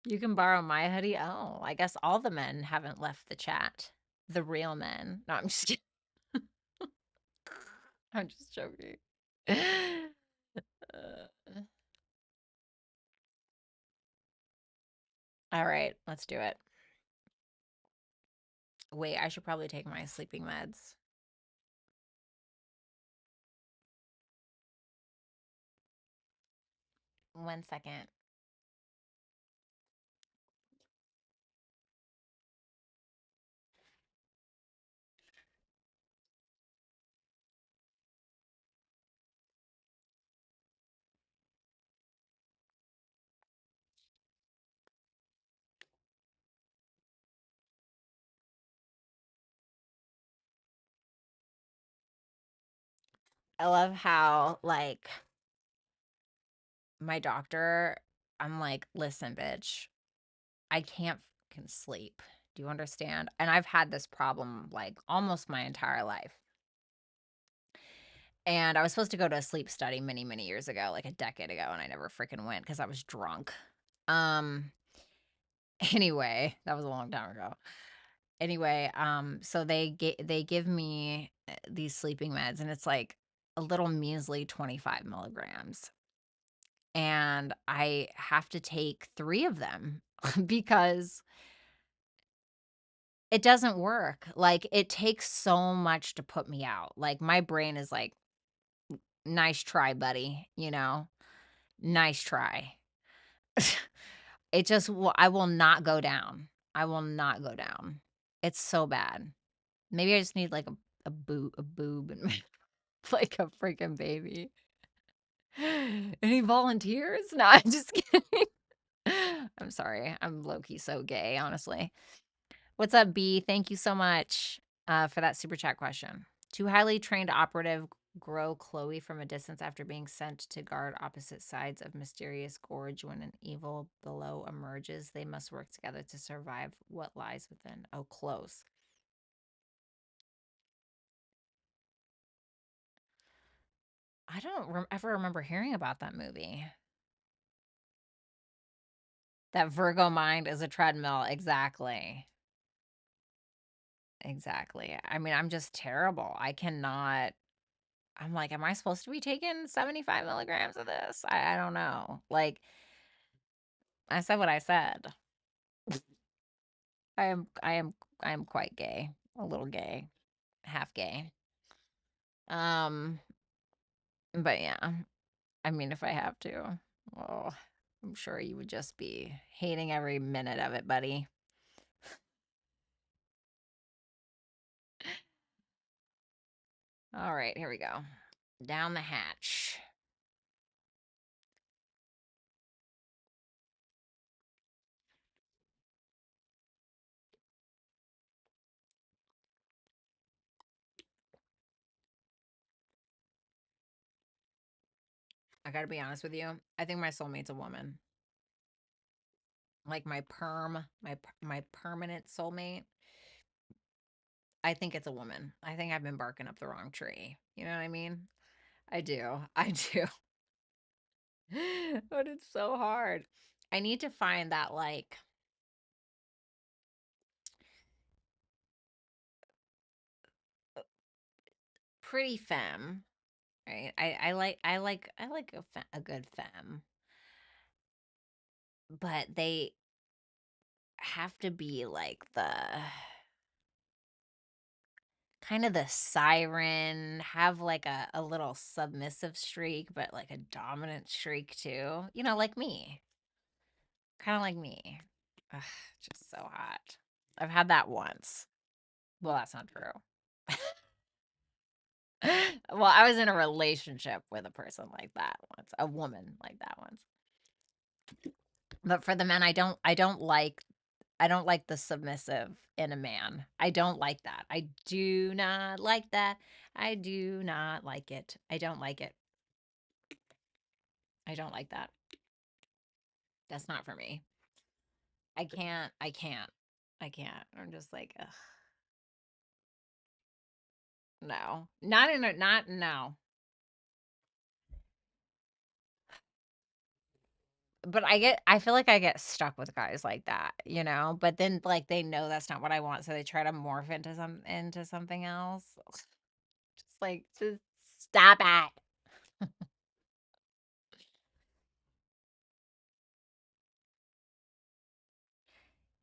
You can borrow my hoodie. Oh, I guess all the men haven't left the chat. The real men. No, I'm just kidding. I'm just joking. All right, let's do it. Wait, I should probably take my sleeping meds. One second. I love how, like, my doctor, I'm like, listen, bitch, I can't fucking sleep. Do you understand? And I've had this problem like almost my entire life. And I was supposed to go to a sleep study many, many years ago, like a decade ago, and I never freaking went because I was drunk. Um, anyway, that was a long time ago. Anyway, so they give me these sleeping meds, and it's like a little measly 25 milligrams. And I have to take 3 of them because it doesn't work. Like, it takes so much to put me out. Like, my brain is like, "Nice try, buddy," you know? "Nice try." It just will I will not go down. I will not go down. It's so bad. Maybe I just need, like, a boob and like a freaking baby. Any volunteers? No, I'm just kidding. I'm sorry. I'm low-key so gay, honestly. What's up, B? Thank you so much for that super chat question. Two highly trained operative grow Chloe from a distance after being sent to guard opposite sides of mysterious gorge. When an evil below emerges, they must work together to survive what lies within. Oh, close. I don't ever remember hearing about that movie. That Virgo mind is a treadmill. Exactly. Exactly. I mean, I'm just terrible. I cannot. I'm like, am I supposed to be taking 75 milligrams of this? I don't know. Like, I said what I said. I am quite gay. A little gay. Half gay. Um, but yeah. I mean, if I have to. Oh, I'm sure you would just be hating every minute of it, buddy. All right, here we go. Down the hatch. I gotta be honest with you. I think my soulmate's a woman. Like my permanent soulmate. I think it's a woman. I think I've been barking up the wrong tree. You know what I mean? I do. I do. But it's so hard. I need to find that like pretty femme, right? I like a good femme, but they have to be like the kind of the siren, have like a little submissive streak, but like a dominant streak too. You know, like me. Kind of like me. Ugh, just so hot. I've had that once. Well, that's not true. Well, I was in a relationship with a person like that once, a woman like that once. But for the men, I don't like the submissive in a man. I don't like that. I do not like that. I do not like it. I don't like it. I don't like that. That's not for me. I can't. I can't. I can't. I'm just like, ugh, no. Not in a, not, no. But I feel like I get stuck with guys like that, you know? But then like they know that's not what I want, so they try to morph into something else. Just like, just stop it.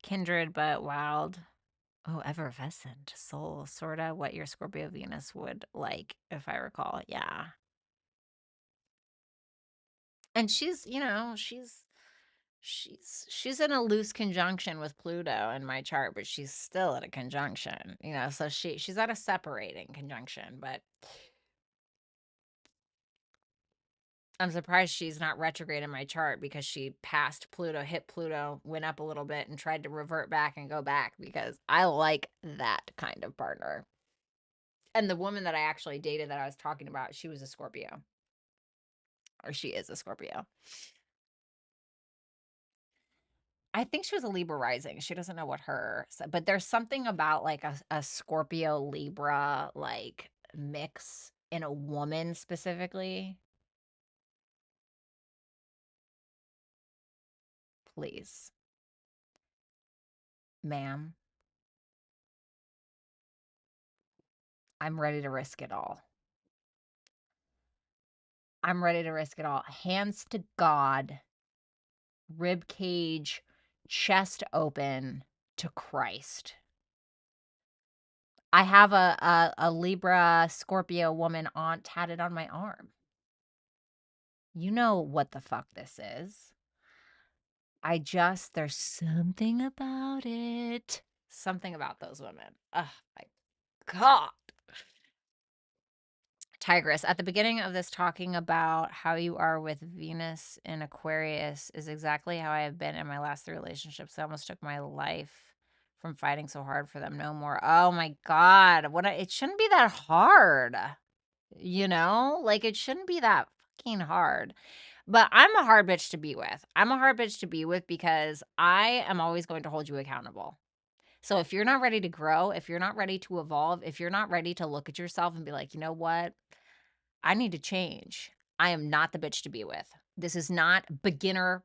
Kindred but wild. Oh, effervescent soul, sorta what your Scorpio Venus would like, if I recall. Yeah. And she's, you know, she's in a loose conjunction with Pluto in my chart, but she's still at a conjunction, you know, so she's at a separating conjunction, but I'm surprised she's not retrograde in my chart because she passed Pluto, hit Pluto, went up a little bit and tried to revert back and go back because I like that kind of partner. And the woman that I actually dated that I was talking about, she was a Scorpio, or she is a Scorpio. I think she was a Libra rising. She doesn't know what her, but there's something about like a Scorpio Libra like mix in a woman specifically. Please, ma'am, I'm ready to risk it all. I'm ready to risk it all. Hands to God, rib cage, chest open to Christ. I have a Libra Scorpio woman aunt tatted on my arm. You know what the fuck this is. There's something about it. Something about those women. Oh my God. Tigress, at the beginning of this, talking about how you are with Venus in Aquarius is exactly how I have been in my last 3 relationships. I almost took my life from fighting so hard for them. No more. Oh my God. It shouldn't be that hard. You know? Like, it shouldn't be that fucking hard. But I'm a hard bitch to be with. I'm a hard bitch to be with because I am always going to hold you accountable. So if you're not ready to grow, if you're not ready to evolve, if you're not ready to look at yourself and be like, you know what? I need to change. I am not the bitch to be with. This is not beginner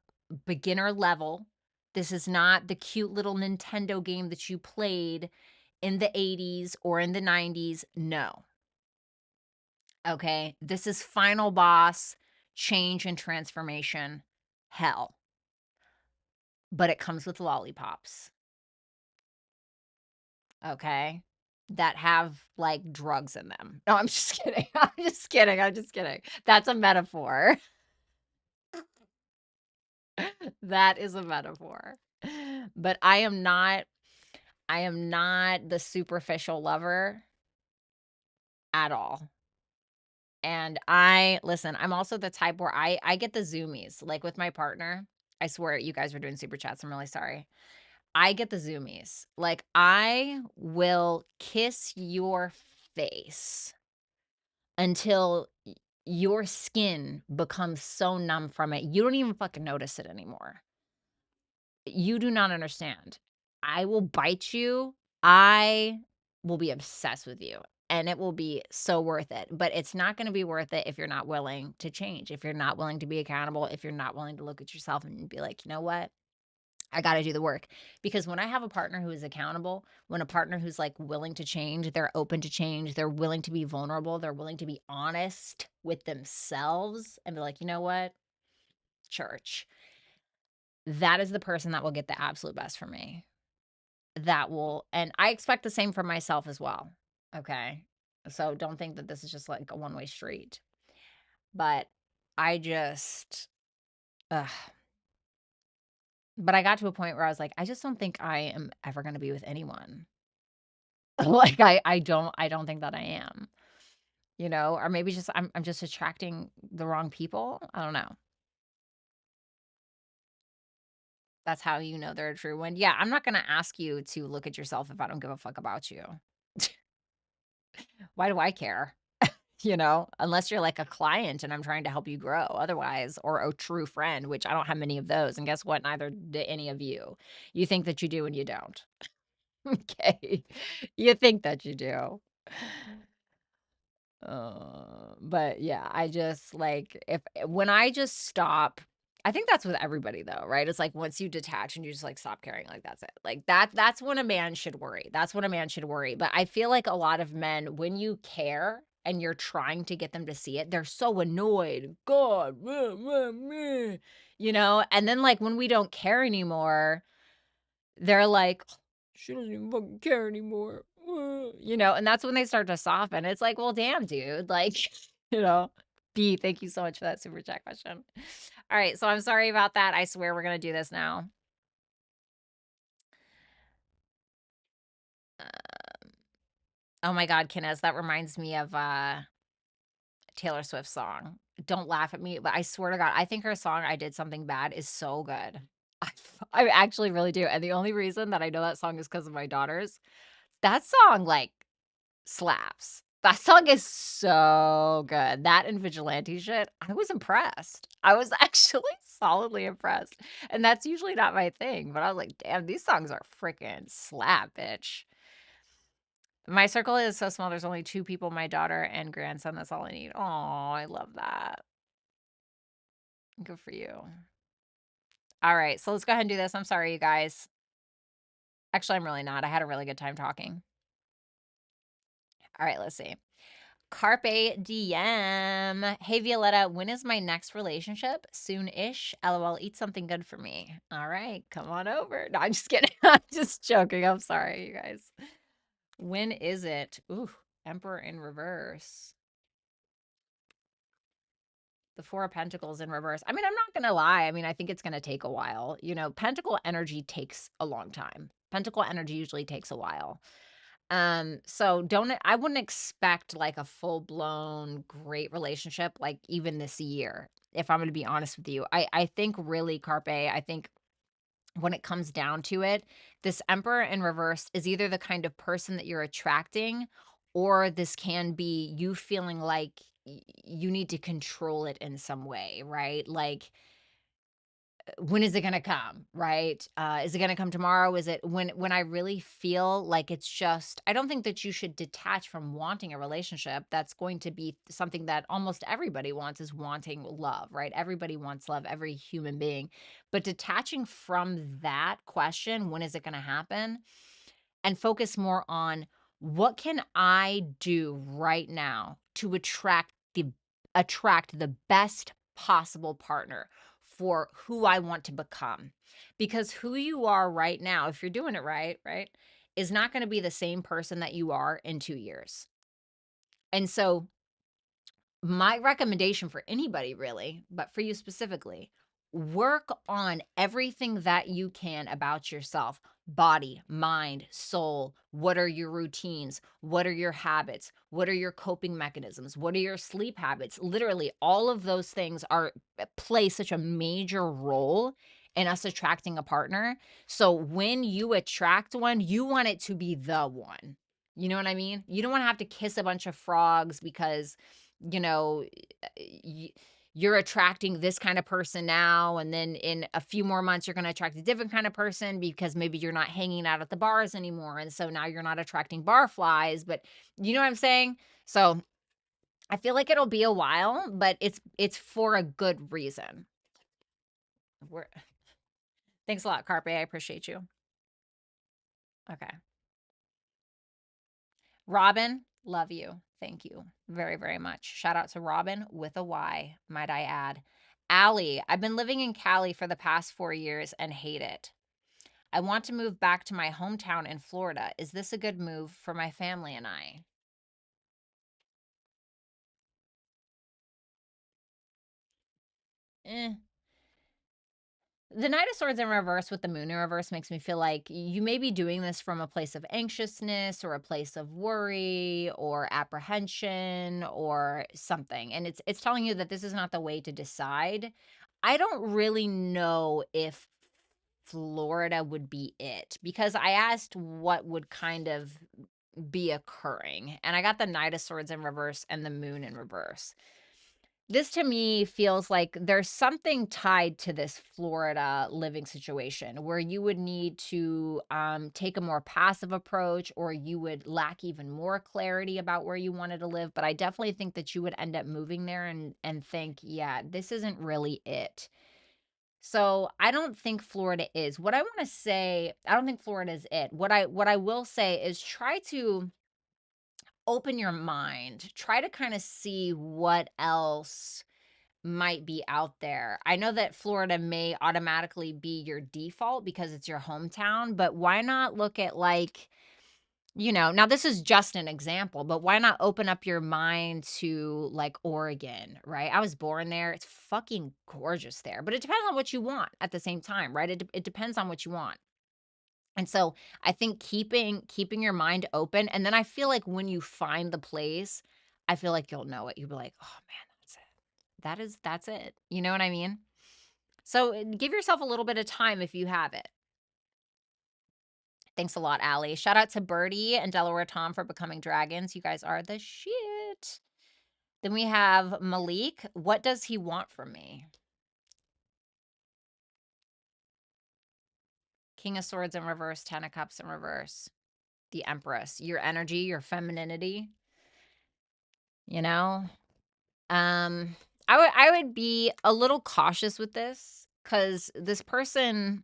level. This is not the cute little Nintendo game that you played in the 80s or in the 90s. No. Okay? This is final boss change and transformation hell. But it comes with lollipops. Okay? That have like drugs in them. No, I'm just kidding. I'm just kidding. I'm just kidding. That's a metaphor. That is a metaphor. But I am not the superficial lover at all. And listen, I'm also the type where I get the zoomies, like with my partner. I swear you guys were doing super chats. I'm really sorry. I get the zoomies. Like I will kiss your face until your skin becomes so numb from it. You don't even fucking notice it anymore. You do not understand. I will bite you. I will be obsessed with you, and it will be so worth it. But it's not going to be worth it if you're not willing to change, if you're not willing to be accountable, if you're not willing to look at yourself and be like, you know what? I got to do the work. Because when I have a partner who is accountable, when a partner who's like willing to change, they're open to change, they're willing to be vulnerable, they're willing to be honest with themselves and be like, you know what? Church. That is the person that will get the absolute best from me. And I expect the same from myself as well. Okay. So don't think that this is just like a one-way street. But I just, ugh. But I got to a point where I was like, I just don't think I am ever going to be with anyone. Like I don't think that I am, or maybe just I'm just attracting the wrong people. I don't know. That's how you know they're a true one. Yeah, I'm not going to ask you to look at yourself if I don't give a fuck about you. Why do I care? Unless you're like a client and I'm trying to help you grow otherwise, or a true friend, which I don't have many of those. And guess what? Neither do any of you. You think that you do and you don't. Okay. You think that you do. But yeah, I just like if when I just stop, I think that's with everybody though, right? It's like once you detach and you just like stop caring, like that's it. Like that's when a man should worry. That's when a man should worry. But I feel like a lot of men, when you care and you're trying to get them to see it, they're so annoyed. God, meh, meh, meh, and then like when we don't care anymore, they're like, she doesn't even fucking care anymore. And that's when they start to soften. It's like, well, damn, dude. Like, you know, B, thank you so much for that super chat question. All right. So I'm sorry about that. I swear we're going to do this now. Oh my God, Kenneth, that reminds me of Taylor Swift's song. Don't laugh at me, but I swear to God, I think her song "I Did Something Bad" is so good. I, I actually really do. And the only reason that I know that song is because of my daughters. That song, like, slaps. That song is so good. That and Vigilante shit, I was impressed. I was actually solidly impressed. And that's usually not my thing, but I was like, damn, these songs are freaking slap, bitch. My circle is so small. There's only 2 people, my daughter and grandson. That's all I need. Oh, I love that. Good for you. All right, so let's go ahead and do this. I'm sorry, you guys. Actually, I'm really not. I had a really good time talking. All right, let's see. Carpe diem. Hey, Violetta, when is my next relationship? Soon-ish. LOL, eat something good for me. All right, come on over. No, I'm just kidding. I'm just joking. I'm sorry, you guys. When is it? Ooh, Emperor in reverse. The 4 of Pentacles in reverse. I mean, I'm not gonna lie. I mean, I think it's gonna take a while. Pentacle energy takes a long time. Pentacle energy usually takes a while. So I wouldn't expect like a full-blown great relationship like even this year, if I'm gonna be honest with you. I think really, Carpe, I think when it comes down to it, this Emperor in reverse is either the kind of person that you're attracting, or this can be you feeling like you need to control it in some way, right? Like, when is it gonna come, right? Is it gonna come tomorrow? Is it when I really feel like it's just I don't think that you should detach from wanting a relationship. That's going to be something that almost everybody wants, is wanting love, right? Everybody wants love, every human being. But detaching from that question, when is it gonna happen? And focus more on what can I do right now to attract the best possible partner for who I want to become. Because who you are right now, if you're doing it right, is not going to be the same person that you are in 2 years. And so my recommendation for anybody really, but for you specifically, work on everything that you can about yourself: body, mind, soul. What are your routines? What are your habits? What are your coping mechanisms? What are your sleep habits? Literally, all of those things play such a major role in us attracting a partner. So when you attract one, you want it to be the one. You know what I mean? You don't want to have to kiss a bunch of frogs because you know, you're attracting this kind of person now, and then in a few more months you're going to attract a different kind of person because maybe you're not hanging out at the bars anymore, and so now you're not attracting bar flies. But you know what I'm saying? So I feel like it'll be a while, but it's for a good reason. We're, thanks a lot, Carpe. I appreciate you. Okay. Robin, love you. Thank you very, very much. Shout out to Robin with a Y, might I add. Allie, I've been living in Cali for the past 4 years and hate it. I want to move back to my hometown in Florida. Is this a good move for my family and I? The Knight of Swords in reverse with the Moon in reverse makes me feel like you may be doing this from a place of anxiousness or a place of worry or apprehension or something. And it's telling you that this is not the way to decide. I don't really know if Florida would be it, because I asked what would kind of be occurring, and I got the Knight of Swords in reverse and the Moon in reverse. This to me feels like there's something tied to this Florida living situation where you would need to take a more passive approach, or you would lack even more clarity about where you wanted to live. But I definitely think that you would end up moving there and think, yeah, this isn't really it. So I don't think Florida is. What I want to say, I don't think Florida is it. What I will say is try to open your mind. Try to kind of see what else might be out there. I know that Florida may automatically be your default because it's your hometown, but why not look at, like, now this is just an example, but why not open up your mind to, like, Oregon, right? I was born there. It's fucking gorgeous there, but it depends on what you want at the same time, right? It depends on what you want. And so I think keeping your mind open, and then I feel like when you find the place, I feel like you'll know it. You'll be like, "Oh man, that's it. That's it." You know what I mean? So give yourself a little bit of time if you have it. Thanks a lot, Allie. Shout out to Birdie and Delaware Tom for becoming dragons. You guys are the shit. Then we have Malik. What does he want from me? King of Swords in reverse, Ten of Cups in reverse. The Empress. Your energy, your femininity. You know? I would be a little cautious with this, because this person,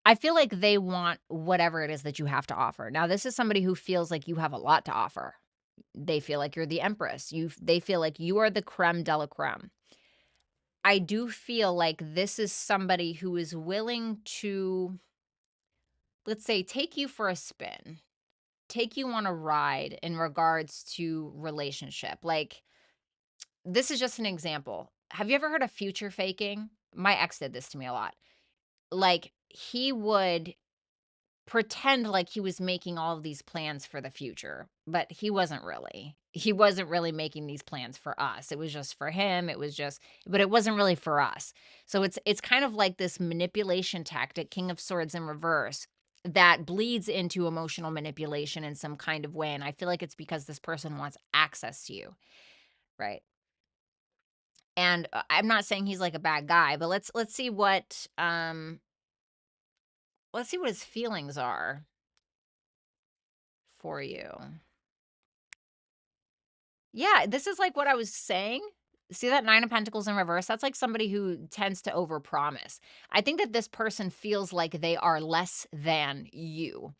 I feel like they want whatever it is that you have to offer. Now, this is somebody who feels like you have a lot to offer. They feel like you're the Empress. They feel like you are the creme de la creme. I do feel like this is somebody who is willing to, let's say, take you for a spin, take you on a ride in regards to relationship. Like, this is just an example. Have you ever heard of future faking? My ex did this to me a lot. Like, he would pretend like he was making all of these plans for the future, but he wasn't really. He wasn't really making these plans for us. It was just for him. But it wasn't really for us. So it's kind of like this manipulation tactic, King of Swords in reverse, that bleeds into emotional manipulation in some kind of way. And I feel like it's because this person wants access to you, right? And I'm not saying he's like a bad guy, but let's see what his feelings are for you. Yeah, this is like what I was saying. See that Nine of Pentacles in reverse? That's like somebody who tends to overpromise. I think that this person feels like they are less than you.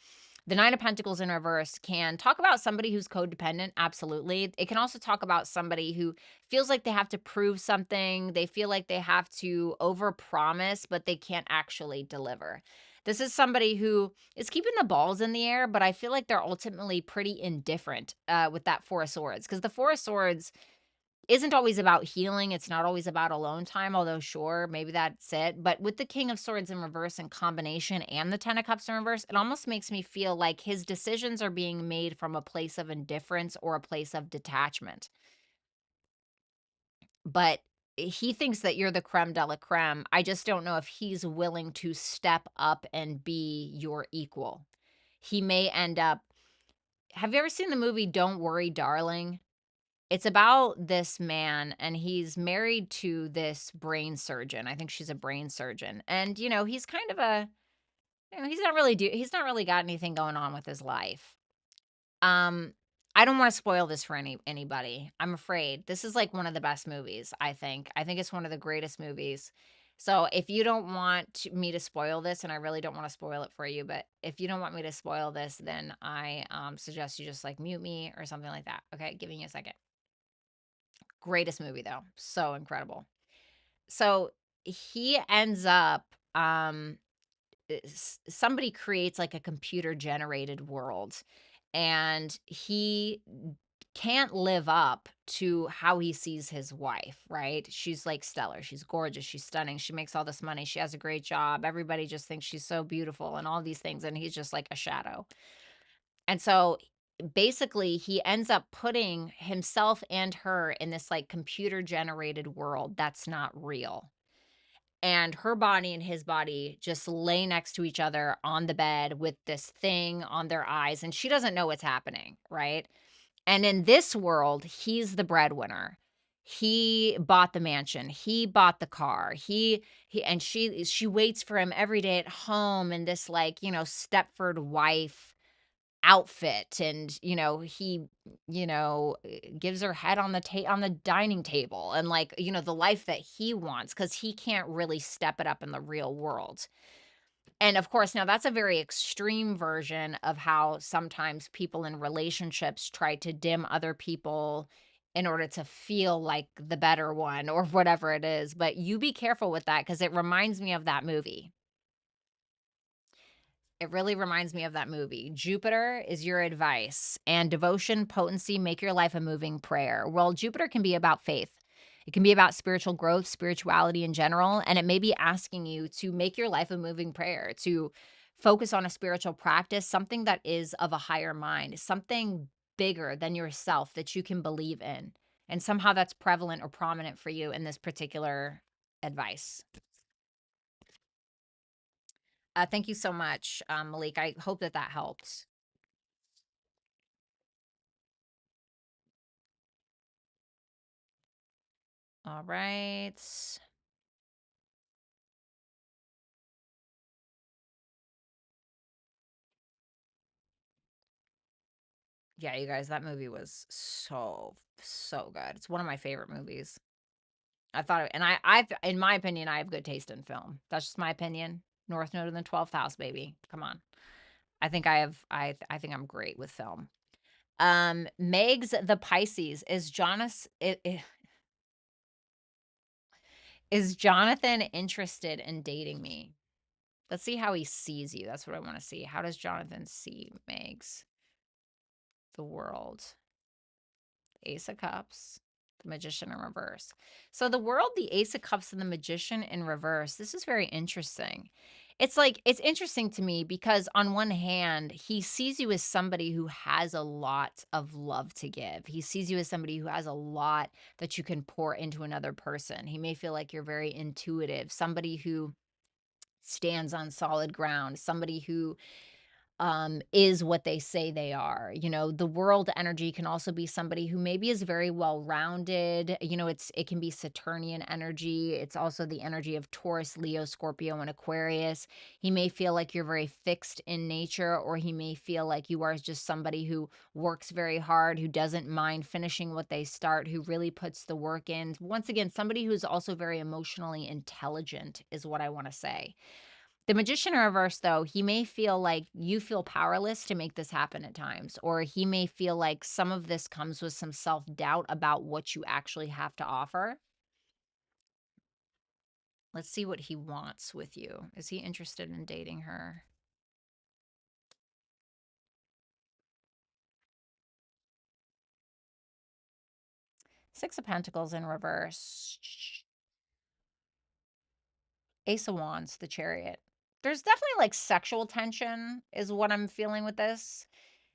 The Nine of Pentacles in reverse can talk about somebody who's codependent, absolutely. It can also talk about somebody who feels like they have to prove something. They feel like they have to overpromise, but they can't actually deliver. This is somebody who is keeping the balls in the air, but I feel like they're ultimately pretty indifferent with that Four of Swords, because the Four of Swords isn't always about healing. It's not always about alone time, although sure, maybe that's it. But with the King of Swords in reverse in combination and the Ten of Cups in reverse, it almost makes me feel like his decisions are being made from a place of indifference or a place of detachment. But he thinks that you're the creme de la creme. I just don't know if he's willing to step up and be your equal. He may end up. Have you ever seen the movie Don't Worry, Darling? It's about this man, and he's married to this brain surgeon. I think she's a brain surgeon. And, he's kind of he's not really got anything going on with his life. Um, I don't wanna spoil this for anybody. I'm afraid. This is, like, one of the best movies, I think. I think it's one of the greatest movies. So, if you don't want me to spoil this, and I really don't wanna spoil it for you, but if you don't want me to spoil this, then I, suggest you just, like, mute me or something like that, okay? Give me a second. Greatest movie, though. So incredible. So, he ends up, somebody creates, like, a computer generated world, and he can't live up to how he sees his wife, right? She's like stellar. She's gorgeous. She's stunning. She makes all this money. She has a great job. Everybody just thinks she's so beautiful and all these things. And he's just like a shadow. And so basically, he ends up putting himself and her in this like computer generated world that's not real. And her body and his body just lay next to each other on the bed with this thing on their eyes. And she doesn't know what's happening, right? And in this world, he's the breadwinner. He bought the mansion. He bought the car. He and she waits for him every day at home in this like, Stepford wife outfit. And, he, gives her head on the dining table and like, the life that he wants cuz he can't really step it up in the real world. And of course, now that's a very extreme version of how sometimes people in relationships try to dim other people in order to feel like the better one or whatever it is. But you be careful with that because it reminds me of that movie. It really reminds me of that movie. Jupiter is your advice, and devotion, potency, make your life a moving prayer. Well, Jupiter can be about faith. It can be about spiritual growth, spirituality in general, and it may be asking you to make your life a moving prayer, to focus on a spiritual practice, something that is of a higher mind, something bigger than yourself that you can believe in. And somehow that's prevalent or prominent for you in this particular advice. Thank you so much, Malik. I hope that that helped. All right. Yeah, you guys, that movie was so good. It's one of my favorite movies. I thought, and in my opinion, I have good taste in film. That's just my opinion. North Node in the 12th house, baby. Come on. I think I have, I think I'm great with film. Megs the Pisces is Jonathan interested in dating me? Let's see how he sees you. That's what I want to see. How does Jonathan see Megs? The world. Ace of Cups, the Magician in reverse. So the world, the Ace of Cups, and the Magician in reverse. This is very interesting. It's interesting to me because on one hand, he sees you as somebody who has a lot of love to give. He sees you as somebody who has a lot that you can pour into another person. He may feel like you're very intuitive, somebody who stands on solid ground, somebody who is what they say they are. The world energy can also be somebody who maybe is very well rounded. It can be Saturnian energy. It's also the energy of Taurus, Leo, Scorpio, and Aquarius. He may feel like you're very fixed in nature, or he may feel like you are just somebody who works very hard, who doesn't mind finishing what they start, who really puts the work in. Once again, somebody who's also very emotionally intelligent is what I want to say. The Magician in reverse, though, he may feel like you feel powerless to make this happen at times, or he may feel like some of this comes with some self-doubt about what you actually have to offer. Let's see what he wants with you. Is he interested in dating her? Six of Pentacles in reverse. Ace of Wands, the Chariot. There's definitely like sexual tension is what I'm feeling with this.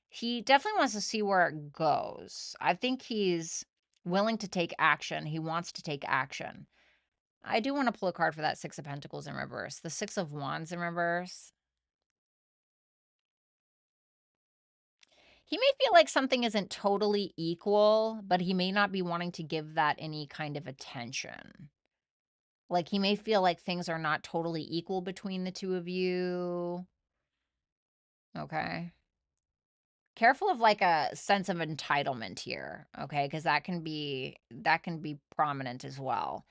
He definitely wants to see where it goes. I think he's willing to take action. He wants to take action. I do want to pull a card for that Six of Pentacles in reverse. The Six of Wands in reverse. He may feel like something isn't totally equal, but he may not be wanting to give that any kind of attention. Like he may feel like things are not totally equal between the two of you. Okay. Careful of like a sense of entitlement here, okay? Because that can be prominent as well.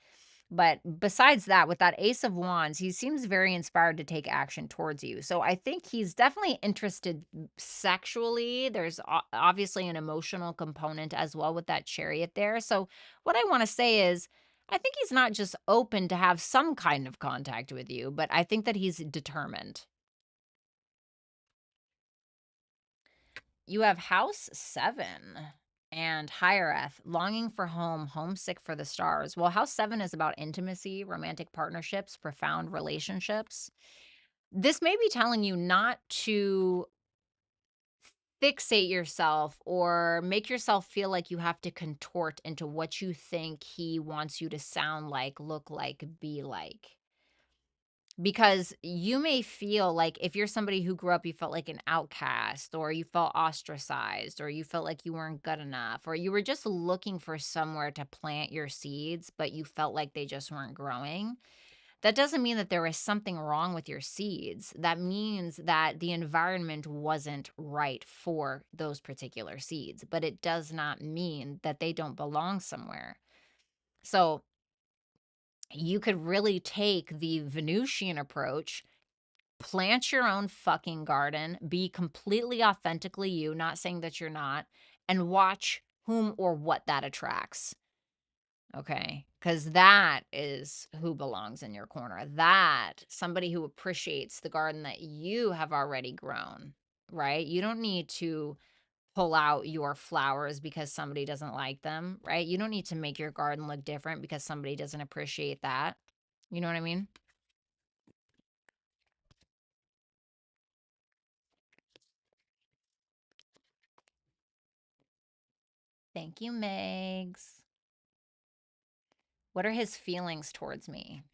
But besides that, with that Ace of Wands, he seems very inspired to take action towards you. So I think he's definitely interested sexually. There's obviously an emotional component as well with that Chariot there. So what I want to say is, I think he's not just open to have some kind of contact with you, but I think that he's determined. You have House 7. And Hiereth, longing for home, homesick for the stars. Well, house 7 is about intimacy, romantic partnerships, profound relationships. This may be telling you not to fixate yourself or make yourself feel like you have to contort into what you think he wants you to sound like, look like, be like. Because you may feel like if you're somebody who grew up, you felt like an outcast, or you felt ostracized, or you felt like you weren't good enough, or you were just looking for somewhere to plant your seeds, but you felt like they just weren't growing. That doesn't mean that there is something wrong with your seeds. That means that the environment wasn't right for those particular seeds, but it does not mean that they don't belong somewhere. So you could really take the Venusian approach, plant your own fucking garden, be completely authentically you, not saying that you're not, and watch whom or what that attracts. Okay. Because that is who belongs in your corner. That somebody who appreciates the garden that you have already grown, right? You don't need to pull out your flowers because somebody doesn't like them, right? You don't need to make your garden look different because somebody doesn't appreciate that. You know what I mean? Thank you, Megs. What are his feelings towards me?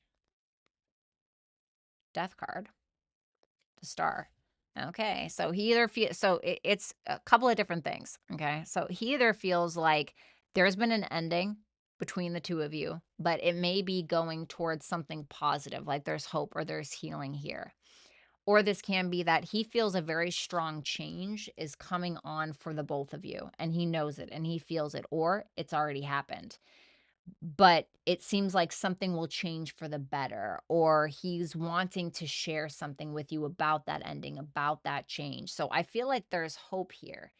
Death card, the star. Okay, so he either feels, so it's a couple of different things. Okay, so he either feels like there's been an ending between the two of you, but it may be going towards something positive, like there's hope or there's healing here. Or this can be that he feels a very strong change is coming on for the both of you, and he knows it and he feels it, or it's already happened. But it seems like something will change for the better, or he's wanting to share something with you about that ending, about that change. So I feel like there's hope here.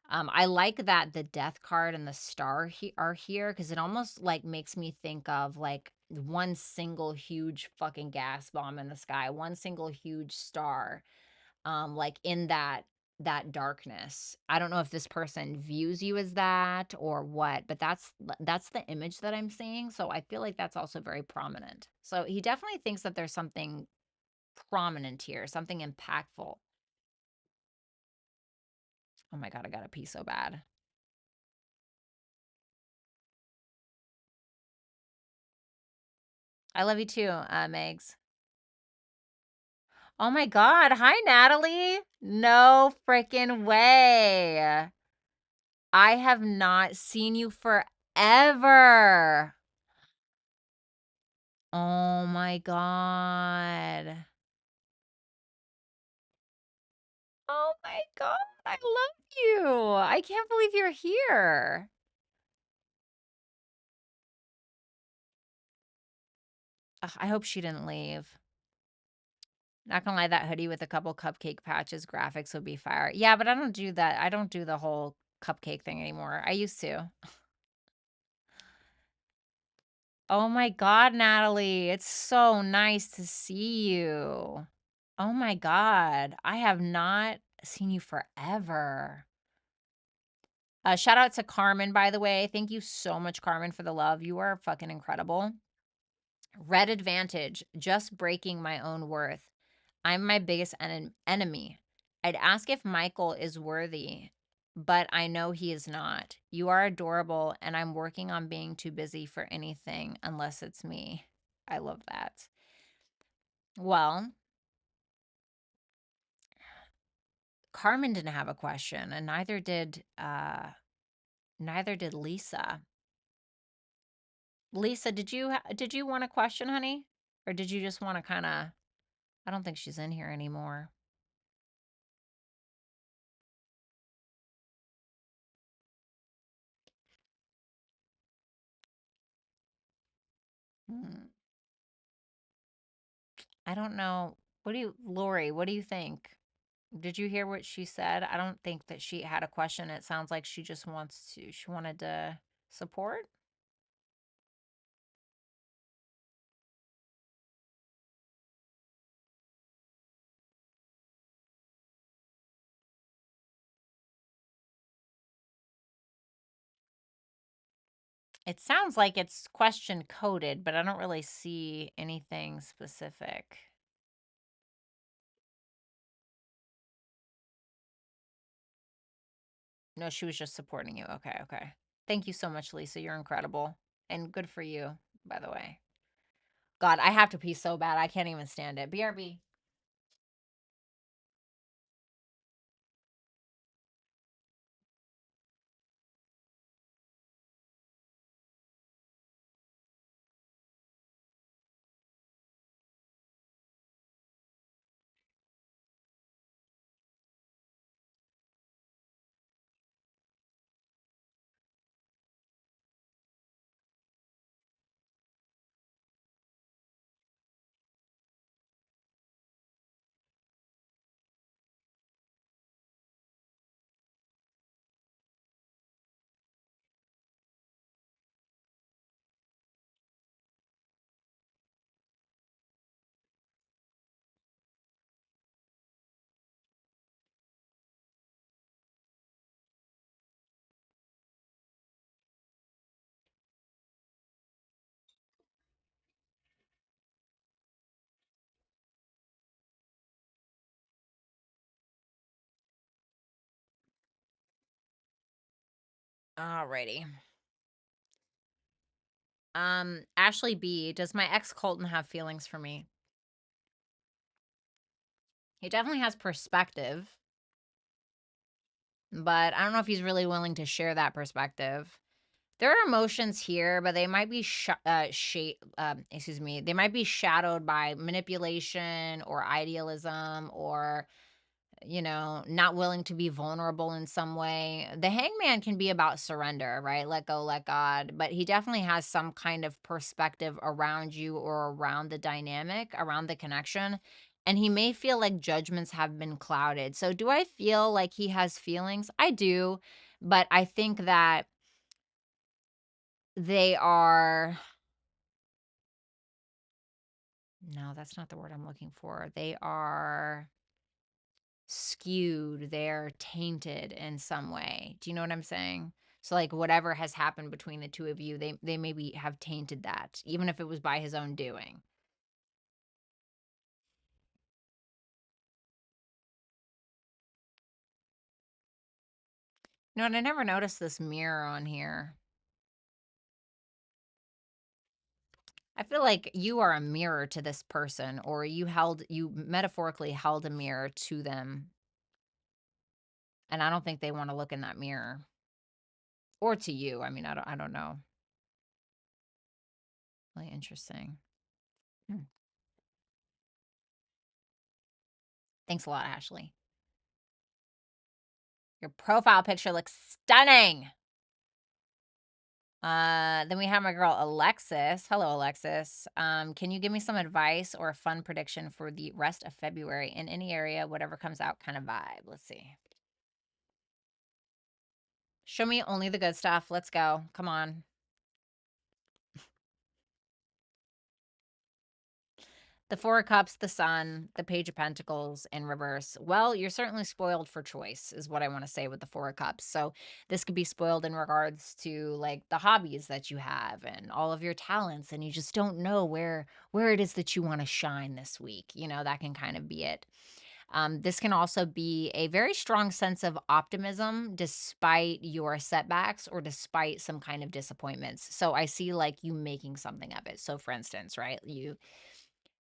I like that the death card and the star are here because it almost like makes me think of like one single huge fucking gas bomb in the sky, one single huge star, like in that darkness. I don't know if this person views you as that or what, but that's the image that I'm seeing. So I feel like that's also very prominent. So he definitely thinks that there's something prominent here, something impactful. Oh my god, I gotta pee so bad. I love you too, Megs. Oh my god, hi Natalie. No freaking way. I have not seen you forever. Oh my god. Oh my god, I love you. I can't believe you're here. Ugh, I hope she didn't leave. Not gonna lie, that hoodie with a couple cupcake patches graphics would be fire. Yeah, but I don't do that. I don't do the whole cupcake thing anymore. I used to. Oh my god, Natalie. It's so nice to see you. Oh my god. I have not seen you forever. Shout out to Carmen, by the way. Thank you so much, Carmen, for the love. You are fucking incredible. Red advantage, just breaking my own worth. I'm my biggest enemy. I'd ask if Michael is worthy, but I know he is not. You are adorable, and I'm working on being too busy for anything unless it's me. I love that. Well, Carmen didn't have a question, and neither did Lisa. Lisa, did you want a question, honey? Or did you just want to kind of I don't think she's in here anymore. Hmm. I don't know. Lori, what do you think? Did you hear what she said? I don't think that she had a question. It sounds like she wanted to support. It sounds like it's question coded, but I don't really see anything specific. No, she was just supporting you. Okay, okay. Thank you so much, Lisa. You're incredible. And good for you, by the way. God, I have to pee so bad. I can't even stand it. BRB. Alrighty. Ashley B, does my ex Colton have feelings for me? He definitely has perspective, but I don't know if he's really willing to share that perspective. There are emotions here, but they might be they might be shadowed by manipulation or idealism or not willing to be vulnerable in some way. The hangman can be about surrender, right? Let go, let God. But he definitely has some kind of perspective around you or around the dynamic, around the connection. And he may feel like judgments have been clouded. So, do I feel like he has feelings? I do. But I think that they are, no, that's not the word I'm looking for. They are skewed, they're tainted in some way. Do you know what I'm saying? So like whatever has happened between the two of you, they maybe have tainted that, even if it was by his own doing. No, and I never noticed this mirror on here. I feel like you are a mirror to this person, or you metaphorically held a mirror to them. And I don't think they want to look in that mirror. Or to you. I mean, I don't know. Really interesting. Hmm. Thanks a lot, Ashley. Your profile picture looks stunning. Then we have my girl Alexis. Hello, Alexis. Can you give me some advice or a fun prediction for the rest of February in any area, whatever comes out kind of vibe? Let's see. Show me only the good stuff. Let's go. Come on. The Four of Cups, the Sun, the Page of Pentacles in reverse. Well, you're certainly spoiled for choice, is what I want to say with the Four of Cups. So this could be spoiled in regards to like the hobbies that you have and all of your talents, and you just don't know where it is that you want to shine this week. That can kind of be it. This can also be a very strong sense of optimism despite your setbacks or despite some kind of disappointments. So I see like you making something of it. So for instance, right,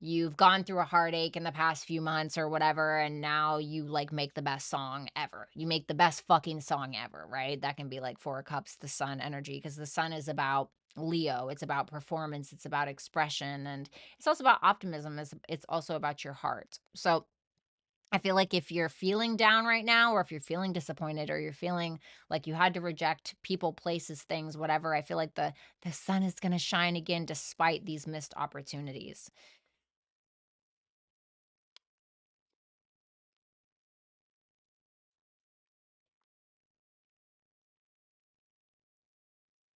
you've gone through a heartache in the past few months or whatever, and now you like make the best song ever. You make the best fucking song ever, right? That can be like Four of Cups, the Sun energy, because the Sun is about Leo. It's about performance, it's about expression, and it's also about optimism. It's also about your heart. So I feel like if you're feeling down right now, or if you're feeling disappointed, or you're feeling like you had to reject people, places, things, whatever, I feel like the sun is going to shine again despite these missed opportunities.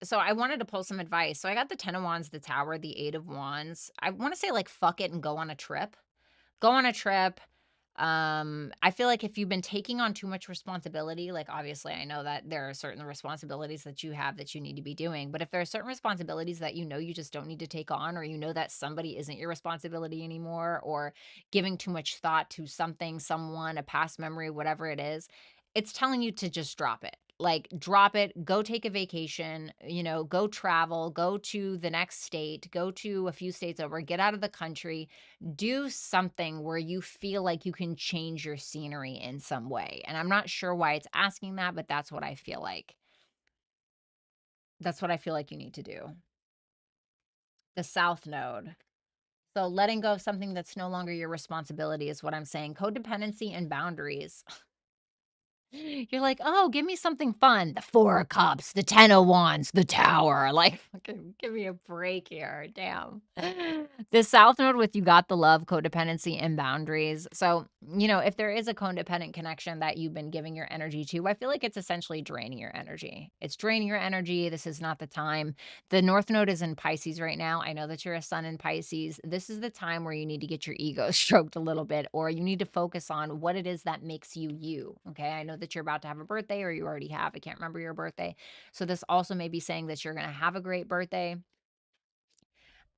So I wanted to pull some advice. So I got the 10 of Wands, the Tower, the 8 of Wands. I want to say like fuck it and go on a trip. Go on a trip. I feel like if you've been taking on too much responsibility, like obviously I know that there are certain responsibilities that you have that you need to be doing, but if there are certain responsibilities that you know you just don't need to take on, or you know that somebody isn't your responsibility anymore, or giving too much thought to something, someone, a past memory, whatever it is, it's telling you to just drop it. Like, drop it, go take a vacation, go travel, go to the next state, go to a few states over, get out of the country, do something where you feel like you can change your scenery in some way. And I'm not sure why it's asking that, but that's what I feel like. That's what I feel like you need to do. The South Node. So letting go of something that's no longer your responsibility is what I'm saying. Codependency and boundaries. You're like, "Oh, give me something fun." The 4 of Cups, the 10 of Wands, the Tower. Like, fucking give me a break here. Damn. The South Node with you got the love, codependency, and boundaries. So, if there is a codependent connection that you've been giving your energy to, I feel like it's essentially draining your energy. It's draining your energy. This is not the time. The North Node is in Pisces right now. I know that you're a sun in Pisces. This is the time where you need to get your ego stroked a little bit, or you need to focus on what it is that makes you you. Okay. I know that you're about to have a birthday, or you already have. I can't remember your birthday. So this also may be saying that you're going to have a great birthday.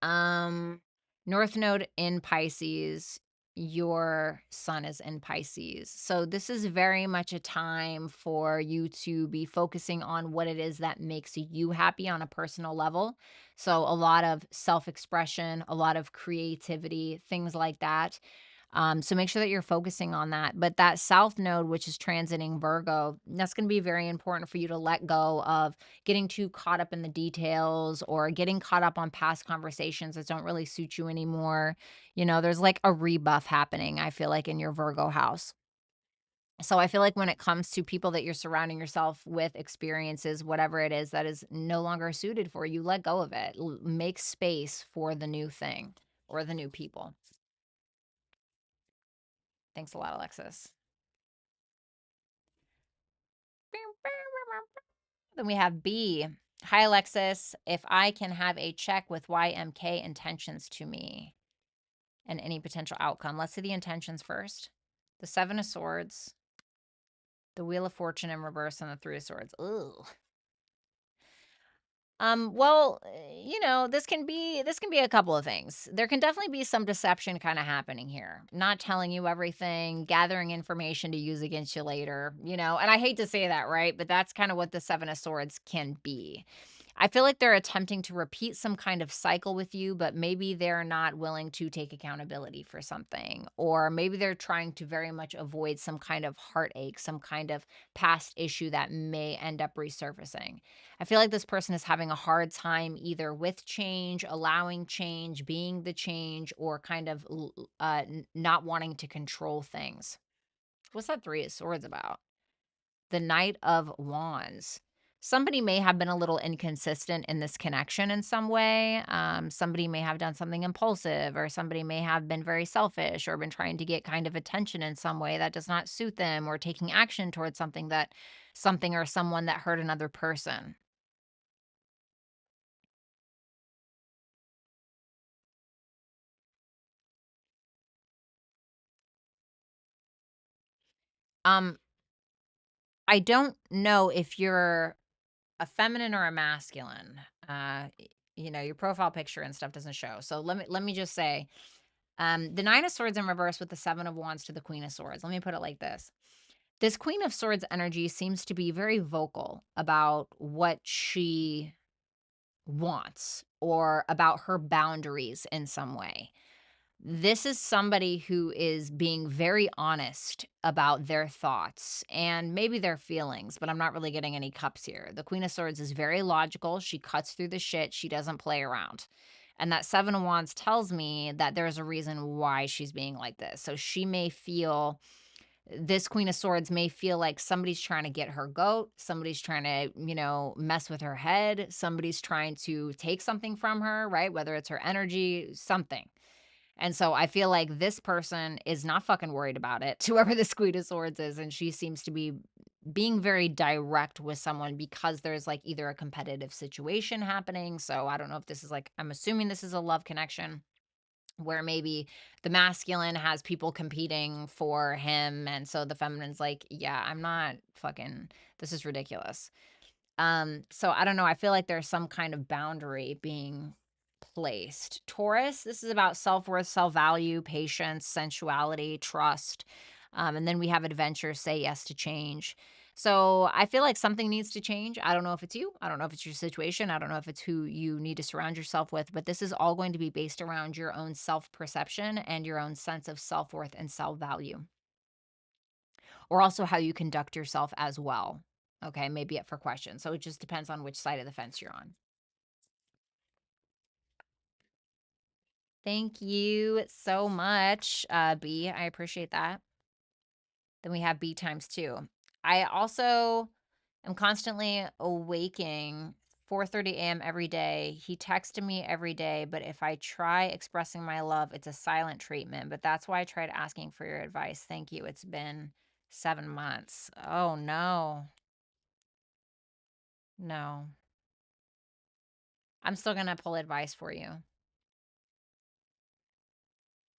Um, North Node in Pisces, your sun is in Pisces. So this is very much a time for you to be focusing on what it is that makes you happy on a personal level. So a lot of self-expression, a lot of creativity, things like that. So make sure that you're focusing on that. But that South Node, which is transiting Virgo, that's going to be very important for you to let go of getting too caught up in the details, or getting caught up on past conversations that don't really suit you anymore. There's like a rebuff happening, I feel like, in your Virgo house. So I feel like when it comes to people that you're surrounding yourself with, experiences, whatever it is that is no longer suited for you, let go of it. Make space for the new thing or the new people. Thanks a lot, Alexis. Then we have B. Hi, Alexis. If I can have a check with YMK intentions to me and any potential outcome. Let's see the intentions first. The 7 of Swords, the Wheel of Fortune in reverse, and the 3 of Swords. Ooh. Well, this can be a couple of things. There can definitely be some deception kind of happening here. Not telling you everything, gathering information to use against you later, and I hate to say that, right? But that's kind of what the 7 of Swords can be. I feel like they're attempting to repeat some kind of cycle with you, but maybe they're not willing to take accountability for something, or maybe they're trying to very much avoid some kind of heartache, some kind of past issue that may end up resurfacing. I feel like this person is having a hard time either with change, allowing change, being the change, or kind of not wanting to control things. What's that 3 of Swords about? The Knight of Wands. Somebody may have been a little inconsistent in this connection in some way. Somebody may have done something impulsive, or somebody may have been very selfish, or been trying to get kind of attention in some way that does not suit them, or taking action towards something or someone that hurt another person. Um, I don't know if you're a feminine or a masculine. Your profile picture and stuff doesn't show. So let me just say, the 9 of Swords in reverse with the 7 of Wands to the Queen of Swords. Let me put it like this. This Queen of Swords energy seems to be very vocal about what she wants, or about her boundaries in some way. This is somebody who is being very honest about their thoughts and maybe their feelings, but I'm not really getting any cups here. The Queen of Swords is very logical. She cuts through the shit. She doesn't play around. And that 7 of Wands tells me that there's a reason why she's being like this. So this Queen of Swords may feel like somebody's trying to get her goat. Somebody's trying to, mess with her head. Somebody's trying to take something from her, right? Whether it's her energy, something. And so I feel like this person is not fucking worried about it, whoever this Queen of Swords is, and she seems to be being very direct with someone because there's, like, either a competitive situation happening. So I don't know if this is, like, I'm assuming this is a love connection. where maybe the masculine has people competing for him, and so the feminine's like, yeah, I'm not fucking, this is ridiculous. So I don't know, I feel like there's some kind of boundary being placed. Taurus, this is about self-worth, self-value, patience, sensuality, trust. And then we have adventure, say yes to change. So I feel like something needs to change. I don't know if it's you. I don't know if it's your situation. I don't know if it's who you need to surround yourself with, but this is all going to be based around your own self-perception and your own sense of self-worth and self-value, or also how you conduct yourself as well. Okay, maybe up for question. So it just depends on which side of the fence you're on. Thank you so much, B. I appreciate that. Then we have B times two. I also am constantly awaking 4:30 a.m. every day. He texted me every day, but if I try expressing my love, it's a silent treatment. But that's why I tried asking for your advice. Thank you. It's been 7 months. Oh, no. No. I'm still going to pull advice for you.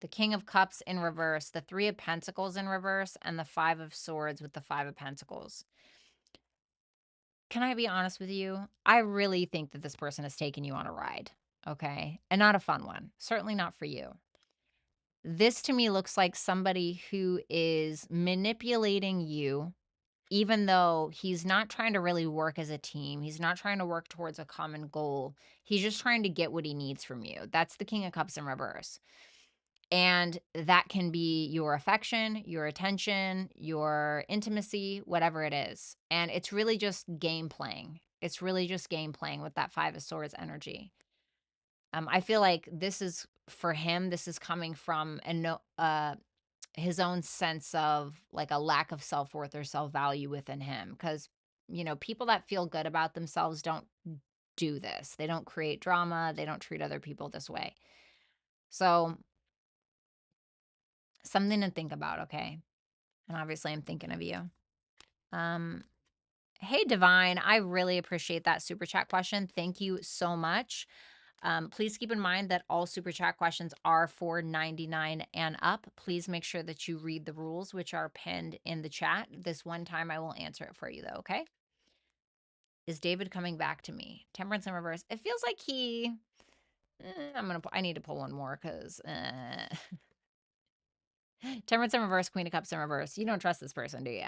The King of Cups in reverse, the Three of Pentacles in reverse, and the Five of Swords with the Five of Pentacles. Can I be honest with you? I really think that this person has taken you on a ride, okay? And not a fun one. Certainly not for you. This to me looks like somebody who is manipulating you, even though he's not trying to really work as a team. He's not trying to work towards a common goal. He's just trying to get what he needs from you. That's the King of Cups in reverse. And that can be your affection, your attention, your intimacy, whatever it is. And it's really just game playing. It's really just game playing with that Five of Swords energy. I feel like this is for him, this is coming from his own sense of like a lack of self-worth or self-value within him. Because, people that feel good about themselves don't do this. They don't create drama. They don't treat other people this way. So something to think about, okay? And obviously, I'm thinking of you. Um, hey, Divine, I really appreciate that super chat question. Thank you so much. Please keep in mind that all super chat questions are for 99 and up. Please make sure that you read the rules, which are pinned in the chat. This one time, I will answer it for you, though, okay? Is David coming back to me? Temperance in reverse. It feels like he. I need to pull one more because Temperance in reverse, Queen of Cups in reverse. You don't trust this person, do you?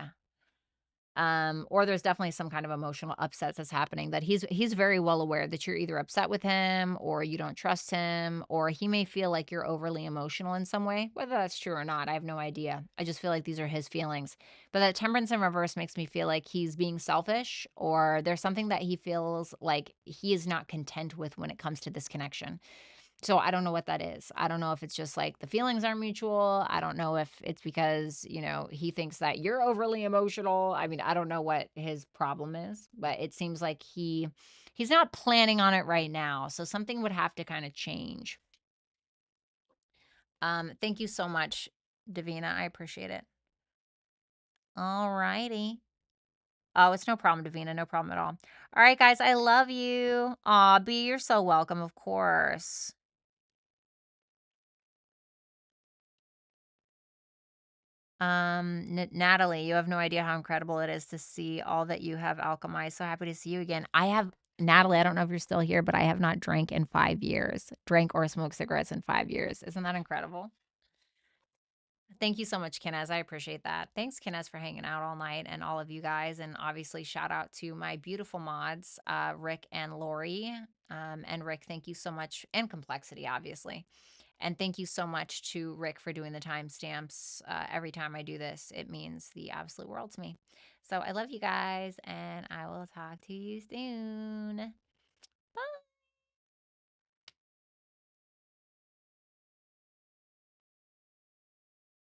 Or there's definitely some kind of emotional upsets that's happening that he's very well aware that you're either upset with him or you don't trust him, or he may feel like you're overly emotional in some way. Whether that's true or not, I have no idea. I just feel like these are his feelings. But that temperance in reverse makes me feel like he's being selfish, or there's something that he feels like he is not content with when it comes to this connection. So I don't know what that is. I don't know if it's just like the feelings aren't mutual. I don't know if it's because, he thinks that you're overly emotional. I mean, I don't know what his problem is, but it seems like he's not planning on it right now. So something would have to kind of change. Thank you so much, Davina. I appreciate it. All righty. Oh, it's no problem, Davina. No problem at all. All right, guys. I love you. Aw, B, you're so welcome, of course. Natalie, you have no idea how incredible it is to see all that you have alchemized. So happy to see you again. Natalie, I don't know if you're still here, but I have not drank in 5 years, drank or smoked cigarettes in 5 years. Isn't that incredible? Thank you so much, Kinez. I appreciate that. Thanks, Kinez, for hanging out all night and all of you guys. And obviously, shout out to my beautiful mods, Rick and Lori. And Rick, thank you so much. And Complexity, obviously. And thank you so much to Rick for doing the timestamps. Every time I do this, it means the absolute world to me. So I love you guys, and I will talk to you soon.